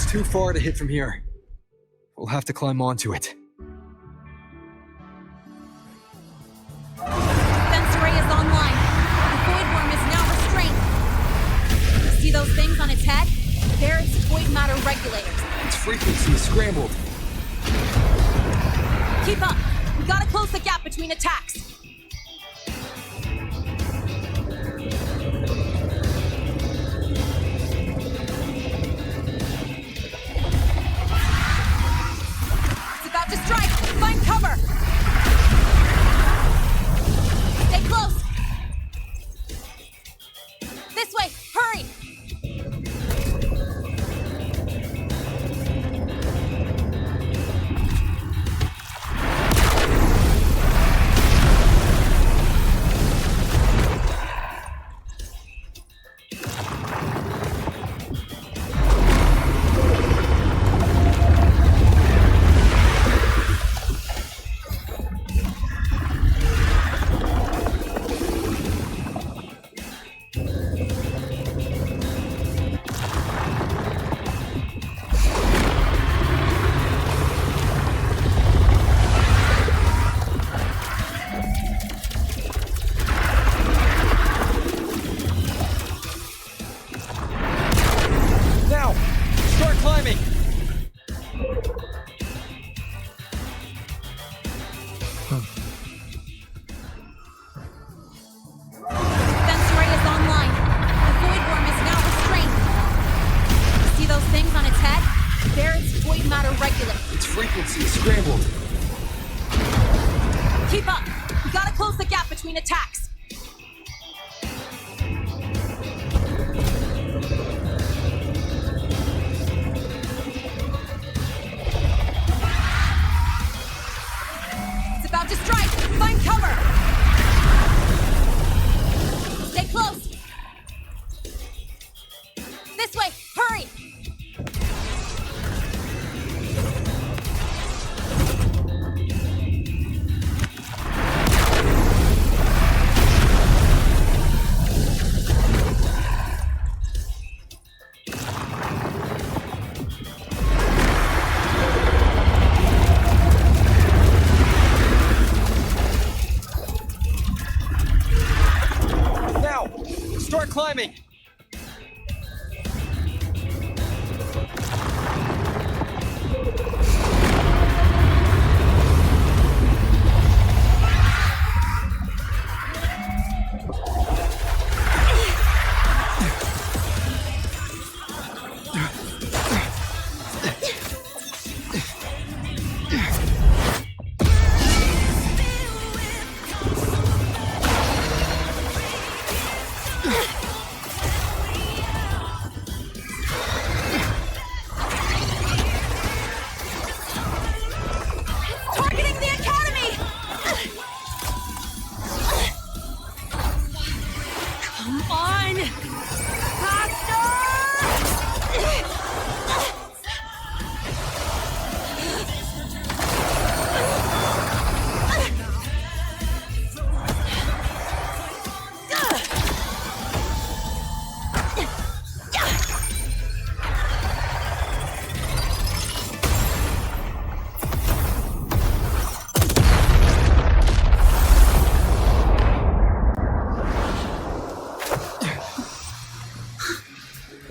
Too far to hit from here. We'll have to climb onto it. Defense array is online. The Void Worm is now restrained. See those things on its head? They're its void matter regulators. Its frequency is scrambled. Keep up. We gotta close the gap between attacks. To strike! Find cover! Stay close! This way! Hurry! Frequency is scrambled. Keep up. We gotta close the gap between attacks. It's about to strike. Find cover. Stay close. This way. Hurry.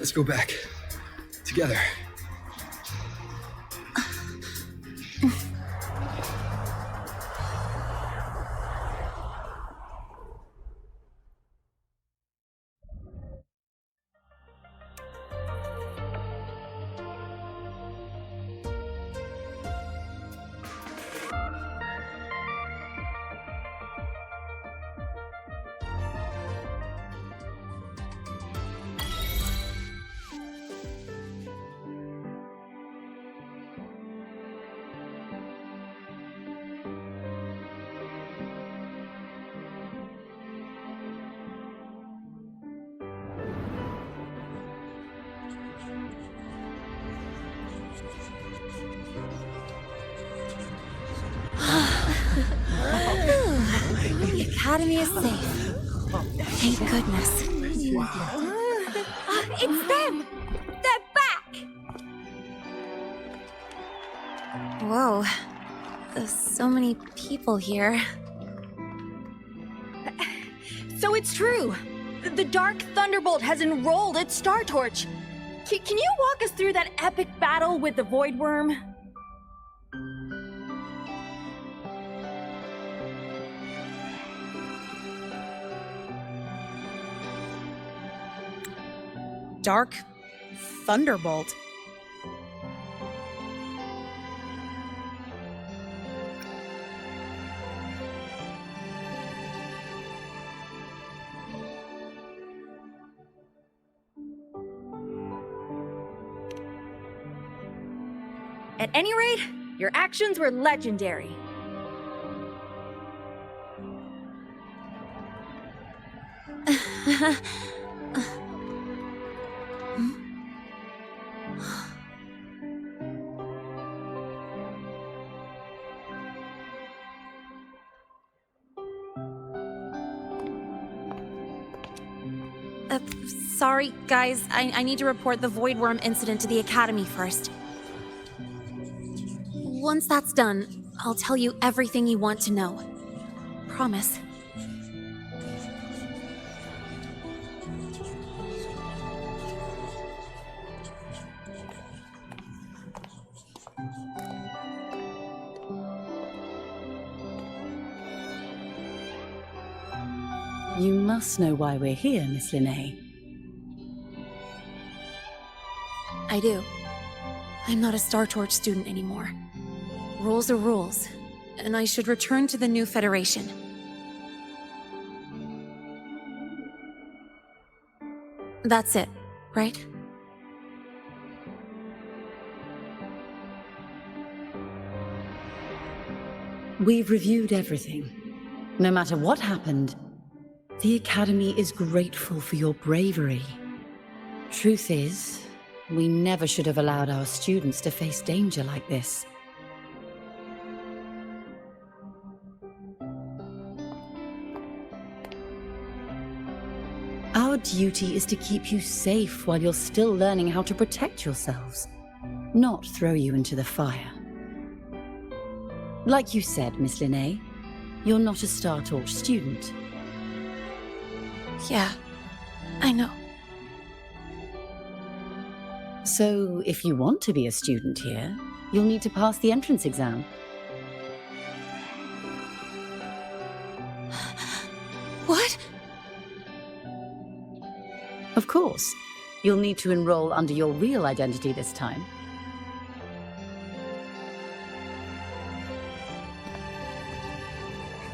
Let's go back. Together. The Academy is safe. Thank goodness. It's them! They're back! Whoa. There's so many people here. So it's true! The Dark Thunderbolt has enrolled at Star Torch! Can you walk us through that epic battle with the Void Worm? Dark Thunderbolt. At any rate, your actions were legendary. Sorry, guys. I need to report the Void Worm incident to the Academy first. Once that's done, I'll tell you everything you want to know. Promise. You must know why we're here, Miss Linnae. I do. I'm not a Star Torch student anymore. Rules are rules, and I should return to the new Federation. That's it, right? We've reviewed everything. No matter what happened, the Academy is grateful for your bravery. Truth is, we never should have allowed our students to face danger like this. Our duty is to keep you safe while you're still learning how to protect yourselves, not throw you into the fire. Like you said, Miss Linnae, you're not a Star Torch student. Yeah, I know. So, if you want to be a student here, you'll need to pass the entrance exam. What? Of course. You'll need to enroll under your real identity this time.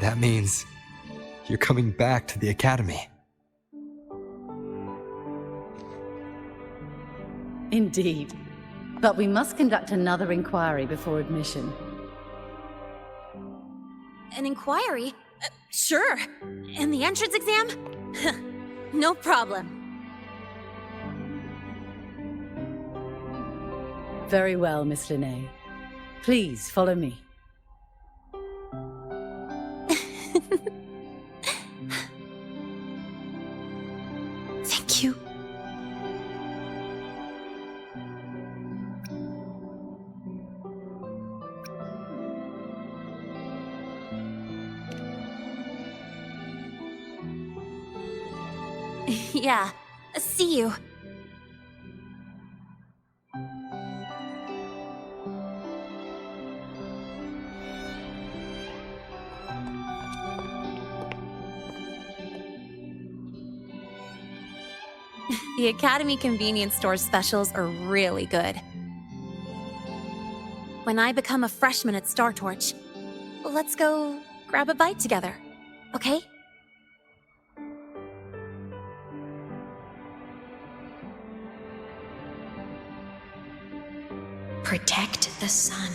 That means you're coming back to the Academy. Indeed. But we must conduct another inquiry before admission. An inquiry? Sure. And the entrance exam? No problem. Very well, Miss Linnae. Please follow me. Thank you. Yeah, see you. The Academy convenience store specials are really good. When I become a freshman at Star Torch, let's go grab a bite together, okay? Protect the sun.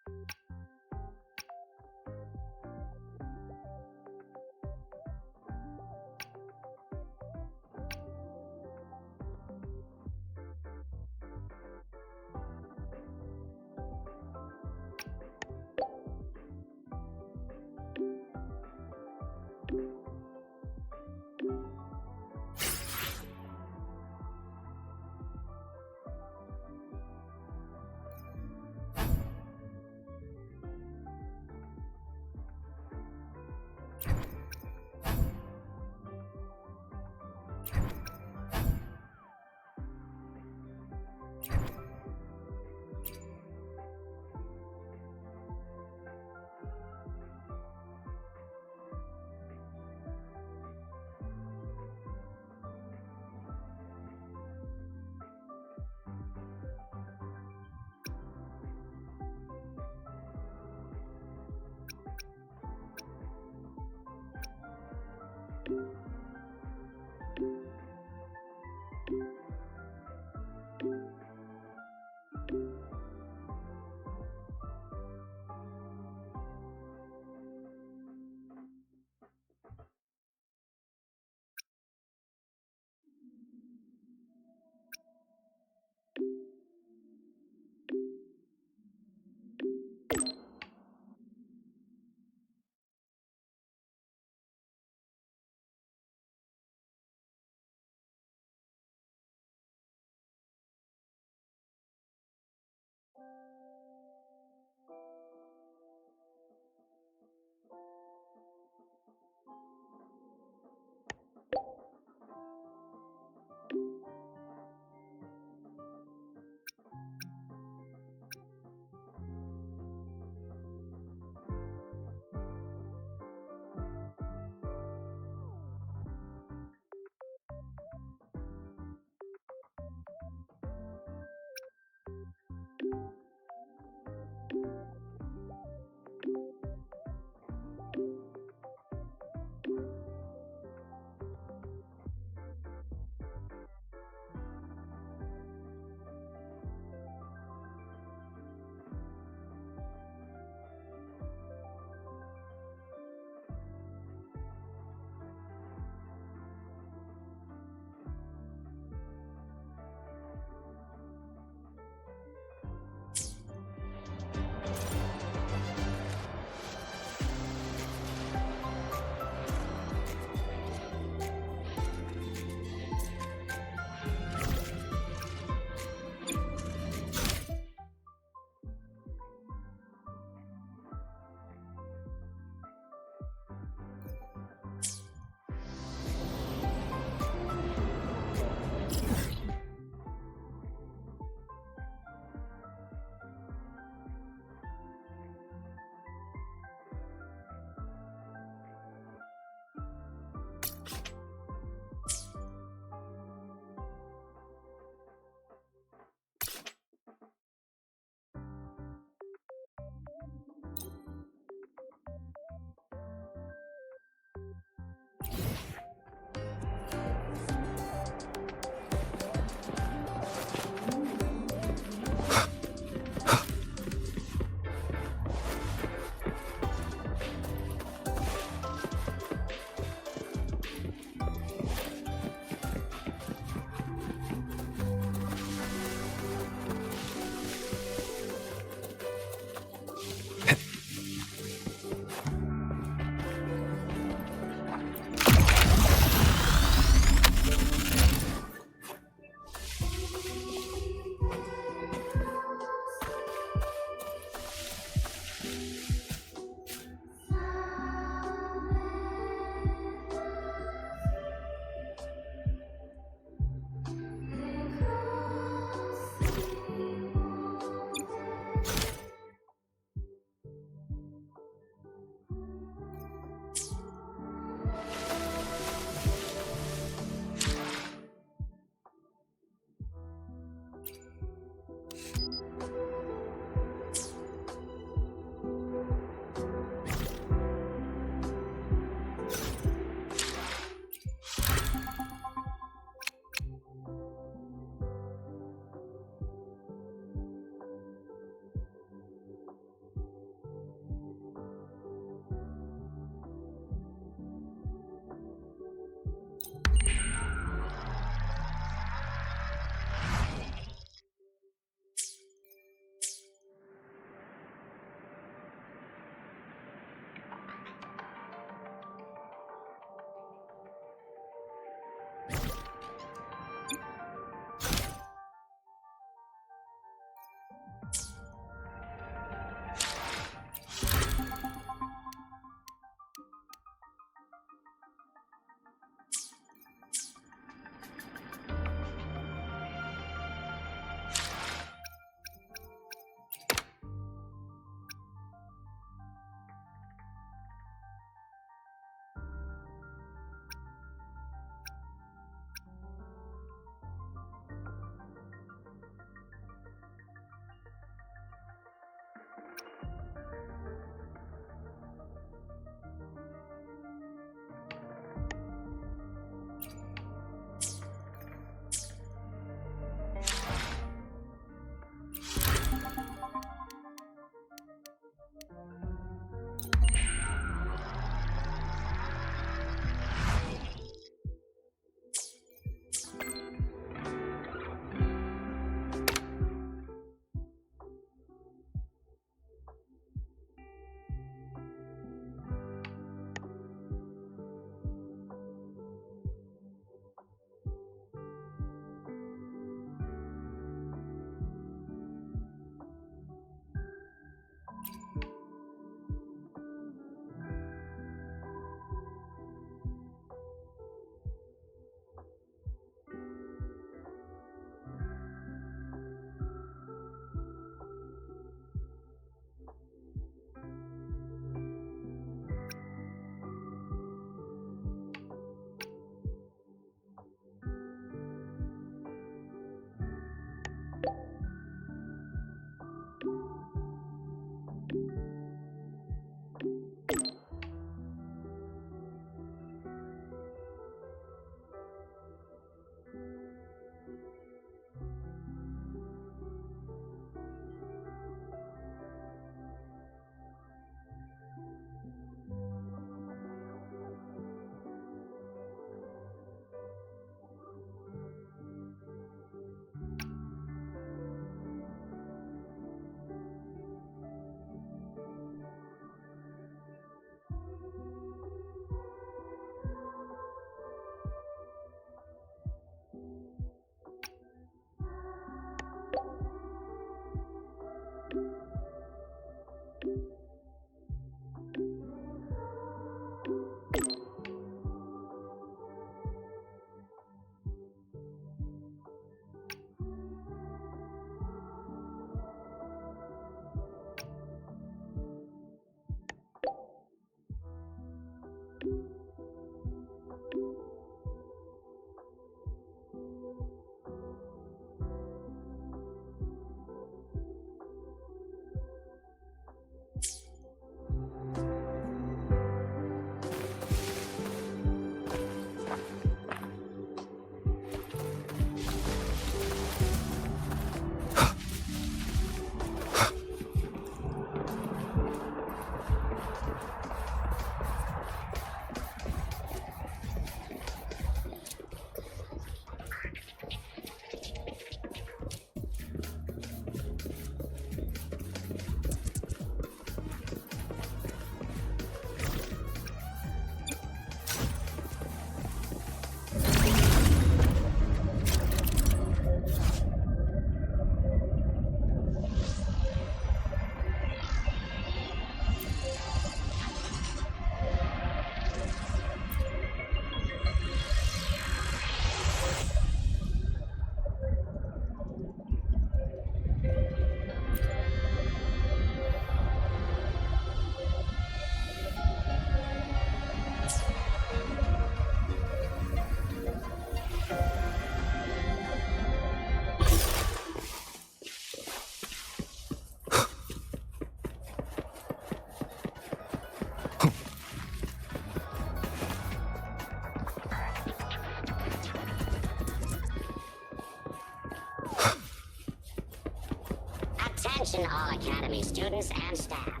Attention all Academy students and staff.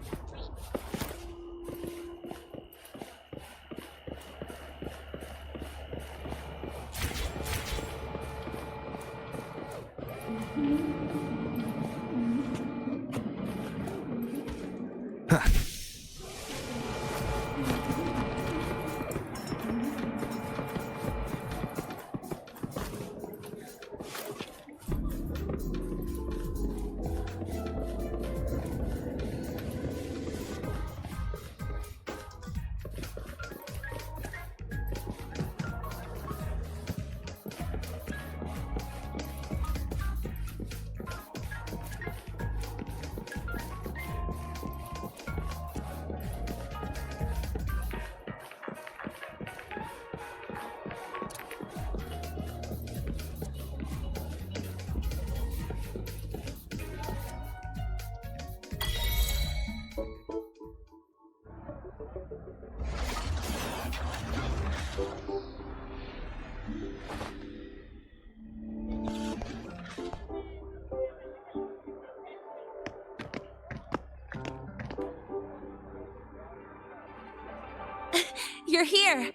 You're here!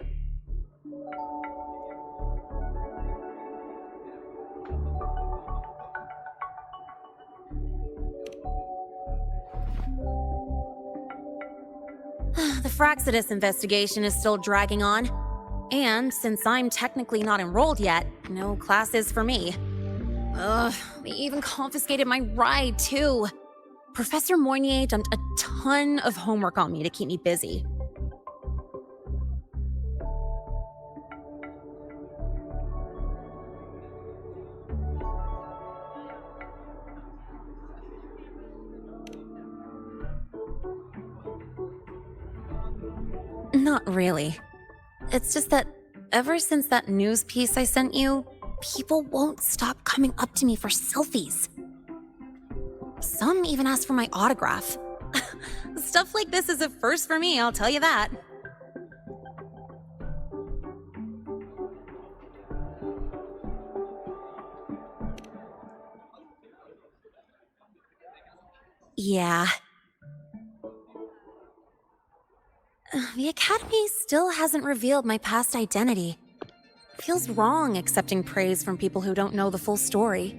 The Fraxidus investigation is still dragging on. And since I'm technically not enrolled yet, no classes for me. Ugh, they even confiscated my ride, too. Professor Moynier dumped a ton of homework on me to keep me busy. Not really. It's just that ever since that news piece I sent you, people won't stop coming up to me for selfies. Some even ask for my autograph. Stuff like this is a first for me, I'll tell you that. Yeah. The Academy still hasn't revealed my past identity. Feels wrong accepting praise from people who don't know the full story.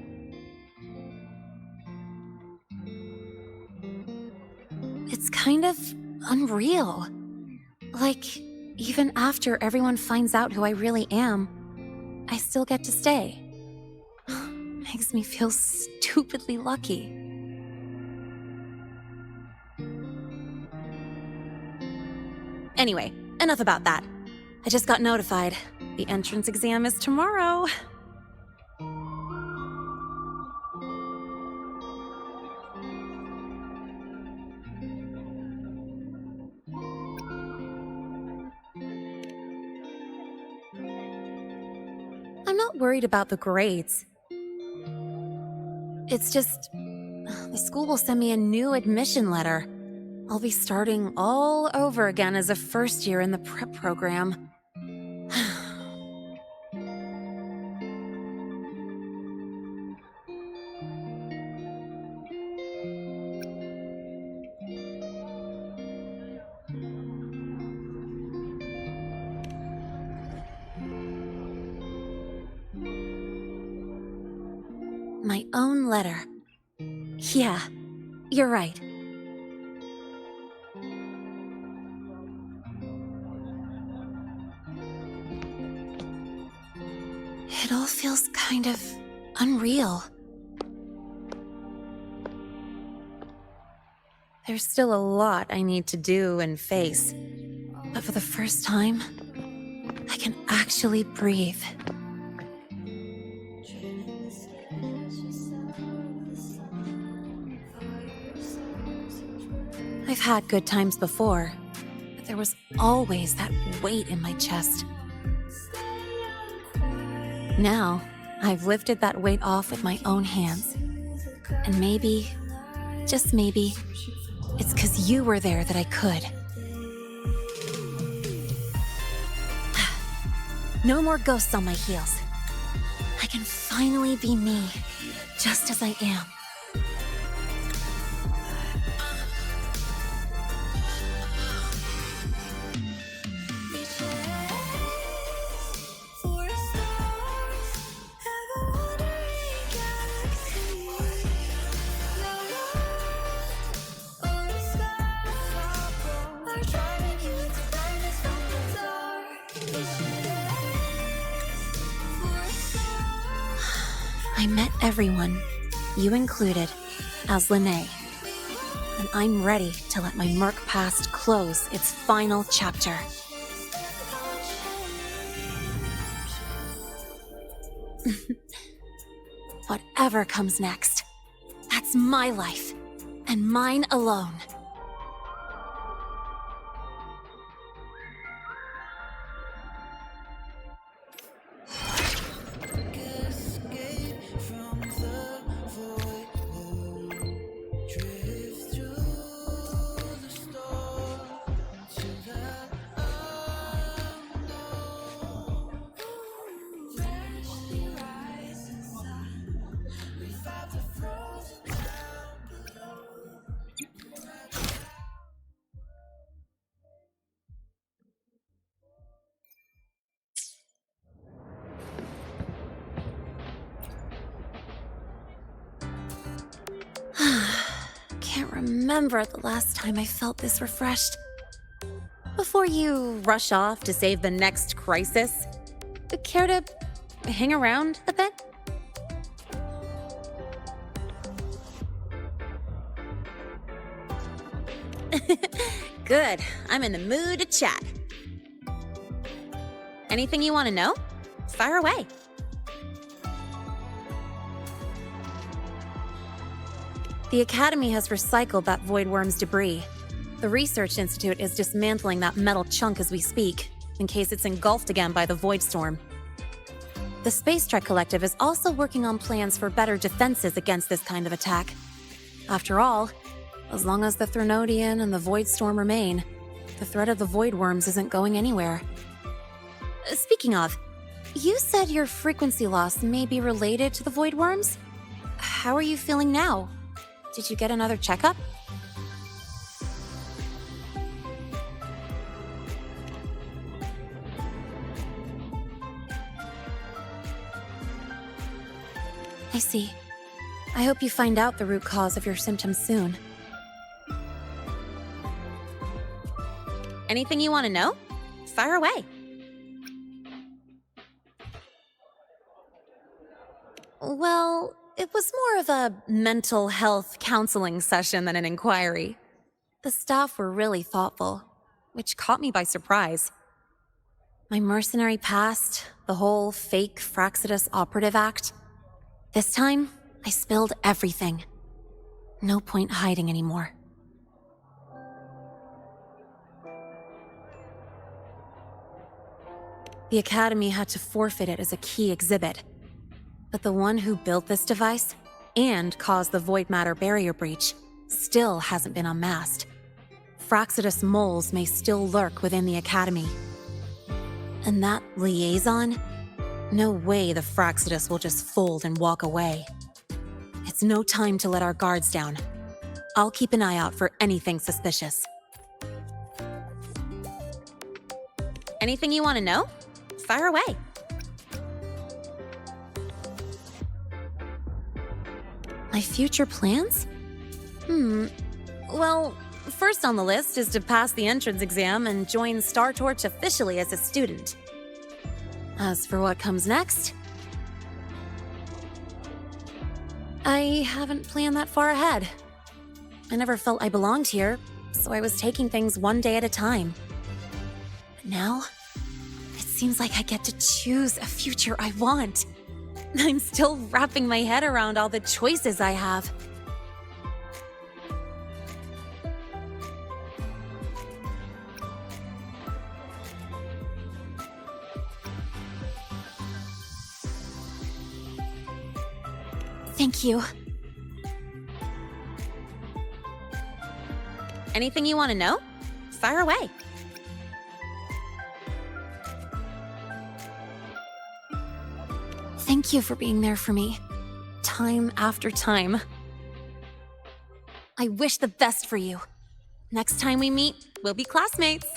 It's kind of unreal. Like, even after everyone finds out who I really am, I still get to stay. Makes me feel stupidly lucky. Anyway, enough about that. I just got notified. The entrance exam is tomorrow. I'm not worried about the grades. It's just, the school will send me a new admission letter. I'll be starting all over again as a first year in the prep program. My own letter. Yeah, you're right. It all feels kind of unreal. There's still a lot I need to do and face, but for the first time, I can actually breathe. I've had good times before, but there was always that weight in my chest. Now, I've lifted that weight off with my own hands. And maybe, just maybe, it's 'cause you were there that I could. No more ghosts on my heels. I can finally be me, just as I am. I met everyone, you included, as Lene. And I'm ready to let my Merc past close its final chapter. Whatever comes next, that's my life, and mine alone. Can't remember the last time I felt this refreshed. Before you rush off to save the next crisis, care to hang around a bit? Good. I'm in the mood to chat. Anything you want to know? Fire away. The Academy has recycled that Void Worm's debris. The Research Institute is dismantling that metal chunk as we speak, in case it's engulfed again by the Void Storm. The Space Trek Collective is also working on plans for better defenses against this kind of attack. After all, as long as the Threnodian and the Void Storm remain, the threat of the Void Worms isn't going anywhere. Speaking of, you said your frequency loss may be related to the Void Worms? How are you feeling now? Did you get another checkup? I see. I hope you find out the root cause of your symptoms soon. Anything you want to know? Fire away. Well, it was more of a mental health counseling session than an inquiry. The staff were really thoughtful, which caught me by surprise. My mercenary past, the whole fake Frostlands operative act. This time, I spilled everything. No point hiding anymore. The Academy had to forfeit it as a key exhibit. But the one who built this device and caused the void matter barrier breach still hasn't been unmasked. Frostlands moles may still lurk within the Academy. And that liaison? No way the Frostlands will just fold and walk away. It's no time to let our guards down. I'll keep an eye out for anything suspicious. Anything you want to know? Fire away. My future plans? Well, first on the list is to pass the entrance exam and join Star Torch officially as a student. As for what comes next, I haven't planned that far ahead. I never felt I belonged here, so I was taking things one day at a time. But now, it seems like I get to choose a future I want. I'm still wrapping my head around all the choices I have. Thank you. Anything you want to know? Fire away. Thank you for being there for me, time after time. I wish the best for you. Next time we meet, we'll be classmates.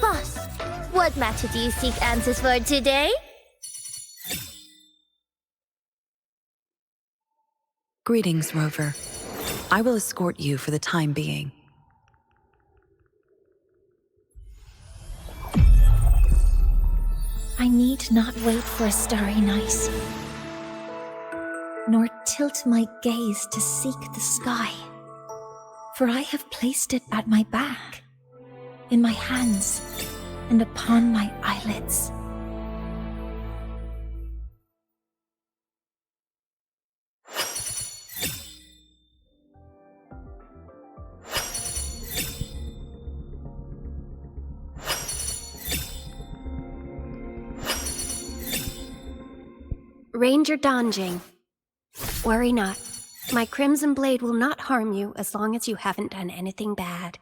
Boss, what matter do you seek answers for today? Greetings, Rover. I will escort you for the time being. I need not wait for a starry night, nor tilt my gaze to seek the sky, for I have placed it at my back, in my hands, and upon my eyelids. Ranger Donjing. Worry not. My Crimson Blade will not harm you as long as you haven't done anything bad.